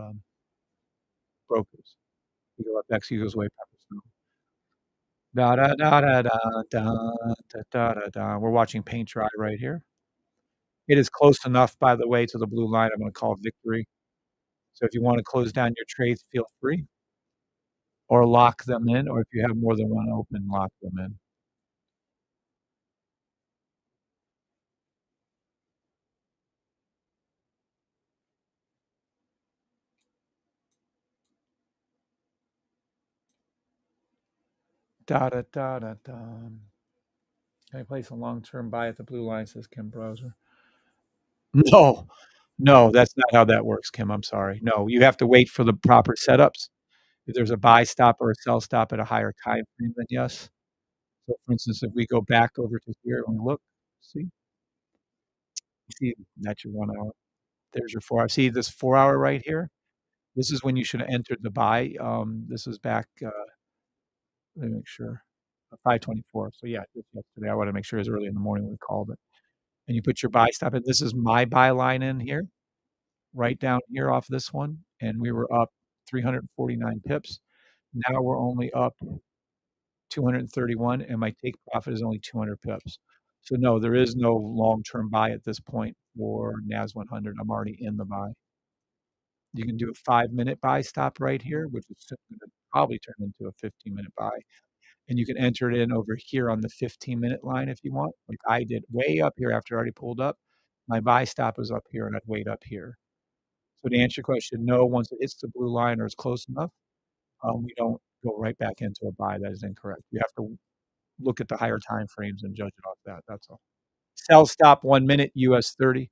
Speaker 1: brokers. Eagle FX, Eagles Way, Pepperstone. Da da da da da da da da da da. We're watching paint dry right here. It is close enough, by the way, to the blue line. I'm going to call victory. So if you want to close down your trades, feel free, or lock them in, or if you have more than one open, lock them in. Da da da da da. Can I place a long-term buy at the blue line? Says Kim Browser. No, no, that's not how that works, Kim. I'm sorry. No, you have to wait for the proper setups. If there's a buy stop or a sell stop at a higher time frame, then yes. So, for instance, if we go back over to here and we look, see, that's your 1 hour. There's your 4 hour. See this 4 hour right here? This is when you should have entered the buy. This was back, let me make sure, 5:24. So yeah, just yesterday. I wanna make sure it was early in the morning when we called it. And you put your buy stop in. This is my buy line in here, right down here off this one, and we were up 349 pips. Now we're only up 231, and my take profit is only 200 pips. So no, there is no long-term buy at this point for NAS 100. I'm already in the buy. You can do a 5-minute buy stop right here, which is soon gonna probably turn into a 15-minute buy, and you can enter it in over here on the 15-minute line if you want, like I did way up here after I already pulled up. My buy stop was up here, and I'd wait up here. So to answer your question, no, once it hits the blue line or is close enough, we don't go right back into a buy. That is incorrect. You have to look at the higher time frames and judge it off that, that's all. Sell stop 1 minute, US 30.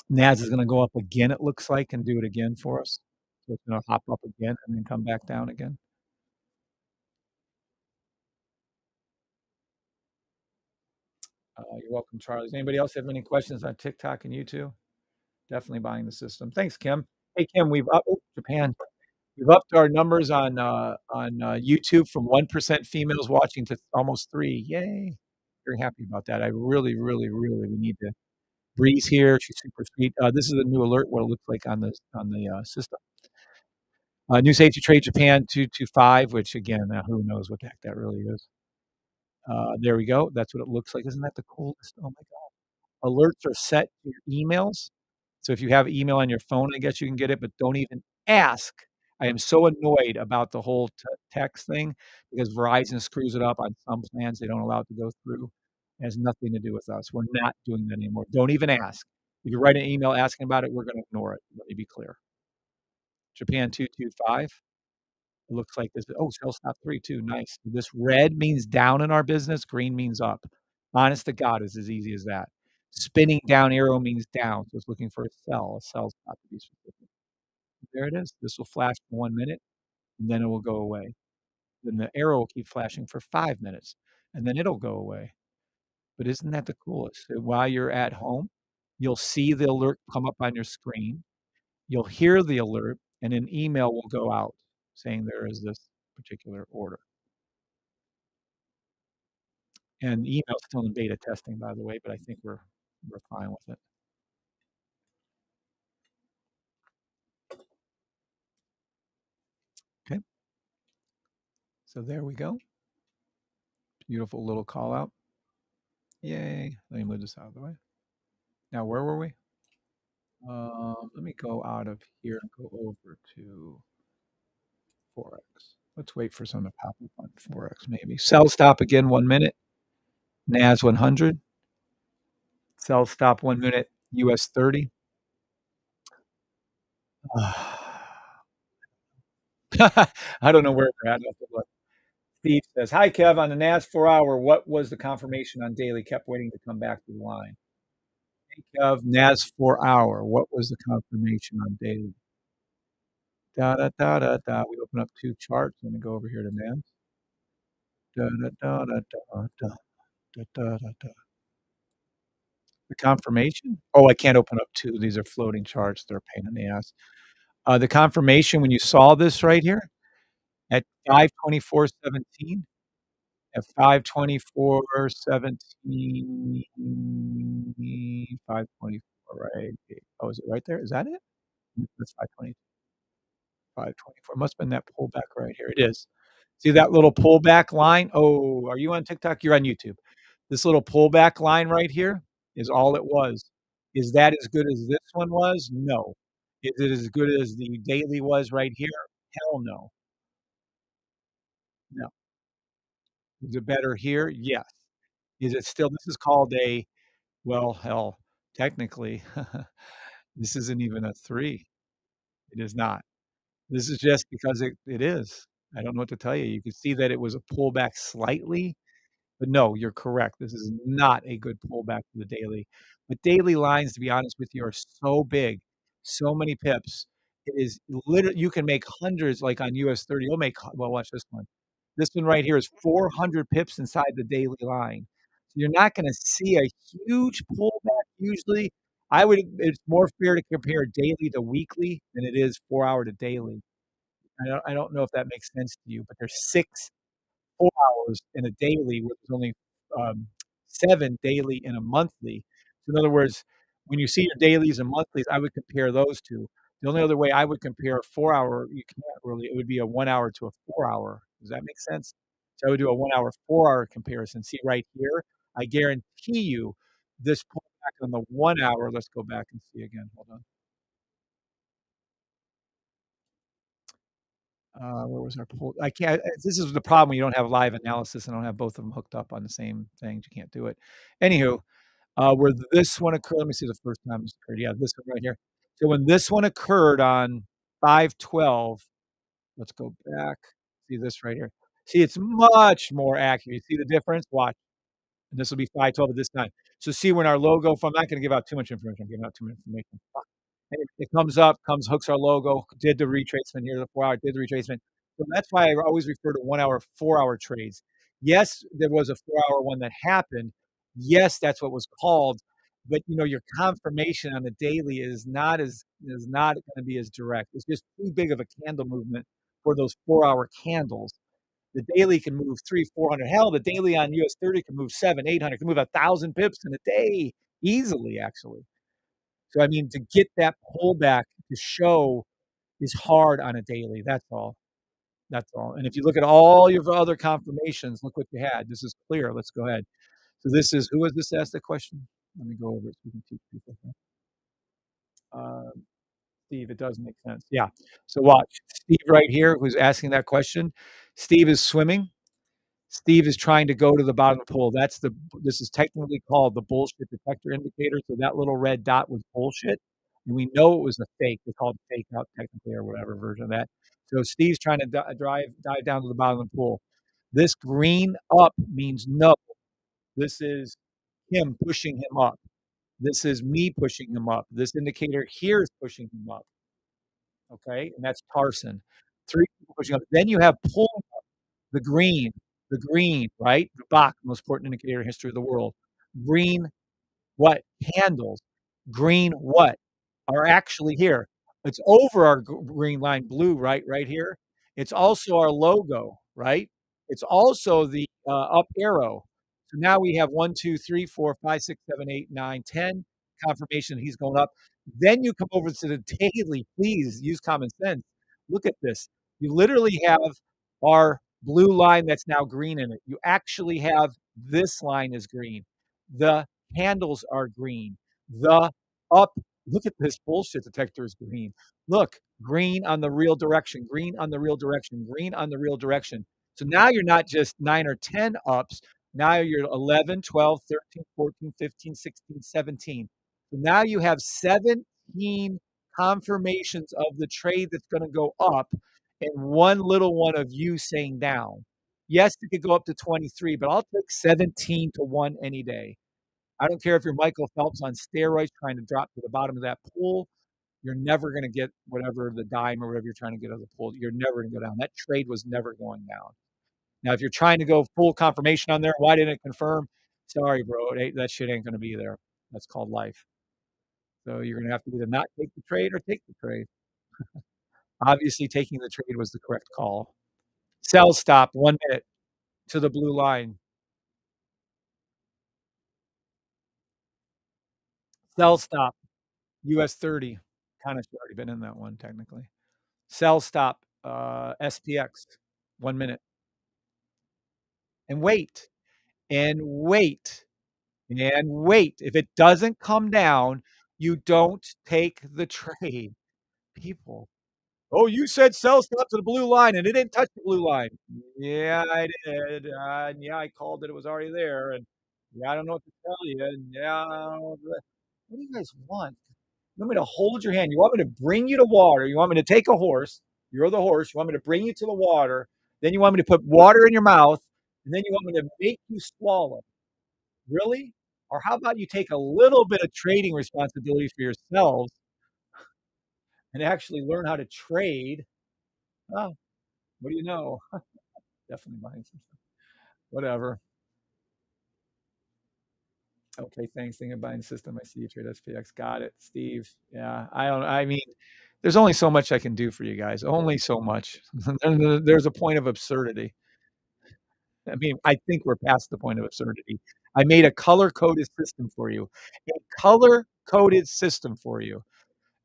Speaker 1: NAS is gonna go up again, it looks like, and do it again for us. So it's gonna hop up again and then come back down again. You're welcome, Charlie. Does anybody else have any questions on TikTok and YouTube? Definitely buying the system. Thanks, Kim. Hey, Kim, we've up Japan. We've upped our numbers on YouTube from 1% females watching to almost 3. Yay. Very happy about that. I really, really, really we need to Breeze here. She's super sweet. This is a new alert, what it looks like on the system. New safety trade Japan 225, which again, who knows what the heck that really is. There we go. That's what it looks like. Isn't that the coolest? Oh my God. Alerts are set to your emails. So if you have email on your phone, I guess you can get it, but don't even ask. I am so annoyed about the whole text thing because Verizon screws it up on some plans. They don't allow it to go through. It has nothing to do with us. We're not doing that anymore. Don't even ask. If you write an email asking about it, we're going to ignore it. Let me be clear. Japan 225. It looks like this. Oh, sell stop 3 too. Nice. This red means down in our business. Green means up. Honest to God, is as easy as that. Spinning down arrow means down. So it's looking for a sell. A sell's not to be specific. There it is. This will flash for 1 minute, and then it will go away. Then the arrow will keep flashing for 5 minutes, and then it'll go away. But isn't that the coolest? So while you're at home, you'll see the alert come up on your screen. You'll hear the alert, and an email will go out saying there is this particular order. And the email's still in beta testing, by the way, but I think we're fine with it. Okay. So there we go. Beautiful little call out. Yay. Let me move this out of the way. Now, where were we? Let me go out of here and go over to Forex. Let's wait for some to pop up on Forex, maybe. Sell stop again, 1 minute. NAS 100. Sell stop 1 minute, US 30. I don't know where they're at. Steve says, "Hi, Kev. On the NAS 4-hour, what was the confirmation on daily? Kept waiting to come back to the line." Hey, Kev, NAS 4-hour, what was the confirmation on daily? Da da da da da. We open up 2 charts. Let me go over here to NAS. Da da da da da da da da da da. The confirmation? Oh, I can't open up 2. These are floating charts. They're a pain in the ass. The confirmation when you saw this right here at 5:24:17. At 5:24:17, 5:24, right? Oh, is it right there? Is that it? That's 5:20, 5:24. Must have been that pullback right here. It is. See that little pullback line? Oh, are you on TikTok? You're on YouTube. This little pullback line right here is all it was. Is that as good as this one was? No. Is it as good as the daily was right here? Hell no. No. Is it better here? Yes. Is it still this is called a well, hell, technically, this isn't even a 3. It is not. This is just because it is. I don't know what to tell you. You could see that it was a pullback slightly, but no, you're correct. This is not a good pullback for the daily. But daily lines, to be honest with you, are so big, so many pips. It is literally you can make hundreds like on US 30. You'll make well, watch this one. This one right here is 400 pips inside the daily line. So you're not gonna see a huge pullback usually It's more fair to compare daily to weekly than it is 4-hour to daily. I don't know if that makes sense to you, but there's 6 4 hours in a daily, where there's only, um, 7 daily in a monthly. So in other words, when you see your dailies and monthlies, I would compare those 2. The only other way I would compare a 4-hour, you can't really, it would be a 1 hour to a 4-hour. Does that make sense? So I would do a 1 hour, 4-hour comparison. See right here, I guarantee you this pullback on the 1 hour, let's go back and see again, hold on. Where was our poll? I can't. This is the problem when you don't have live analysis and don't have both of them hooked up on the same thing. You can't do it. Anywho, where this one occurred, let me see the first time this occurred. Yeah, this one right here. So when this one occurred on 5/12, let's go back. See this right here. See, it's much more accurate. You see the difference? Watch. And this will be 5/12 at this time. So see when our logo from, I'm not going to give out too much information. I'm giving out too much information. It comes up, hooks our logo, did the retracement here, the 4-hour, did the retracement. So that's why I always refer to 1 hour, 4-hour trades. Yes, there was a 4-hour one that happened. Yes, that's what was called. But your confirmation on the daily is not going to be as direct. It's just too big of a candle movement for those 4-hour candles. The daily can move 300, 400. Hell, the daily on US 30 can move 700, 800, can move 1,000 pips in a day easily, actually. So, I mean, to get that pullback to show is hard on a daily. That's all. That's all. And if you look at all your other confirmations, look what you had. This is clear. Let's go ahead. So this is, who was this asked the question? Let me go over it so we can teach people here. Steve, it does make sense. Yeah. So watch. Steve right here, who's asking that question. Steve is swimming. Steve is trying to go to the bottom of the pool. This is technically called the bullshit detector indicator. So that little red dot was bullshit. And we know it was a fake. They called it fake out technically or whatever version of that. So Steve's trying to dive down to the bottom of the pool. This green up means no. This is him pushing him up. This is me pushing him up. This indicator here is pushing him up. Okay. And that's Carson. 3 people pushing up. Then you have pull the green, right? The Bach, most important indicator in history of the world. Green what? Candles. Green what? Are actually here. It's over our green line, blue, right? Right here. It's also our logo, right? It's also the up arrow. So now we have 1, 2, 3, 4, 5, 6, 7, 8, 9, 10 confirmation he's going up. Then you come over to the daily. Please use common sense. Look at this. You literally have our blue line that's now green in it. You actually have this line is green. The handles are green. The up, look at this bullshit detector is green. Look, green on the real direction, green on the real direction, green on the real direction. So now you're not just 9 or 10 ups. Now you're 11, 12, 13, 14, 15, 16, 17. So now you have 17 confirmations of the trade that's going to go up and one little one of you saying down. Yes, it could go up to 23, but I'll take 17 to 1 any day. I don't care if you're Michael Phelps on steroids trying to drop to the bottom of that pool. You're never going to get whatever the dime or whatever you're trying to get out of the pool. You're never going to go down. That trade was never going down. Now, if you're trying to go full confirmation on there, why didn't it confirm? Sorry, bro. That shit ain't going to be there. That's called life. So you're going to have to either not take the trade or take the trade. Obviously, taking the trade was the correct call. Sell stop 1 minute to the blue line. Sell stop US 30. Kind of should already been in that one technically. Sell stop SPX 1 minute. And wait, and wait, and wait. If it doesn't come down, you don't take the trade. People, oh, you said sell stop to the blue line and it didn't touch the blue line. Yeah, I did. And yeah, I called it. It was already there. And yeah, I don't know what to tell you. And yeah, what do you guys want? You want me to hold your hand? You want me to bring you to water? You want me to take a horse? You're the horse. You want me to bring you to the water? Then you want me to put water in your mouth? And then you want me to make you swallow? Really? Or how about you take a little bit of trading responsibility for yourselves and actually learn how to trade? Oh, what do you know? Definitely buying some stuff. Whatever. Okay, thanks. Thinking of buying the system. I see you trade SPX. Got it, Steve. Yeah, I don't. I mean, there's only so much I can do for you guys. Only so much. There's a point of absurdity. I mean, I think we're past the point of absurdity. I made a color coded system for you. A color coded system for you.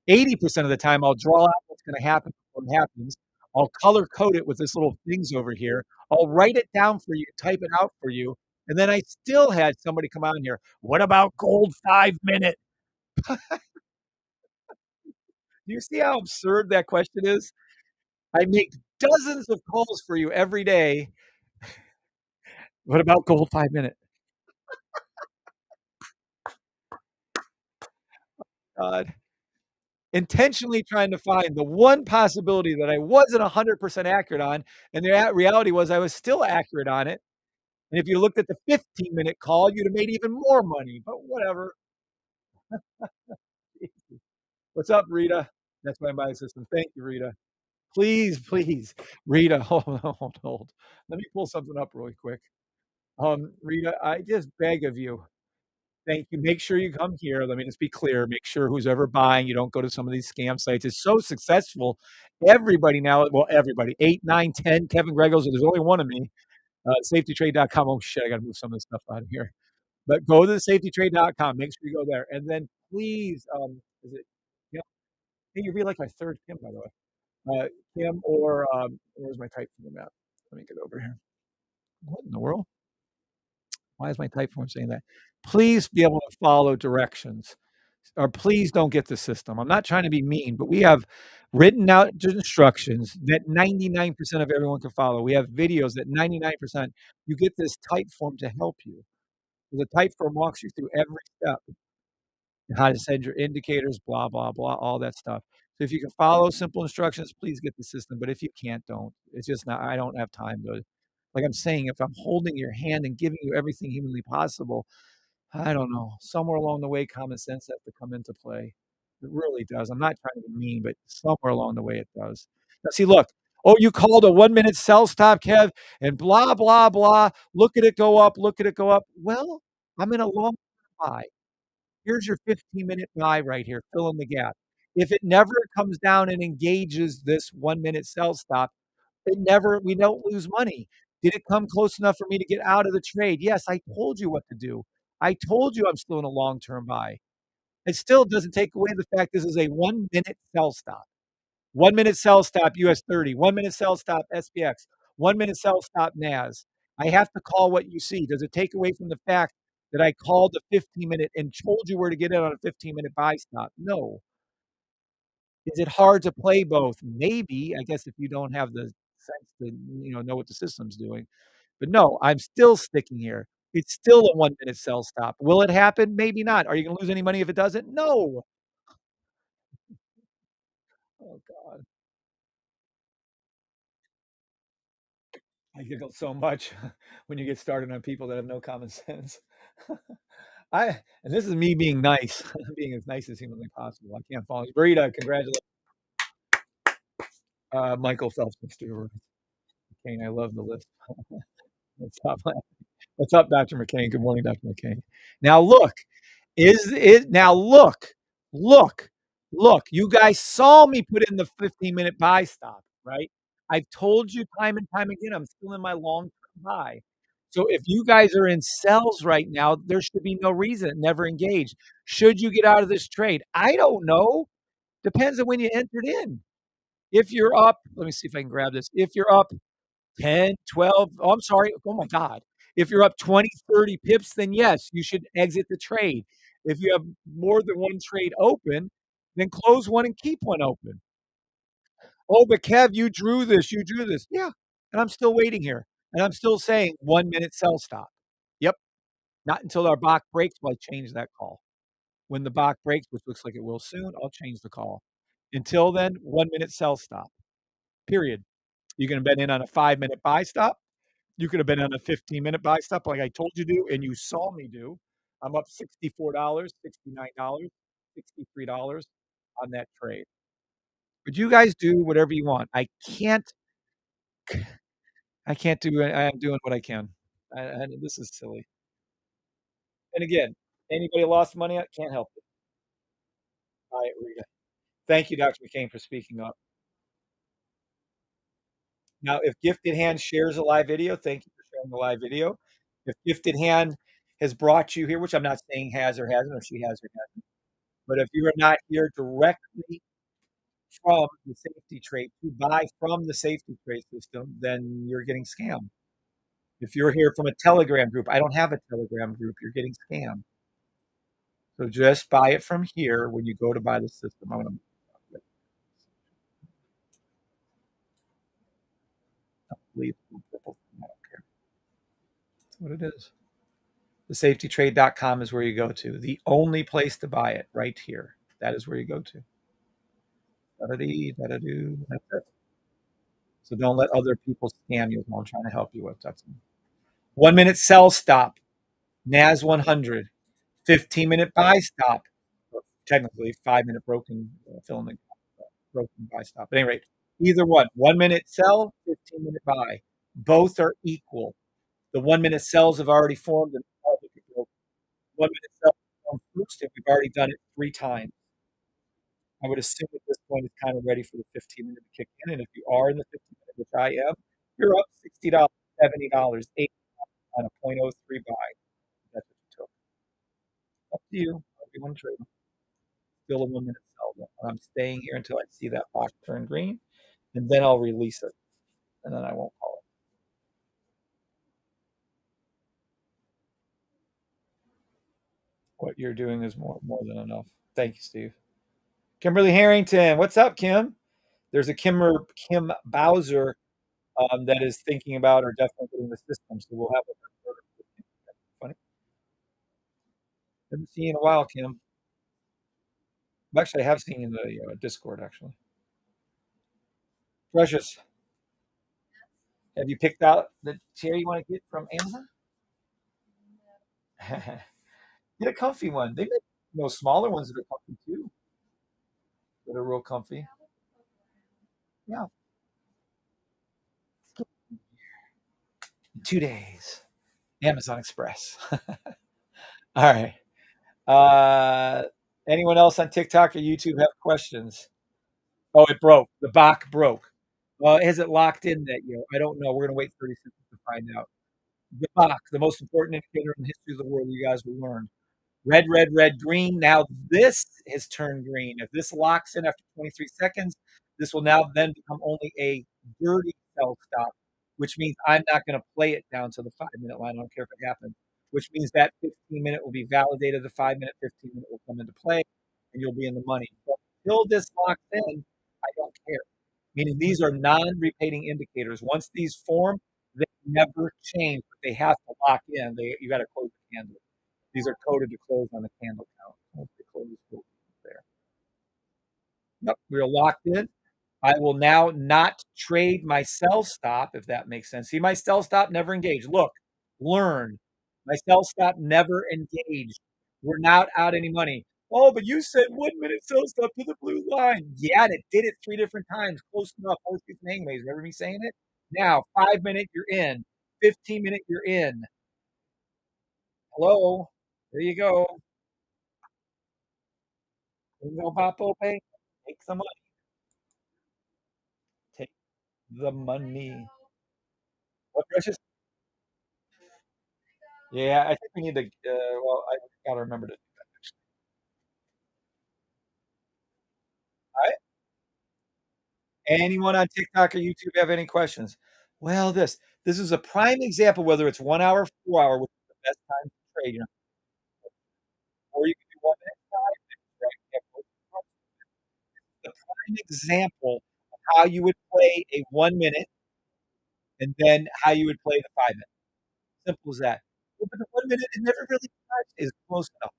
Speaker 1: 80% of the time, I'll draw out what's going to happen before it happens. I'll color code it with this little things over here. I'll write it down for you, type it out for you. And then I still had somebody come on here. What about gold 5 minute? Do you see how absurd that question is? I make dozens of calls for you every day. What about gold 5 minute? God. Intentionally trying to find the one possibility that I wasn't 100% accurate on, and the reality was I was still accurate on it. And if you looked at the 15-minute call, you'd have made even more money, but whatever. What's up, Rita? That's my buy system. Thank you, Rita. Please, please, Rita, hold. Let me pull something up really quick. Rita, I just beg of you. Thank you. Make sure you come here. Let me just be clear. Make sure who's ever buying, you don't go to some of these scam sites. It's so successful. Everybody now, well, everybody, 8, 9, 10, Kevin Gregos, there's only one of me. Safetytrade.com. Oh, shit, I got to move some of this stuff out of here. But go to the safetytrade.com. Make sure you go there. And then please, is it, yeah, hey, you read like my third Kim, by the way. Kim or, where's my type form at? Let me get over here. What in the world? Why is my type form saying that? Please be able to follow directions, or please don't get the system. I'm not trying to be mean, but we have written out instructions that 99% of everyone can follow. We have videos that 99%. You get this type form to help you. The type form walks you through every step, how to set your indicators, blah, blah, blah, all that stuff. So if you can follow simple instructions, please get the system. But if you can't, don't. It's just not, I don't have time to, like I'm saying, if I'm holding your hand and giving you everything humanly possible, I don't know. Somewhere along the way, common sense has to come into play. It really does. I'm not trying to be mean, but somewhere along the way it does. Now, see, look. Oh, you called a 1 minute sell stop, Kev, and blah, blah, blah. Look at it go up. Look at it go up. Well, I'm in a long buy. Here's your 15-minute buy right here. Fill in the gap. If it never comes down and engages this 1 minute sell stop, we don't lose money. Did it come close enough for me to get out of the trade? Yes, I told you what to do. I told you I'm still in a long-term buy. It still doesn't take away the fact this is a 1 minute sell stop. 1 minute sell stop US 30, 1 minute sell stop SPX, 1 minute sell stop NAS. I have to call what you see. Does it take away from the fact that I called the 15-minute and told you where to get in on a 15-minute buy stop? No. Is it hard to play both? Maybe, I guess if you don't have the sense to, know what the system's doing. But no, I'm still sticking here. It's still a 1 minute sell stop. Will it happen? Maybe not. Are you gonna lose any money if it doesn't? No. Oh god. I giggle so much when you get started on people that have no common sense. And this is me being nice, being as nice as humanly possible. I can't follow you. Brita, congratulations. Michael Phelps and Stewart. Kane, I love the list. What's up? What's up, Dr. McCain? Good morning, Dr. McCain. Now look, is it now look, look, you guys saw me put in the 15-minute buy stop, right? I've told you time and time again, I'm still in my long-term buy. So if you guys are in sells right now, there should be no reason, never engage. Should you get out of this trade? I don't know. Depends on when you entered in. If you're up, let me see if I can grab this. If you're up 10, 12, oh, I'm sorry. Oh my God. If you're up 20, 30 pips, then yes, you should exit the trade. If you have more than one trade open, then close one and keep one open. Oh, but Kev, you drew this. You drew this. Yeah. And I'm still waiting here. And I'm still saying 1 minute sell stop. Yep. Not until our Bach breaks will I change that call. When the Bach breaks, which looks like it will soon, I'll change the call. Until then, 1 minute sell stop. Period. You can bet in on a 5 minute buy stop. You could have been on a 15-minute buy stop like I told you to do, and you saw me do. I'm up $64, $69, $63 on that trade. But you guys do whatever you want. I can't do it. I'm doing what I can. And this is silly. And again, Anybody lost money? I can't help it. All right, Rita. Thank you, Dr. McCain, for speaking up. Now, if Gifted Hand shares a live video, thank you for sharing the live video. If Gifted Hand has brought you here, which I'm not saying has or hasn't, or she has or hasn't, but if you are not here directly from the safety trade to buy from the safety trade system, then you're getting scammed. If you're here from a Telegram group, I don't have a Telegram group, you're getting scammed. So just buy it from here when you go to buy the system. I'm going to leave the purple thing. I don't care. That's what it is. Thesafetytrade.com is where you go to. The only place to buy it, right here. That is where you go to. Da-da-dee, da-da-doo. That's it. So don't let other people scam you. I'm trying to help you with. That's 1 minute sell stop. NAS 100. 15-minute buy stop. Or technically, 5-minute broken fill in the broken buy stop. But anyway, either one. 1 minute sell, 15-minute buy. Both are equal. The 1 minute sells have already formed, and 1 minute sells formed first, and we've already done it 3 times. I would assume at this point it's kind of ready for the 15-minute to kick in. And if you are in the 15-minute, which I am, you're up $60, $70, $80 on a 0.03 buy. That's what you took. Up to you. You want to trade. Still a 1 minute sell. Though. I'm staying here until I see that box turn green, and then I'll release it, and then I won't call it. What you're doing is more than enough. Thank you, Steve. Kimberly Harrington, what's up, Kim? There's a Kim Bowser that is thinking about or definitely getting the system. So we'll have a funny. Haven't seen you in a while, Kim. Actually, I have seen you in the Discord. Actually, Precious, have you picked out the chair you want to get from Amazon? Get a comfy one. They make smaller ones that are comfy too. That are real comfy. Yeah, 2 days. Amazon Express. All right. Uh, anyone else on TikTok or YouTube have questions? Oh, it broke. The Bach broke. Has it locked in that yet? I don't know. We're going to wait 30 seconds to find out. The Bach, the most important indicator in the history of the world, you guys will learn. Red, red, red, green. Now this has turned green. If this locks in after 23 seconds, this will now then become only a dirty sell stop, which means I'm not going to play it down to the 5-minute line. I don't care if it happens, which means that 15-minute will be validated. The 5-minute, 15-minute will come into play, and you'll be in the money. But until this locks in, I don't care. Meaning these are non-repeating indicators. Once these form, they never change, but they have to lock in. You got to close the candle. These are coded to close on the candle count. Once they close, there. Yep, we're locked in. I will now not trade my sell stop, if that makes sense. See, my sell stop never engaged. Look, learn. My sell stop never engaged. We're not out any money. Oh, but you said 1 minute sell stop to the blue line. Yeah, and it did it 3 different times. Close enough. Horseshoes and hangways. Remember me saying it? Now, 5-minute, you're in. 15-minute, you're in. Hello? There you go. Go Papo Pay. Take some money. Take the money. What, Precious? Yeah, I think we need to. Well, I gotta remember to do that. All right. Anyone on TikTok or YouTube have any questions? Well, this is a prime example. Whether it's 1 hour, 4 hour, which is the best time to trade, or you can do 1 minute, 5 minutes. Right? The prime example of how you would play a 1 minute, and then how you would play the 5 minute. Simple as that. Well, but the 1 minute it never really is close enough.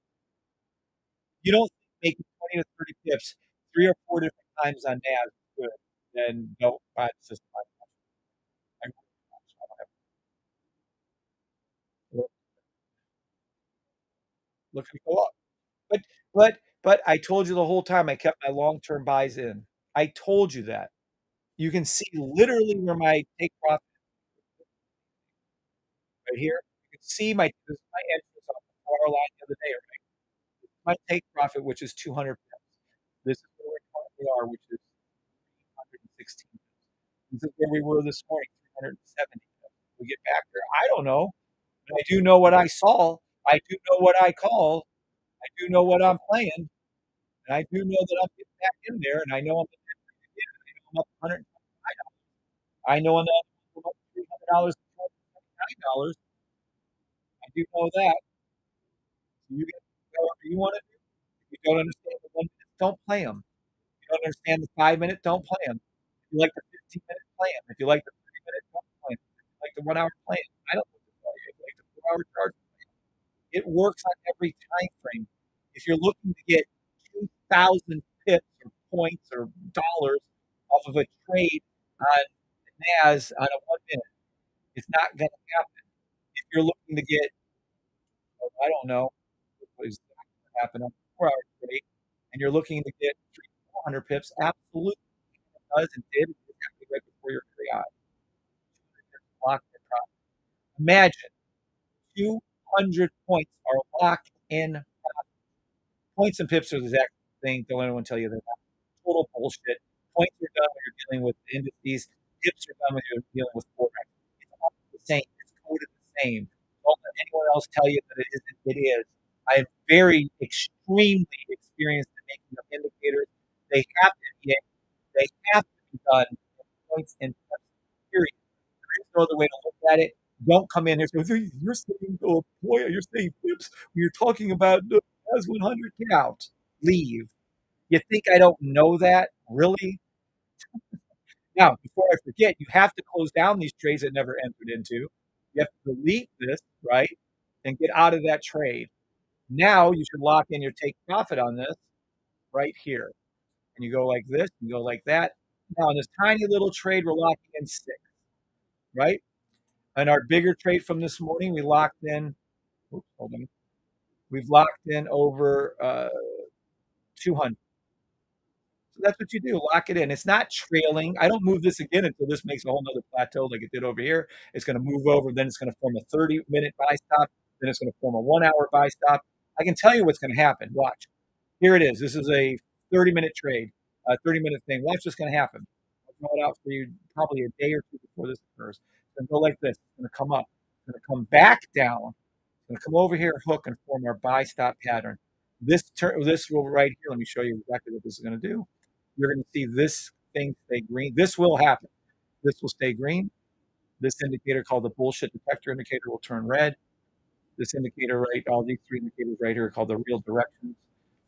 Speaker 1: You don't make 20 to 30 pips 3 or 4 different times on NAS good, then don't buy the system. I'm looking to go up. But but I told you the whole time I kept my long-term buys in. I told you that. You can see literally where my take profit right here. You can see my entrance on the far line the other day. my take profit, which is 200 pips. This is where we currently are, which is 316. This is where we were this morning, 370. We get back there. I don't know, but I do know what I saw. I do know what I called. I do know what I'm playing, and I do know that I'm getting back in there, and I know I'm up 100. I know I'm up $300, $279. I do know that. So you get whatever you want to do. If you don't understand the 1 minute, don't play them. If you don't understand the 5 minute, don't play them. If you like the 15 minute, play them. If you like the 30 minute, don't play them. If you like the 1 hour, play them. I don't know what to tell you. If you like the 4 hour charge, it works on every time frame. If you're looking to get 2,000 pips or points or dollars off of a trade on the NAS on a 1 minute, it's not going to happen. If you're looking to get, I don't know, what is going to happen on a 4 hour trade, and you're looking to get 400 pips, absolutely it does and did exactly right before your very eyes. Locked in profit. Imagine 200 points are locked in. Points and pips are the exact thing. Don't let anyone tell you they're not. Total bullshit. Points are done when you're dealing with indices. Pips are done when you're dealing with Forex. It's all the same. It's coded the same. Don't let anyone else tell you that it isn't. It is. I am very extremely experienced in making up indicators. They have to be. They have to be done in points and pips. Period. There is no other way to look at it. Don't come in here and say, you're saying, oh boy, you're saying pips when you're talking about the as 100. Get out. Leave. You think I don't know that? Really? Now, before I forget, you have to close down these trades that never entered into. You have to delete this, right? And get out of that trade. Now you should lock in your take profit on this right here. And you go like this, and you go like that. Now, in this tiny little trade, we're locking in 6, right? And our bigger trade from this morning, we locked in, oops, hold on. We've locked in over 200. So that's what you do. Lock it in. It's not trailing. I don't move this again until this makes a whole nother plateau like it did over here. It's going to move over. Then it's going to form a 30-minute buy stop. Then it's going to form a 1 hour buy stop. I can tell you what's going to happen. Watch. Here it is. This is a 30-minute trade, a 30-minute thing. Watch what's going to happen. I'll draw it out for you probably a day or two before this occurs. It's going to go like this. It's going to come up. It's going to come back down. It's going to come over here, hook, and form our buy stop pattern. This will right here. Let me show you exactly what this is going to do. You're going to see this thing stay green. This will happen. This will stay green. This indicator called the bullshit detector indicator will turn red. This indicator, right, all these 3 indicators right here are called the real directions.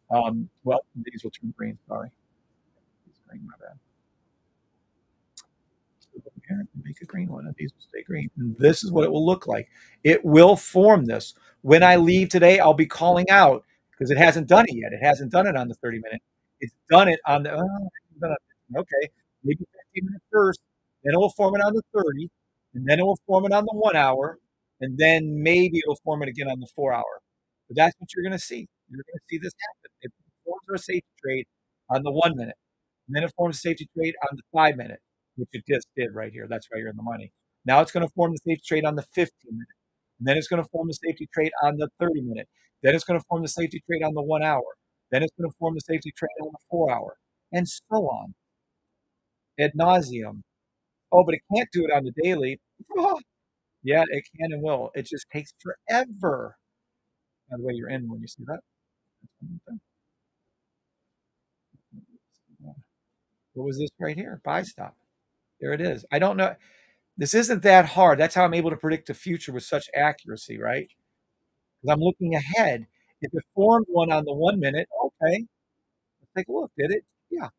Speaker 1: Well, these will turn green. Sorry. Green, my bad. Here and make a green one, and these will stay green. And this is what it will look like. It will form this. When I leave today, I'll be calling out because it hasn't done it yet. It hasn't done it on the 30-minute. It's done it on the okay, maybe 15-minute first, then it will form it on the 30, and then it will form it on the 1 hour, and then maybe it'll form it again on the 4 hour. But that's what you're going to see. You're going to see this happen. It forms a safety trade on the 1 minute, and then it forms a safety trade on the 5 minute, which it just did right here. That's why you're in the money. Now it's going to form the safety trade on the 15-minute. And then it's going to form the safety trade on the 30-minute. Then it's going to form the safety trade on the 1 hour. Then it's going to form the safety trade on the 4 hour, and so on ad nauseum. Oh, but it can't do it on the daily. Yeah, it can and will. It just takes forever. By the way, you're in when you see that. What was this right here? Buy stop. There it is. I don't know. This isn't that hard. That's how I'm able to predict the future with such accuracy, right? Because I'm looking ahead. If it formed one on the 1 minute, okay, let's take a look. Did it? Yeah.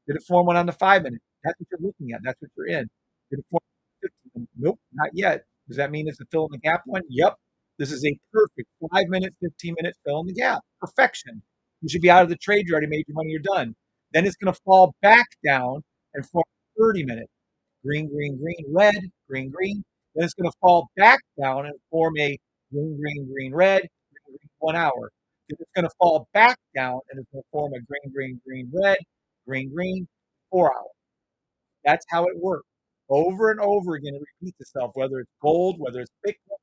Speaker 1: Did it form one on the 5 minute? That's what you're looking at. That's what you're in. Did it form 15 minute? Nope, not yet. Does that mean it's a fill in the gap one? Yep. This is a perfect 5 minute, 15-minute fill in the gap. Perfection. You should be out of the trade. You already made your money. You're done. Then it's going to fall back down and form 30 minutes. Green, green, green, red, green, green. Then it's going to fall back down and form a green, green, green, red, green, green, 1 hour. Then it's going to fall back down and it's going to form a green, green, green, red, green, green, 4 hour. That's how it works. Over and over again, it repeats itself, whether it's gold, whether it's Bitcoin,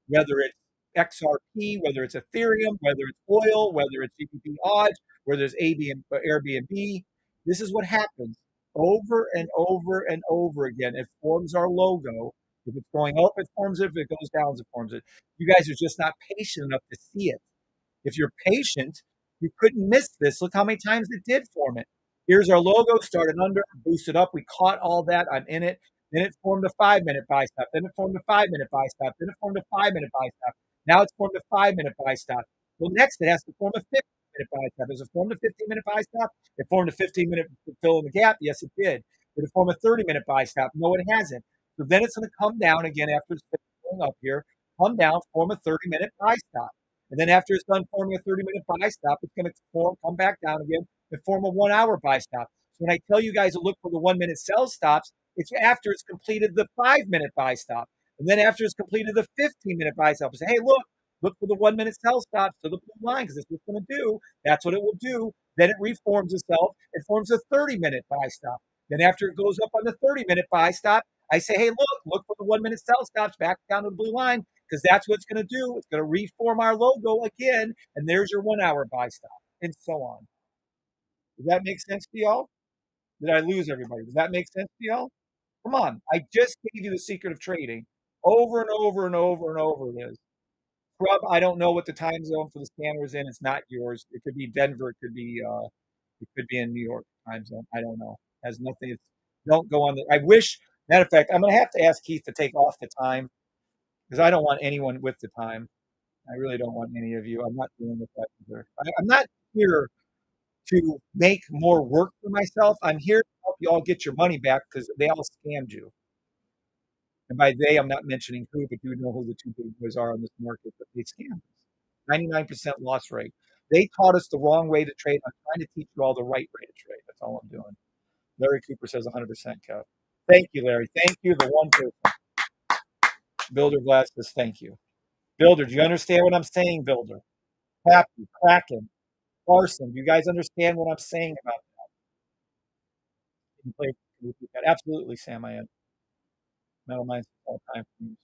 Speaker 1: whether it's XRP, whether it's Ethereum, whether it's oil, whether it's GBP odds, whether it's Airbnb. This is what happens over and over and over again. It forms our logo. If it's going up, it forms it. If it goes down, it forms it. You guys are just not patient enough to see it. If you're patient, you couldn't miss this. Look how many times it did form it. Here's our logo, started under, boosted up. We caught all that. I'm in it. Then it formed a 5 minute buy stop. Then it formed a 5 minute buy stop. Then it formed a 5 minute buy stop. Now it's formed a 5 minute buy stop. Well, next it has to form a 15 minute buy stop. Has it formed a 15 minute buy stop? It formed a 15 minute fill in the gap. Yes, it did. Did it form a 30 minute buy stop? No, it hasn't. So then it's going to come down again after it's going up here, come down, form a 30-minute buy stop. And then after it's done forming a 30-minute buy stop, it's going to come back down again and form a 1 hour buy stop. So when I tell you guys to look for the 1 minute sell stops, it's after it's completed the 5 minute buy stop. And then after it's completed the 15-minute buy stop, say, hey, look for the 1 minute sell stops to the blue line because it's what's going to do. That's what it will do. Then it reforms itself. It forms a 30-minute buy stop. Then after it goes up on the 30-minute buy stop, I say, hey, look for the 1 minute sell stops back down to the blue line because that's what it's going to do. It's going to reform our logo again, and there's your 1 hour buy stop, and so on. Does that make sense to y'all? Did I lose everybody? Does that make sense to y'all? Come on. I just gave you the secret of trading over and over and over and over it is. Scrub, I don't know what the time zone for the scanner is in. It's not yours. It could be Denver. It could be in New York time zone. I don't know. It has nothing. Don't go on the. I wish. Matter of fact, I'm going to have to ask Keith to take off the time because I don't want anyone with the time. I really don't want any of you. I'm not dealing with that either. I'm not here to make more work for myself. I'm here to help you all get your money back because they all scammed you. And by they, I'm not mentioning who, but you know who the two big boys are on this market, but they scammed us. 99% loss rate. They taught us the wrong way to trade. I'm trying to teach you all the right way to trade. That's all I'm doing. Larry Cooper says 100%, Kev. Thank you, Larry. Thank you, the one person. Builder Vlad says thank you. Builder, do you understand what I'm saying, Builder? Happy, Kraken, Carson, do you guys understand what I'm saying about that? Can you, play, can you repeat that? Absolutely, Sam, I am. Metal Minds all time. Can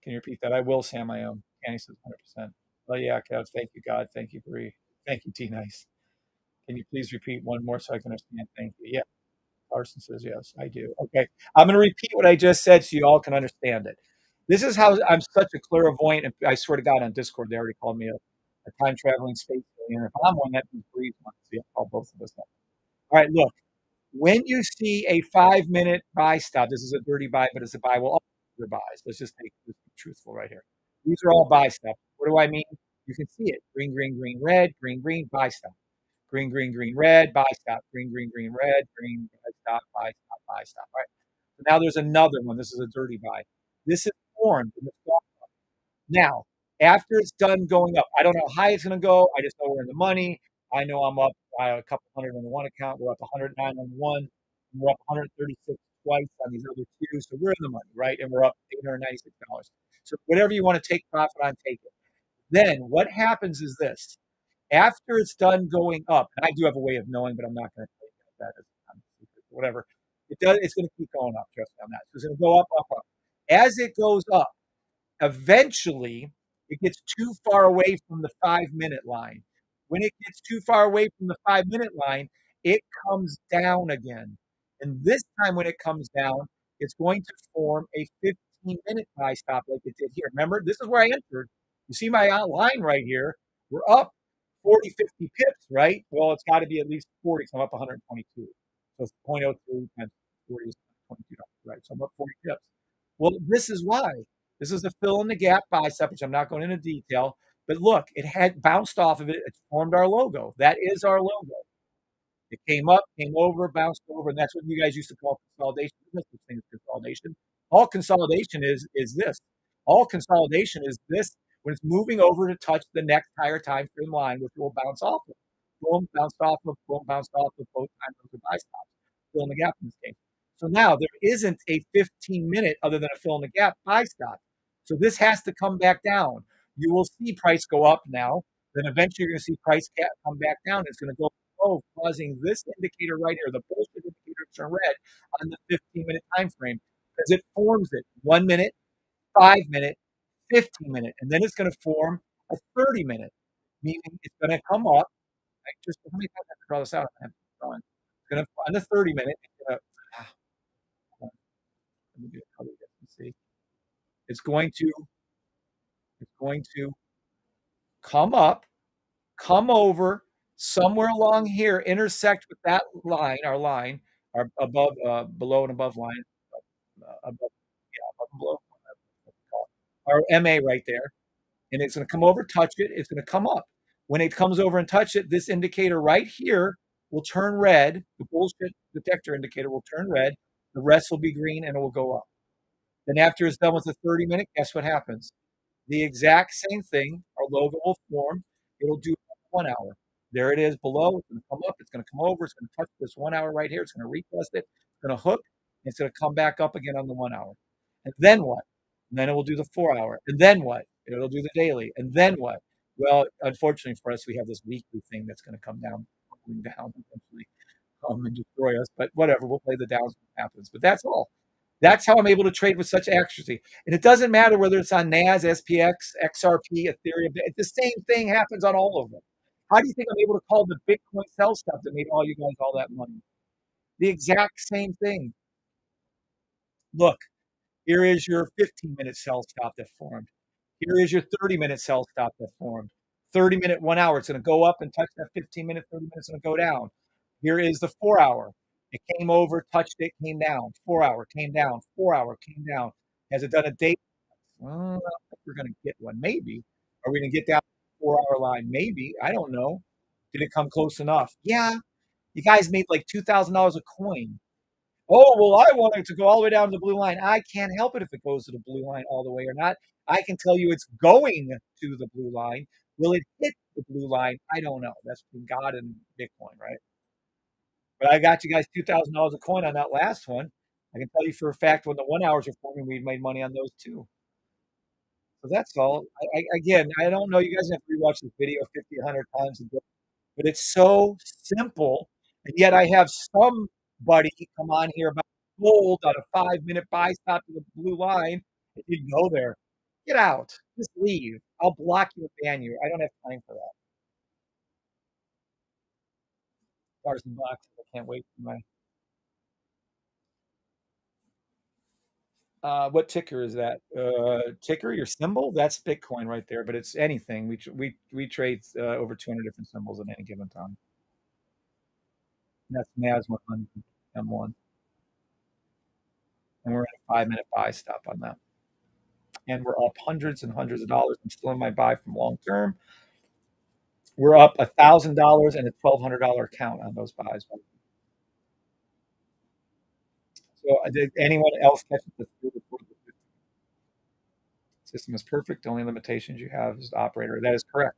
Speaker 1: you repeat that? I will, Sam, I am. Candy says 100%. Oh, yeah, Kev. Thank you, God. Thank you, Bri. Thank you, T Nice. Can you please repeat one more so I can understand? Thank you. Yeah. Carson says yes, I do. Okay. I'm going to repeat what I just said so you all can understand it. This is how I'm such a clairvoyant. And I swear to God, on Discord, they already called me a time traveling space alien. If I'm one, that means Bri's one. So I'll call both of us that. All right, look. When you see a 5 minute buy stop, this is a dirty buy, but it's a buy. Well, all your buys. Let's just be truthful right here. These are all buy stops. What do I mean? You can see it. Green, green, green, red, green, green, buy stop. Green, green, green, red, buy stop. Green, green, green, red, green, buy stop, buy stop, buy stop. All right. So now there's another one. This is a dirty buy. This is formed in the stock. Now, after it's done going up, I don't know how high it's going to go. I just know we're in the money. I know I'm up by a couple hundred on the one account. We're up 109 on the one. We're up 136 twice on these other two. So we're in the money, right? And we're up $896. So whatever you want to take profit on, take it. Then what happens is this. After it's done going up, and I do have a way of knowing, but I'm not going to tell you that as whatever. It's going to keep going up, trust me on that. So it's going to go up, up, up. As it goes up, eventually it gets too far away from the 5 minute line. When it gets too far away from the 5 minute line, it comes down again. And this time when it comes down, it's going to form a 15-minute buy stop like it did here. Remember, this is where I entered. You see my line right here. We're up 40, 50 pips, right? Well, it's got to be at least 40, so I'm up 122. So it's 0.03 times 40 is $22, right? So I'm up 40 pips. Well, this is why. This is the fill in the gap bicep, which I'm not going into detail. But look, it had bounced off of it. It formed our logo. That is our logo. It came up, came over, bounced over, and that's what you guys used to call consolidation. There's no such thing as consolidation. All consolidation is this. All consolidation is this when it's moving over to touch the next higher time frame line, which will bounce off of. Boom, bounced off of, boom, bounced off of, both times those are buy stops. Fill in the gap in this case. So now there isn't a 15-minute other than a fill in the gap buy stop. So this has to come back down. You will see price go up now. Then eventually you're going to see price come back down. It's going to go low, causing this indicator right here, the bullshit indicator to turn red on the 15-minute time frame because it forms it 1 minute, 5 minute, 15-minute, and then it's going to form a 30-minute, meaning it's going to come up. Like just how many times I have to draw this out? I'm drawing. It's going to on the 30-minute. It's going to, hold on, let me do it. How do you guys see? It's going to it's going to come up, come over somewhere along here, intersect with that line, our above, below and above line, above, yeah, above and below, our MA right there, and it's going to come over, touch it. It's going to come up. When it comes over and touch it, this indicator right here will turn red. The bullshit detector indicator will turn red. The rest will be green, and it will go up. Then after it's done with the 30-minute, guess what happens? The exact same thing. Our logo will form. It'll do 1 hour. There it is below. It's going to come up. It's going to come over. It's going to touch this 1 hour right here. It's going to retest it. It's going to hook. And it's going to come back up again on the 1 hour. And then what? And then it will do the 4 hour. And then what? It'll do the daily. And then what? Well, unfortunately for us, we have this weekly thing that's going to come down, eventually, and destroy us. But whatever, we'll play the downs when it happens. But that's all. That's how I'm able to trade with such accuracy. And it doesn't matter whether it's on NAS, SPX, XRP, Ethereum. The same thing happens on all of them. How do you think I'm able to call the Bitcoin sell stuff that made all you guys all that money? The exact same thing. Look, here is your 15-minute sell stop that formed. Here is your 30-minute sell stop that formed. 30-minute, 1 hour. It's going to go up and touch that 15-minute, 30 minutes, going to go down. Here is the 4 hour. It came over, touched it, came down. 4 hour, came down. 4 hour, came down. Has it done a date? Well, I don't think we're going to get one. Maybe. Are we going to get down the 4 hour line? Maybe. I don't know. Did it come close enough? Yeah. You guys made like $2,000 a coin. Oh, well, I want it to go all the way down to the blue line. I can't help it if it goes to the blue line all the way or not. I can tell you it's going to the blue line. Will it hit the blue line? I don't know. That's between God and Bitcoin, right? But I got you guys $2,000 a coin on that last one. I can tell you for a fact when the 1 hours are forming, we made money on those too. So that's all. Again, I don't know. You guys have to rewatch this video 50, 100 times, but it's so simple. And yet I have somebody come on here about gold on a 5-minute buy stop to the blue line. It didn't go there. Get out. Just leave. I'll block you and ban you. I don't have time for that. Stars and boxes. I can't wait for my. What ticker is that? Ticker, your symbol? That's Bitcoin right there, but it's anything. We trade over 200 different symbols at any given time. And that's NAS 100 M1, and we're at a 5-minute buy stop on that. And we're up hundreds and hundreds of dollars. I'm still in my buy from long term. We're up $1,000 and a $1,200 account on those buys. So did anyone else catch the system is perfect? The only limitations you have is the operator. That is correct.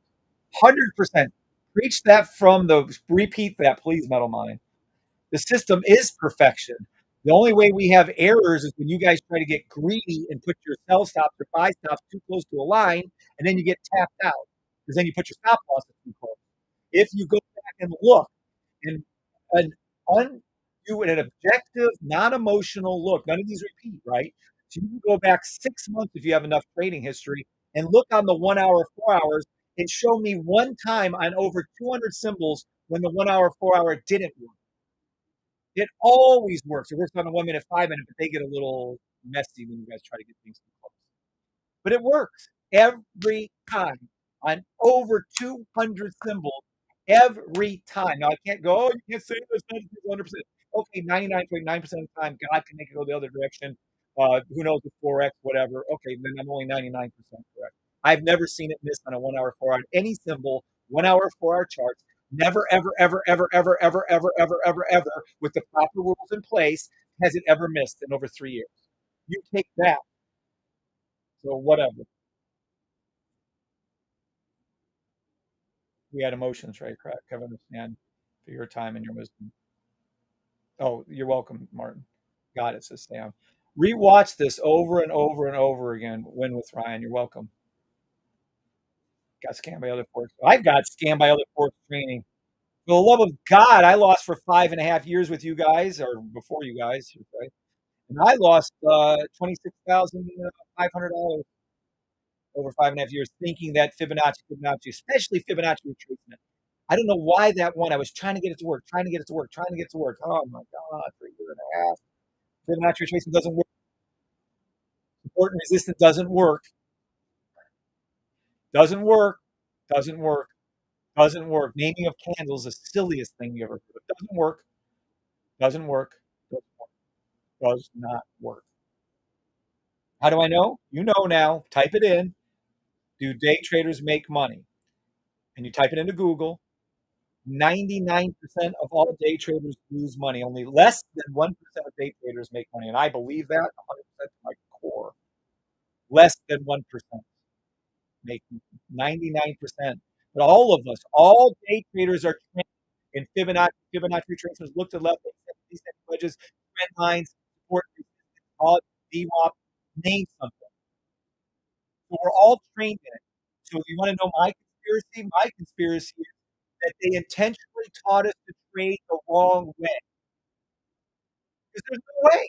Speaker 1: 100%. Preach that from the repeat that, please, Metal Mind. The system is perfection. The only way we have errors is when you guys try to get greedy and put your sell stops or buy stops too close to a line, and then you get tapped out because then you put your stop losses too close. If you go back and look and an do an objective, non-emotional look, none of these repeat, right? So you can go back 6 months if you have enough trading history and look on the 1 hour, 4 hours, and show me one time on over 200 symbols when the 1 hour, 4 hour didn't work. It always works. It works on a 1 minute, 5 minute, but they get a little messy when you guys try to get things too close. But it works every time on over 200 symbols every time. Now I can't go, oh, you can't say this 100%. Okay, 99.9% of the time, God can make it go the other direction. Who knows with Forex, whatever. Okay, then I'm only 99% correct. I've never seen it miss on a 1 hour, 4 hour, any symbol, 1 hour, 4 hour charts. Never, ever, ever, ever, ever, ever, ever, ever, ever, ever, with the proper rules in place, has it ever missed in over 3 years. You take that. So whatever. We had emotions, right? Correct. Kevin, understand for your time and your wisdom. Oh, you're welcome, Martin. Got it, says Sam. Rewatch this over and over and over again. Win with Ryan. You're welcome. Got scammed by other forks. I've got scammed by other forks training. For the love of God, I lost for 5.5 years with you guys, or before you guys, right? And I lost $26,500. over 5.5 years, thinking that Fibonacci, especially Fibonacci retracement. I don't know why that one. I was trying to get it to work, trying to get it to work, trying to get it to work. Oh my God, for a year and a half. Fibonacci retracement doesn't work. Support and resistance doesn't work. Doesn't work. Doesn't work. Doesn't work. Naming of candles is the silliest thing you ever heard of. Doesn't work. Doesn't work. Doesn't work. Does not work. How do I know? You know now. Type it in. Do day traders make money? And you type it into Google. 99% of all day traders lose money. Only less than 1% of day traders make money. And I believe that 100% to my core. Less than 1% make 99%. But all of us, all day traders are trained in Fibonacci retracements. Look to the left, these wedges, trend lines, support, resistance, VWAP, name something. So we're all trained in it. So if you want to know my conspiracy is that they intentionally taught us to trade the wrong way. Because there's no way.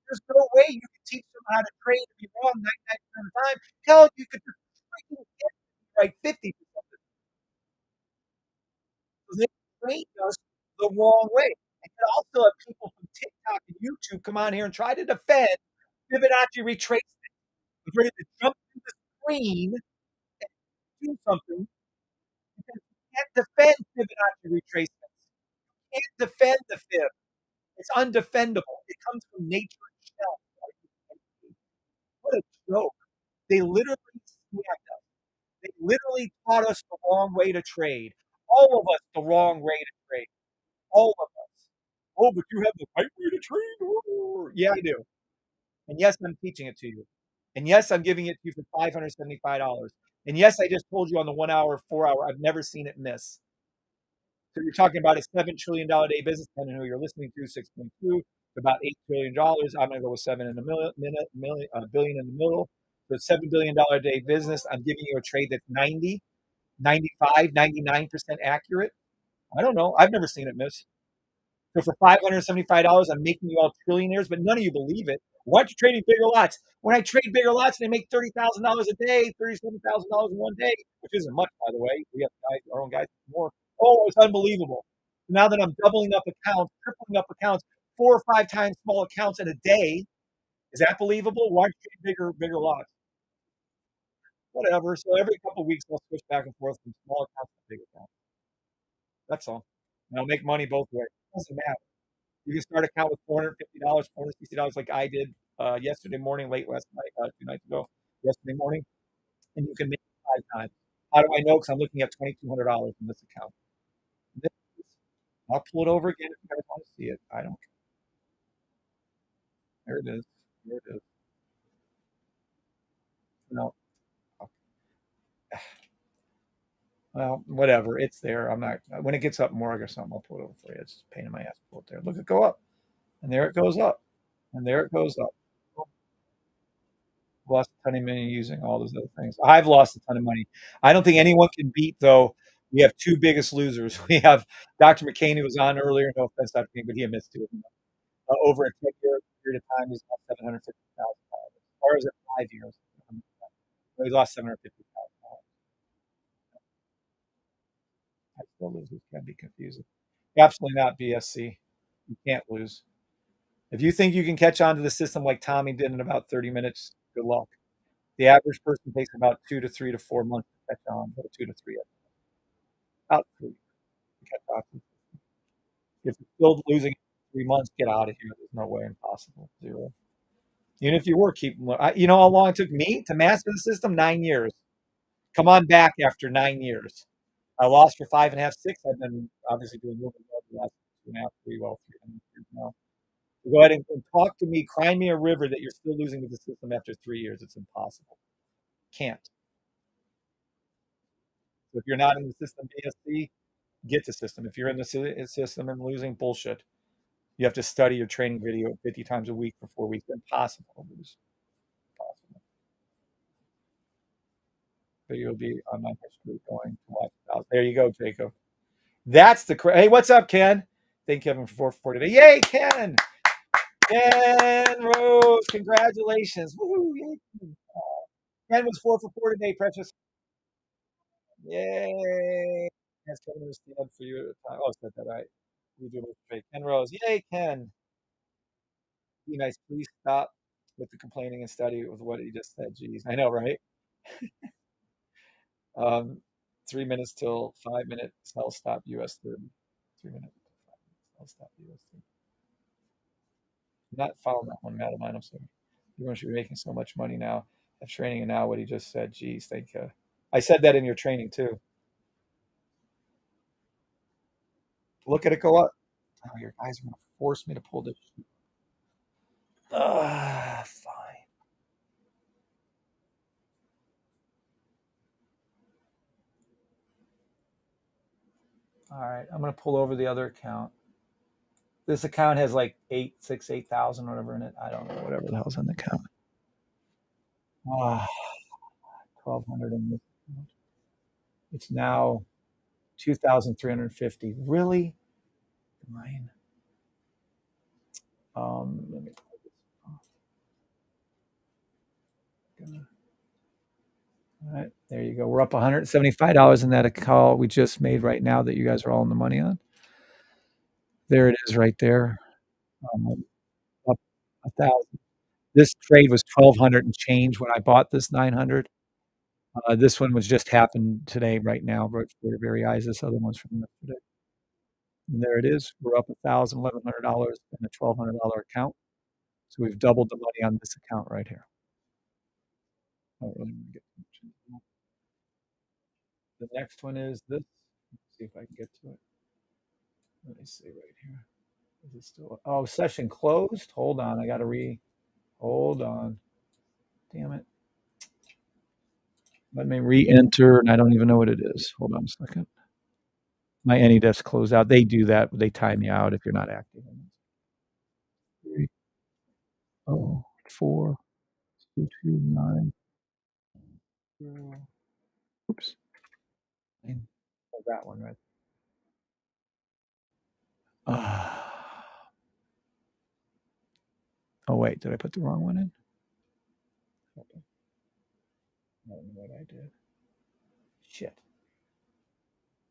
Speaker 1: There's no way you can teach them how to trade and be wrong 99% of the time. Hell, you could just freaking get right 50%. So they trained us the wrong way. And you also have people from TikTok and YouTube come on here and try to defend Fibonacci retracement. They're ready to jump through the screen and do something because you can't defend Fibonacci retracements. You can't defend the fib. It's undefendable. It comes from nature itself. What a joke. They literally scammed us. They literally taught us the wrong way to trade. All of us the wrong way to trade. All of us. Oh, but you have the right way to trade. Yeah, I do. And yes, I'm teaching it to you. And yes, I'm giving it to you for $575. And yes, I just told you on the 1 hour, 4 hour, I've never seen it miss. So you're talking about a $7 trillion day business, depending on who you're listening to, 6.2, about $8 trillion. I'm going to go with billion in the middle. So $7 billion day business. I'm giving you a trade that's 90, 95, 99% accurate. I don't know. I've never seen it miss. So for $575, I'm making you all trillionaires, but none of you believe it. Why aren't you trading bigger lots? When I trade bigger lots and I make $30,000 a day, $37,000 in one day, which isn't much, by the way. We have guys, our own guys, more. Oh, it's unbelievable. Now that I'm doubling up accounts, tripling up accounts, 4 or 5 times small accounts in a day, is that believable? Why aren't you trading bigger lots? Whatever. So every couple of weeks, I'll switch back and forth from small accounts to big accounts. That's all. And I'll make money both ways. It doesn't matter. You can start an account with $450, $460 like I did yesterday morning, late last night, 2 nights ago, yesterday morning, and you can make it 5 times. How do I know? Because I'm looking at $2,200 in this account. I'll pull it over again if you guys want to see it. I don't care. There it is. There it is. No. Well, whatever. It's there. I'm not. When it gets up more or something, I'll pull it over for you. It's a pain in my ass to pull it there. Look, it go up, and there it goes up, and there it goes up. Lost a ton of money using all those other things. I've lost a ton of money. I don't think anyone can beat, though. We have two biggest losers. We have Dr. McCain, who was on earlier. No offense, Dr. McCain, but he missed two of them. Over a 10-year period of time, he's lost $750,000. Or is it 5 years? So he lost $750,000. I still lose. It can be confusing. Absolutely not BSC. You can't lose. If you think you can catch on to the system like Tommy did in about 30 minutes, good luck. The average person takes about 2 to 3 to 4 months to catch on, or 2 to 3, about 3 to catch on. If you're still losing 3 months, get out of here. There's no way, impossible, zero. Even if you were keeping, you know how long it took me to master the system? 9 years. Come on back after 9 years. I lost for 5.5, 6. I've been obviously doing really well the last 2.5, 3, well, 3 years now. So go ahead and talk to me. Cry me a river that you're still losing with the system after 3 years. It's impossible. Can't. So if you're not in the system BSC, get the system. If you're in the system and losing, bullshit. You have to study your training video 50 times a week for 4 weeks. Impossible to lose. Impossible. Video will be on my history going to watch. There you go, Jacob. That's the hey, what's up, Ken? Thank Kevin for 440 today. Yay, Ken! Ken Rose, congratulations. Woo-hoo, yay. Ken was 4 for 4 today, Precious. Yay! That's Kevin was stand for you. Oh, I said that right. We do it straight. Ken Rose. Yay, Ken. Be nice. Please stop with the complaining and study with what he just said. Jeez. I know, right? Um, 3 minutes till 5 minutes. Sell stop US 30. 3 minutes. Sell stop US 30. Not following that one, Madam. I'm sorry. Everyone should be making so much money now at training, and now what he just said. Geez, thank you. I said that in your training too. Look at it go up. Oh, your guys are going to force me to pull this. Fine. All right, I'm going to pull over the other account. This account has like 8,000, whatever in it. I don't know, whatever the hell's in the account. 1,200 in this account. It's now 2,350. Really? Mine. Let me pull this off. All right, there you go. We're up $175 in that call we just made right now that you guys are all in the money on. There it is right there. Up 1,000. This trade was 1,200 and change when I bought this 900. This one was just happened today, right now, right before your very eyes. This other one's from yesterday. And there it is. We're up $1,000, $1,100 in a $1,200 account. So we've doubled the money on this account right here. I don't really want to get too much into that. The next one is this. Let's see if I can get to it. Let me see right here. Is it still? Oh, session closed. Hold on. I got to hold on. Damn it. Let me re-enter, and I don't even know what it is. Hold on a second. My AnyDesk closed out. They do that. They time you out if you're not active. 3, 4, 2, 2, 9. Oops. Oh, that one, right? Oh, wait. Did I put the wrong one in? Okay. I don't know what I did. Shit.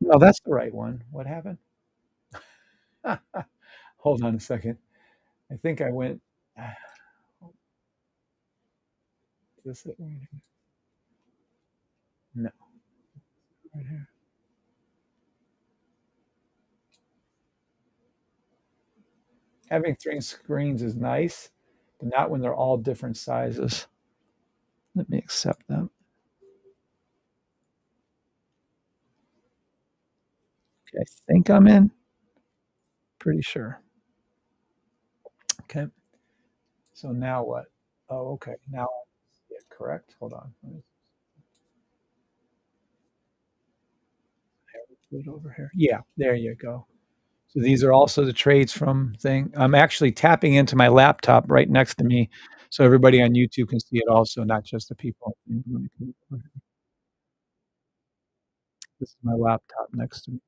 Speaker 1: No, that's the right one. What happened? Hold on a second. I think I went. Is this it right here? No. Right here. Having 3 screens is nice, but not when they're all different sizes. Let me accept them. Okay, I think I'm in. Pretty sure. Okay. So now what? Oh, okay. Now I see it, correct? Hold on. Let me put it over here. Yeah, there you go. So these are also the trades from thing. I'm actually tapping into my laptop right next to me, so everybody on YouTube can see it also, not just the people. This is my laptop next to me,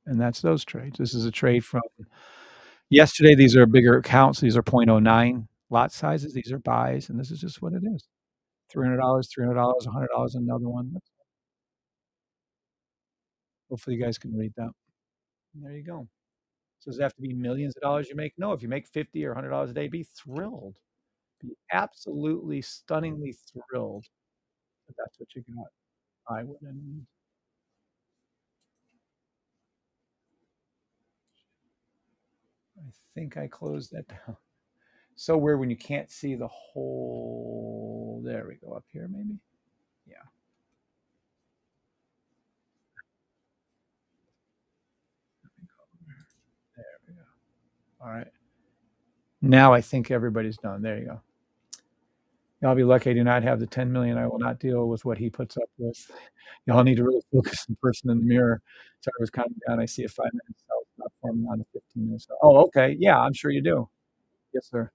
Speaker 1: and that's those trades. This is a trade from yesterday. These are bigger accounts. These are 0.09 lot sizes. These are buys, and this is just what it is. $300, $300, $100, another one. Hopefully, you guys can read that. And there you go. So does it have to be millions of dollars you make? No, if you make 50 or $100 a day, be thrilled. Be absolutely stunningly thrilled that that's what you got. I would. I think I closed that down. So weird when you can't see the whole. There we go. Up here, maybe. Yeah. There we go. All right. Now I think everybody's done. There you go. Y'all be lucky I do not have the 10 million. I will not deal with what he puts up with. Y'all need to really focus on the person in the mirror. So I was counting down. I see a 5 minute cell not forming on a 15 minute cell. Oh, okay. Yeah, I'm sure you do. Yes, sir.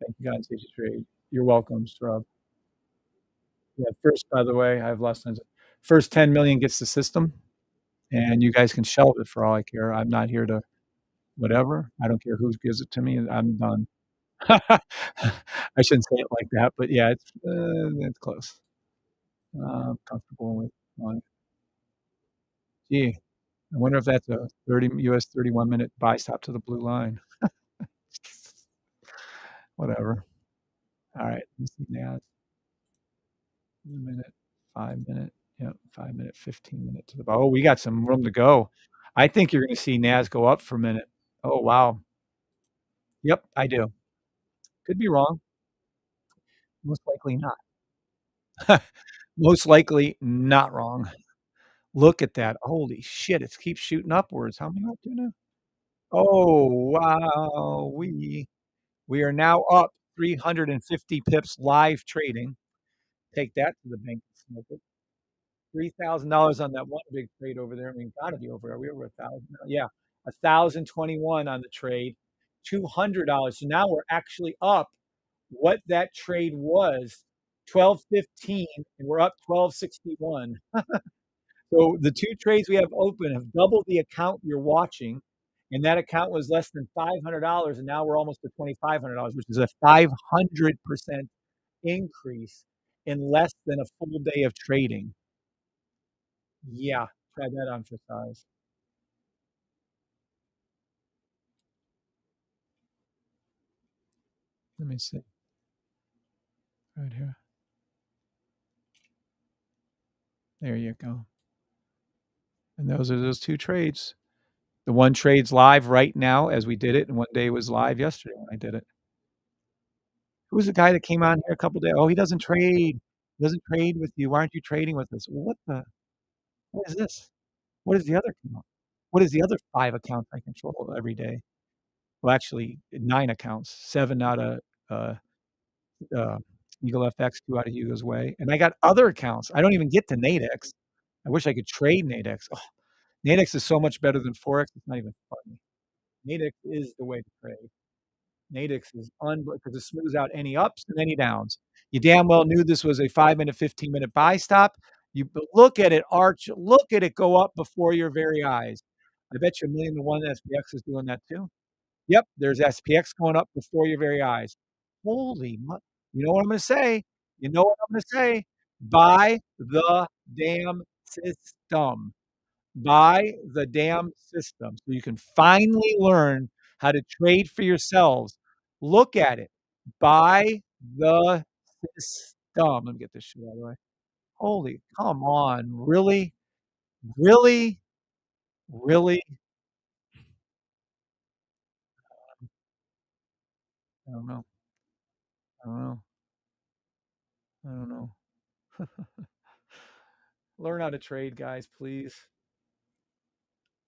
Speaker 1: Thank you, God. Safety trade. You're welcome, Rob. Yeah, first, by the way, I have less than first 10 million gets the system, and you guys can shelve it for all I care. I'm not here to whatever. I don't care who gives it to me. I'm done. I shouldn't say it like that, but yeah, it's close. Comfortable with one. Gee, I wonder if that's a 30 US 31-minute buy stop to the blue line. Whatever. Alright, let's see now. 1 minute, 5 minute, yep, 5 minute, 15 minute to the oh, we got some room to go. I think you're gonna see NAS go up for a minute. Oh, wow. Yep, I do. Could be wrong. Most likely not. Most likely not wrong. Look at that. Holy shit, it keeps shooting upwards. How many up to now? Oh, wow, we are now up 350 pips live trading. Take that to the bank and smoke it. $3,000 on that one big trade over there. I mean, gotta be over. Are we over 1,000 now? Yeah, 1,021 on the trade, $200. So now we're actually up what that trade was, 12.15, and we're up 12.61. So the two trades we have open have doubled the account you're watching, and that account was less than $500, and now we're almost at $2,500, which is a 500% increase in less than a full day of trading. Yeah, try that on for size. Let me see. Right here. There you go. And those are those two trades. The one trade's live right now as we did it, and one day was live yesterday when I did it. Who was the guy that came on here a couple days? Oh, he doesn't trade. He doesn't trade with you. Why aren't you trading with us? What the? What is this? What is the other account? What is the other 5 accounts I control every day? Well, actually, 9 accounts, 7 out of, uh, uh, Eagle FX, 2 out of Hugo's Way, and I got other accounts. I don't even get to Nadex. I wish I could trade Nadex. Oh, Nadex is so much better than Forex, it's not even funny. Nadex is the way to trade. Nadex is because it smooths out any ups and any downs. You damn well knew this was a 5-minute, 15-minute buy stop. You look at it arch, look at it go up before your very eyes. I bet you 1,000,000 to 1 SPX is doing that too. Yep, there's SPX going up before your very eyes. Holy mu you know what I'm gonna say? You know what I'm gonna say? Buy the damn system. Buy the damn system so you can finally learn how to trade for yourselves. Look at it. Buy the system. Let me get this shit out of the way. Holy, come on. Really? Really? Really? I don't know. I don't know. I don't know. Learn how to trade, guys, please.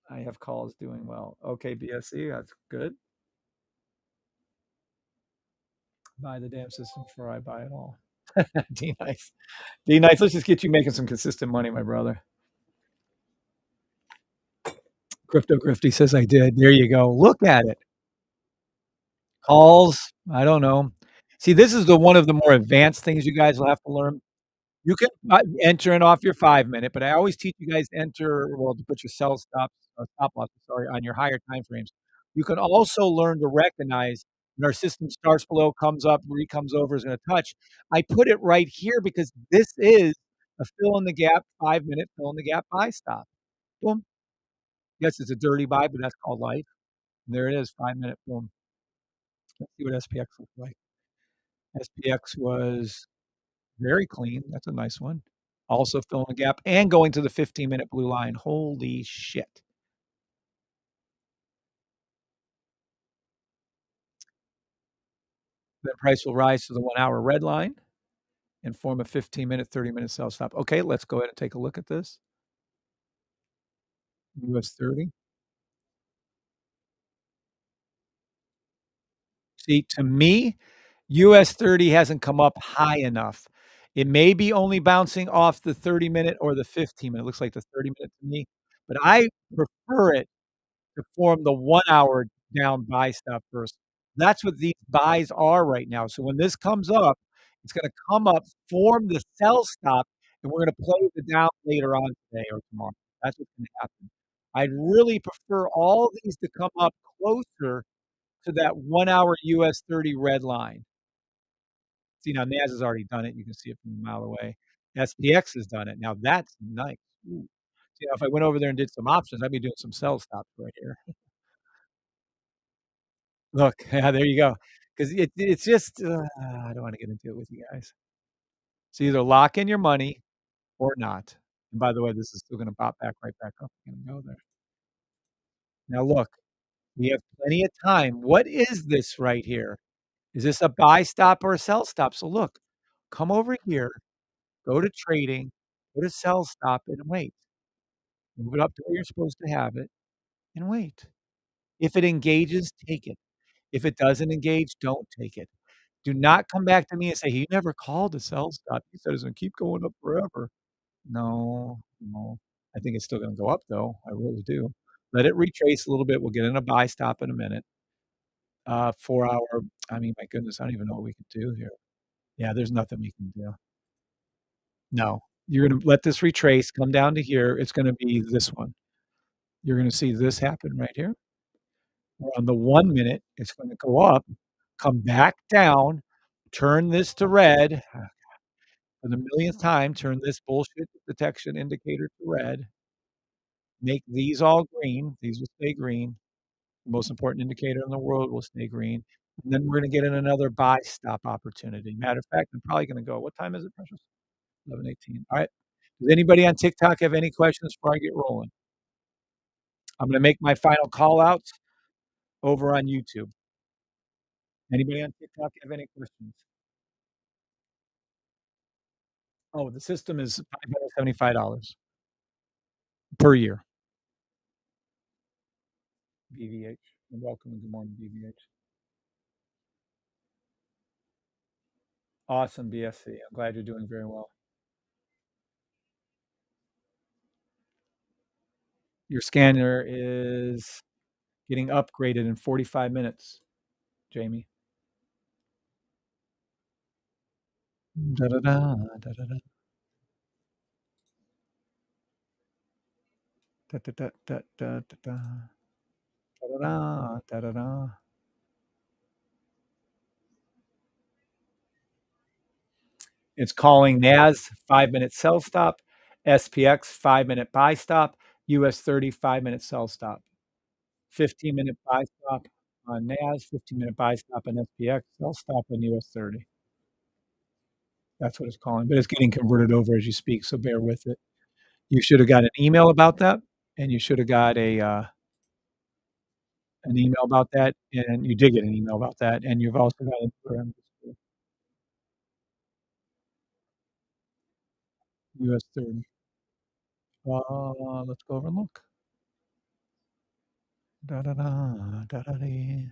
Speaker 1: I have calls doing well. Okay, BSC, that's good. Buy the damn system before I buy it all. D nice. D nice. Let's just get you making some consistent money, my brother. Crypto Grifty says I did. There you go. Look at it. Calls. I don't know. See, this is the one of the more advanced things you guys will have to learn. You can enter in off your 5 minute, but I always teach you guys to enter, well, to put your stop loss, sorry, on your higher time frames. You can also learn to recognize when our system starts below, comes up, comes over, is going to touch. I put it right here because this is a fill in the gap, 5 minute fill in the gap buy stop. Boom. Yes, it's a dirty buy, but that's called life. And there it is, 5 minute boom. Let's see what SPX looks like. SPX was very clean. That's a nice one. Also filling the gap and going to the 15-minute blue line. Holy shit. The price will rise to the 1-hour red line and form a 15-minute, 30-minute sell stop. Okay, let's go ahead and take a look at this. US 30. See, to me, US 30 hasn't come up high enough. It may be only bouncing off the 30-minute or the 15-minute. It looks like the 30-minute to me, but I prefer it to form the 1-hour down buy stop first. That's what these buys are right now. So when this comes up, it's gonna come up, form the sell stop, and we're gonna play the down later on today or tomorrow. That's what's gonna happen. I'd really prefer all these to come up closer to that 1-hour US 30 red line. See, now Naz has already done it, you can see it from a mile away. SPX has done it, now that's nice. Ooh. See, now if I went over there and did some options, I'd be doing some sell stops right here. Look, yeah, there you go. 'Cause it's just, I don't wanna get into it with you guys. So either lock in your money or not. And by the way, this is still gonna pop back right back up. I'm gonna go there. Now look, we have plenty of time. What is this right here? Is this a buy stop or a sell stop? So look, come over here, go to trading, go to sell stop and wait. Move it up to where you're supposed to have it and wait. If it engages, take it. If it doesn't engage, don't take it. Do not come back to me and say, "He never called a sell stop. He said it's gonna keep going up forever." No, no. I think it's still gonna go up though. I really do. Let it retrace a little bit. We'll get in a buy stop in a minute. 4-hour, I mean, my goodness, I don't even know what we can do here. Yeah, there's nothing we can do. No. You're gonna let this retrace, come down to here. It's gonna be this one. You're gonna see this happen right here. On the 1 minute, it's gonna go up, come back down, turn this to red. For the millionth time, turn this bullshit detection indicator to red. Make these all green. These will stay green. The most important indicator in the world will stay green. And then we're gonna get in another buy stop opportunity. Matter of fact, I'm probably gonna go, what time is it, Precious? 11:18. All right. Does anybody on TikTok have any questions before I get rolling? I'm gonna make my final call outs over on YouTube. Anybody on TikTok have any questions? Oh, the system is $575 per year. BVH. You're welcome and good morning, BVH. Awesome, BSC. I'm glad you're doing very well. Your scanner is getting upgraded in 45 minutes, Jamie. Da da da da da da da da da da da da da da da da. It's calling NAS 5-minute sell stop, SPX 5-minute buy stop, US 30 5-minute sell stop, 15-minute buy stop on NAS, 15-minute buy stop on SPX, sell stop on US 30. That's what it's calling, but it's getting converted over as you speak, so bear with it. You should have got an email about that, and you should have got an email about that, and you did get an email about that, and you've also got US 30. Let's go over and look. Da da da da da dee,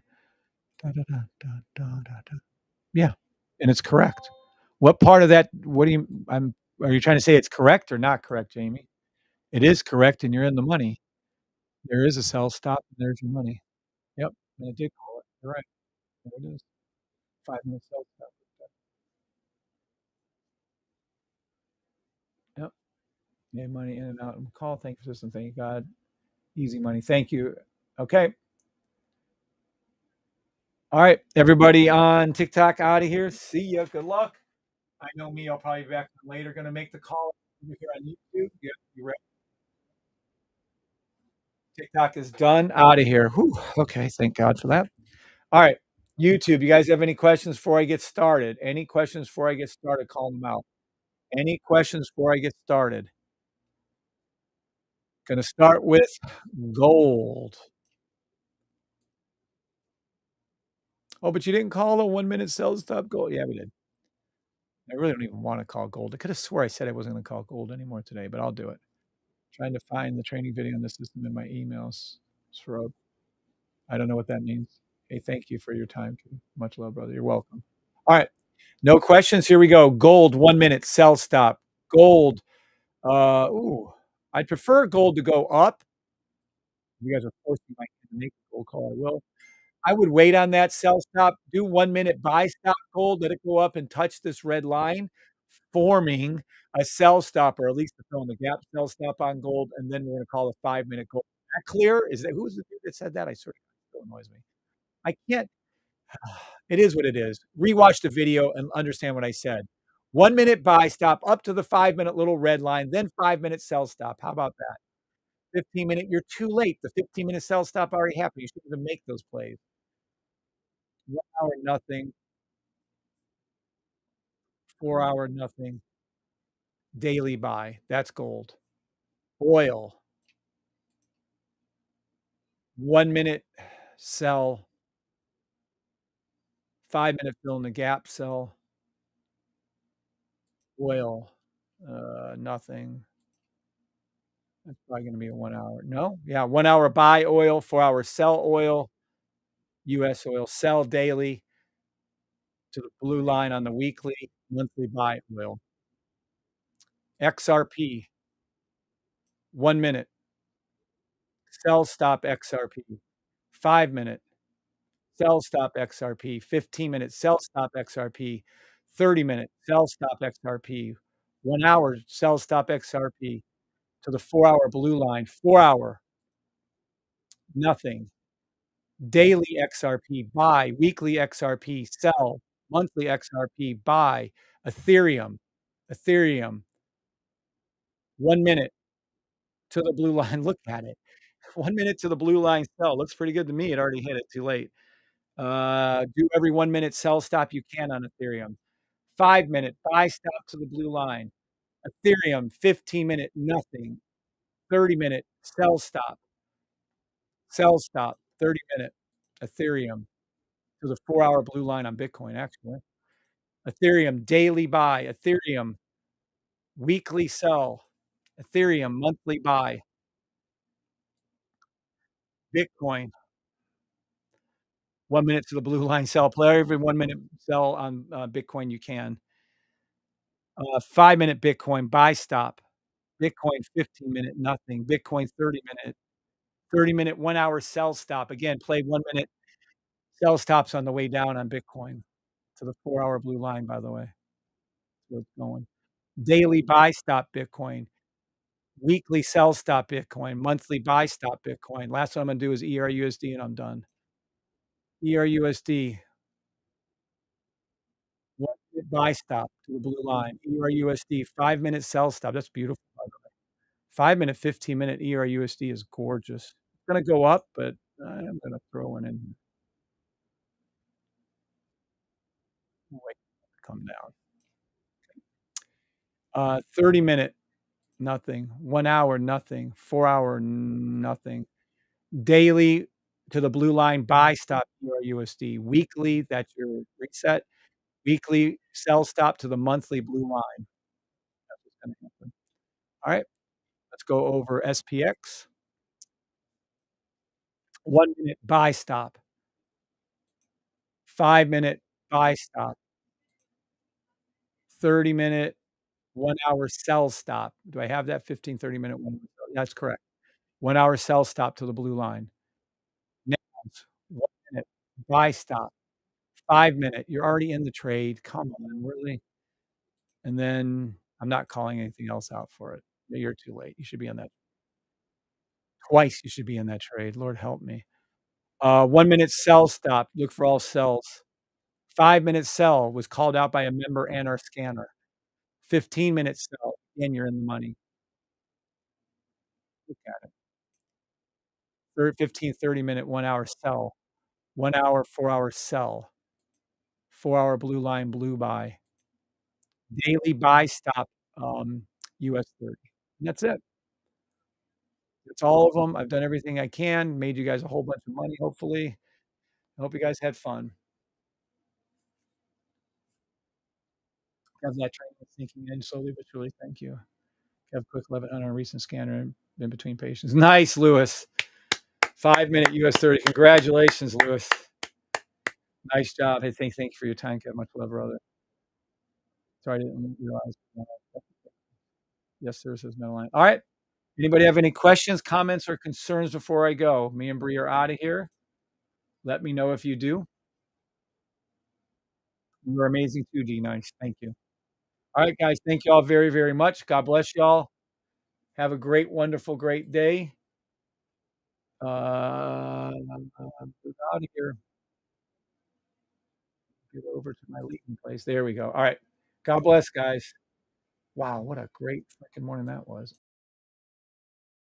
Speaker 1: da da da da da da da. Yeah, and it's correct. What part of that what do you are you trying to say it's correct or not correct, Jamie? It is correct, and you're in the money. There is a sell stop, and there's your money. Yep, and it did call it. You're right. There it is. 5-minute sell stop. Yep. Made money in and out. Call, thank you, system. Thank you, God. Easy money. Thank you. Okay. All right. Everybody on TikTok out of here. See ya. Good luck. I know me. I'll probably be back later. Going to make the call over here on YouTube. Yeah, you ready? TikTok is done. Out of here. Whew. Okay. Thank God for that. All right. YouTube, you guys have any questions before I get started? Any questions before I get started? Call them out. Any questions before I get started? Going to start with gold. Oh, but you didn't call the 1-minute sell stop gold. Yeah, we did. I really don't even want to call gold. I could have swore I said I wasn't going to call gold anymore today, but I'll do it. Trying to find the training video on the system in my emails. Shrub. I don't know what that means. Hey, thank you for your time. Much love, brother. You're welcome. All right. No questions. Here we go. Gold, 1-minute sell stop. Gold. I'd prefer gold to go up. You guys are forcing my hand to make a gold call. I will. I would wait on that sell stop, do 1-minute buy stop gold, let it go up and touch this red line, forming a sell stop, or at least to fill in the gap sell stop on gold, and then we're gonna call a 5-minute gold. Is that clear? Is that who's the dude that said that? I swear to God, it still annoys me. I can't it is what it is. Rewatch the video and understand what I said. 1 minute buy stop up to the 5-minute little red line, then 5-minute sell stop. How about that? 15-minute, you're too late. The 15-minute sell stop already happened. You shouldn't even make those plays. 1 hour, nothing. 4-hour, nothing. Daily buy. That's gold. Oil. 1 minute sell. 5-minute fill in the gap sell. Oil. Nothing. That's probably gonna be a 1 hour. No? Yeah, 1 hour buy oil, 4 hours sell oil, US oil, sell daily to the blue line on the weekly, monthly buy oil. XRP, 1 minute, sell stop XRP, 5-minute, sell stop XRP, 15-minute, sell stop XRP, 30-minute, sell stop XRP, 1 hour, sell stop XRP to the 4-hour blue line, 4-hour, nothing. Daily XRP, buy, weekly XRP, sell, monthly XRP, buy, Ethereum, 1 minute to the blue line, look at it. 1 minute to the blue line sell, looks pretty good to me, it already hit it, too late. Do every 1-minute sell stop you can on Ethereum. 5-minute buy stop to the blue line. Ethereum, 15-minute, nothing. 30-minute sell stop, 30-minute, Ethereum to the 4-hour blue line on Bitcoin, actually. Ethereum daily buy, Ethereum weekly sell, Ethereum monthly buy, Bitcoin 1 minute to the blue line sell. Play every 1-minute sell on Bitcoin you can. 5-minute Bitcoin buy stop, Bitcoin 15-minute nothing, Bitcoin 30-minute, 30-minute 1-hour sell stop. Again, play 1-minute sell stops on the way down on Bitcoin to the 4-hour blue line, by the way. That's where it's going. Daily buy stop Bitcoin. Weekly sell stop Bitcoin, monthly buy stop Bitcoin. Last one I'm gonna do is ERUSD and I'm done. ERUSD, 1-minute buy stop to the blue line. ERUSD, 5-minute sell stop. That's beautiful, by the way. 5-minute, 15-minute ERUSD is gorgeous. It's gonna go up, but I'm gonna throw one in. Wait, come down. 30-minute, nothing. 1 hour, nothing. 4-hour, nothing. Daily to the blue line buy stop ERUSD. Weekly, that's your reset. Weekly sell stop to the monthly blue line. That's what's gonna happen. Alright, let's go over SPX. 1-minute buy stop, 5-minute buy stop, 30-minute, 1-hour sell stop. Do I have that 15, 30-minute one? That's correct. 1-hour sell stop to the blue line. Nails, 1-minute buy stop, 5-minute, you're already in the trade. Come on, really? And then I'm not calling anything else out for it. You're too late. You should be on that twice you should be in that trade. Lord help me. 1-minute sell stop, look for all sells. 5-minute sell was called out by a member and our scanner. 15-minute sell, again, you're in the money. Look at it. 15, 30-minute, 1-hour sell. 1 hour, 4-hour sell. 4-hour blue line, blue buy. Daily buy stop, US 30. And that's it. That's all of them. I've done everything I can, made you guys a whole bunch of money, hopefully. I hope you guys had fun. Have that train sinking in slowly but surely. Thank you. Kev quick 11 on a recent scanner in between patients. Nice, Lewis. 5-minute US 30. Congratulations, Lewis. Nice job. Hey, thank you for your time, Kev. Much love, brother. Sorry, I didn't realize. Yes, sir, says Meadowline. All right. Anybody have any questions, comments, or concerns before I go? Me and Bree are out of here. Let me know if you do. You're amazing too, D. Nice. Thank you. All right, guys. Thank you all very, very much. God bless y'all. Have a great, wonderful, great day. We're out of here. get over to my leaving place. There we go. All right. God bless, guys. Wow, what a great freaking morning that was.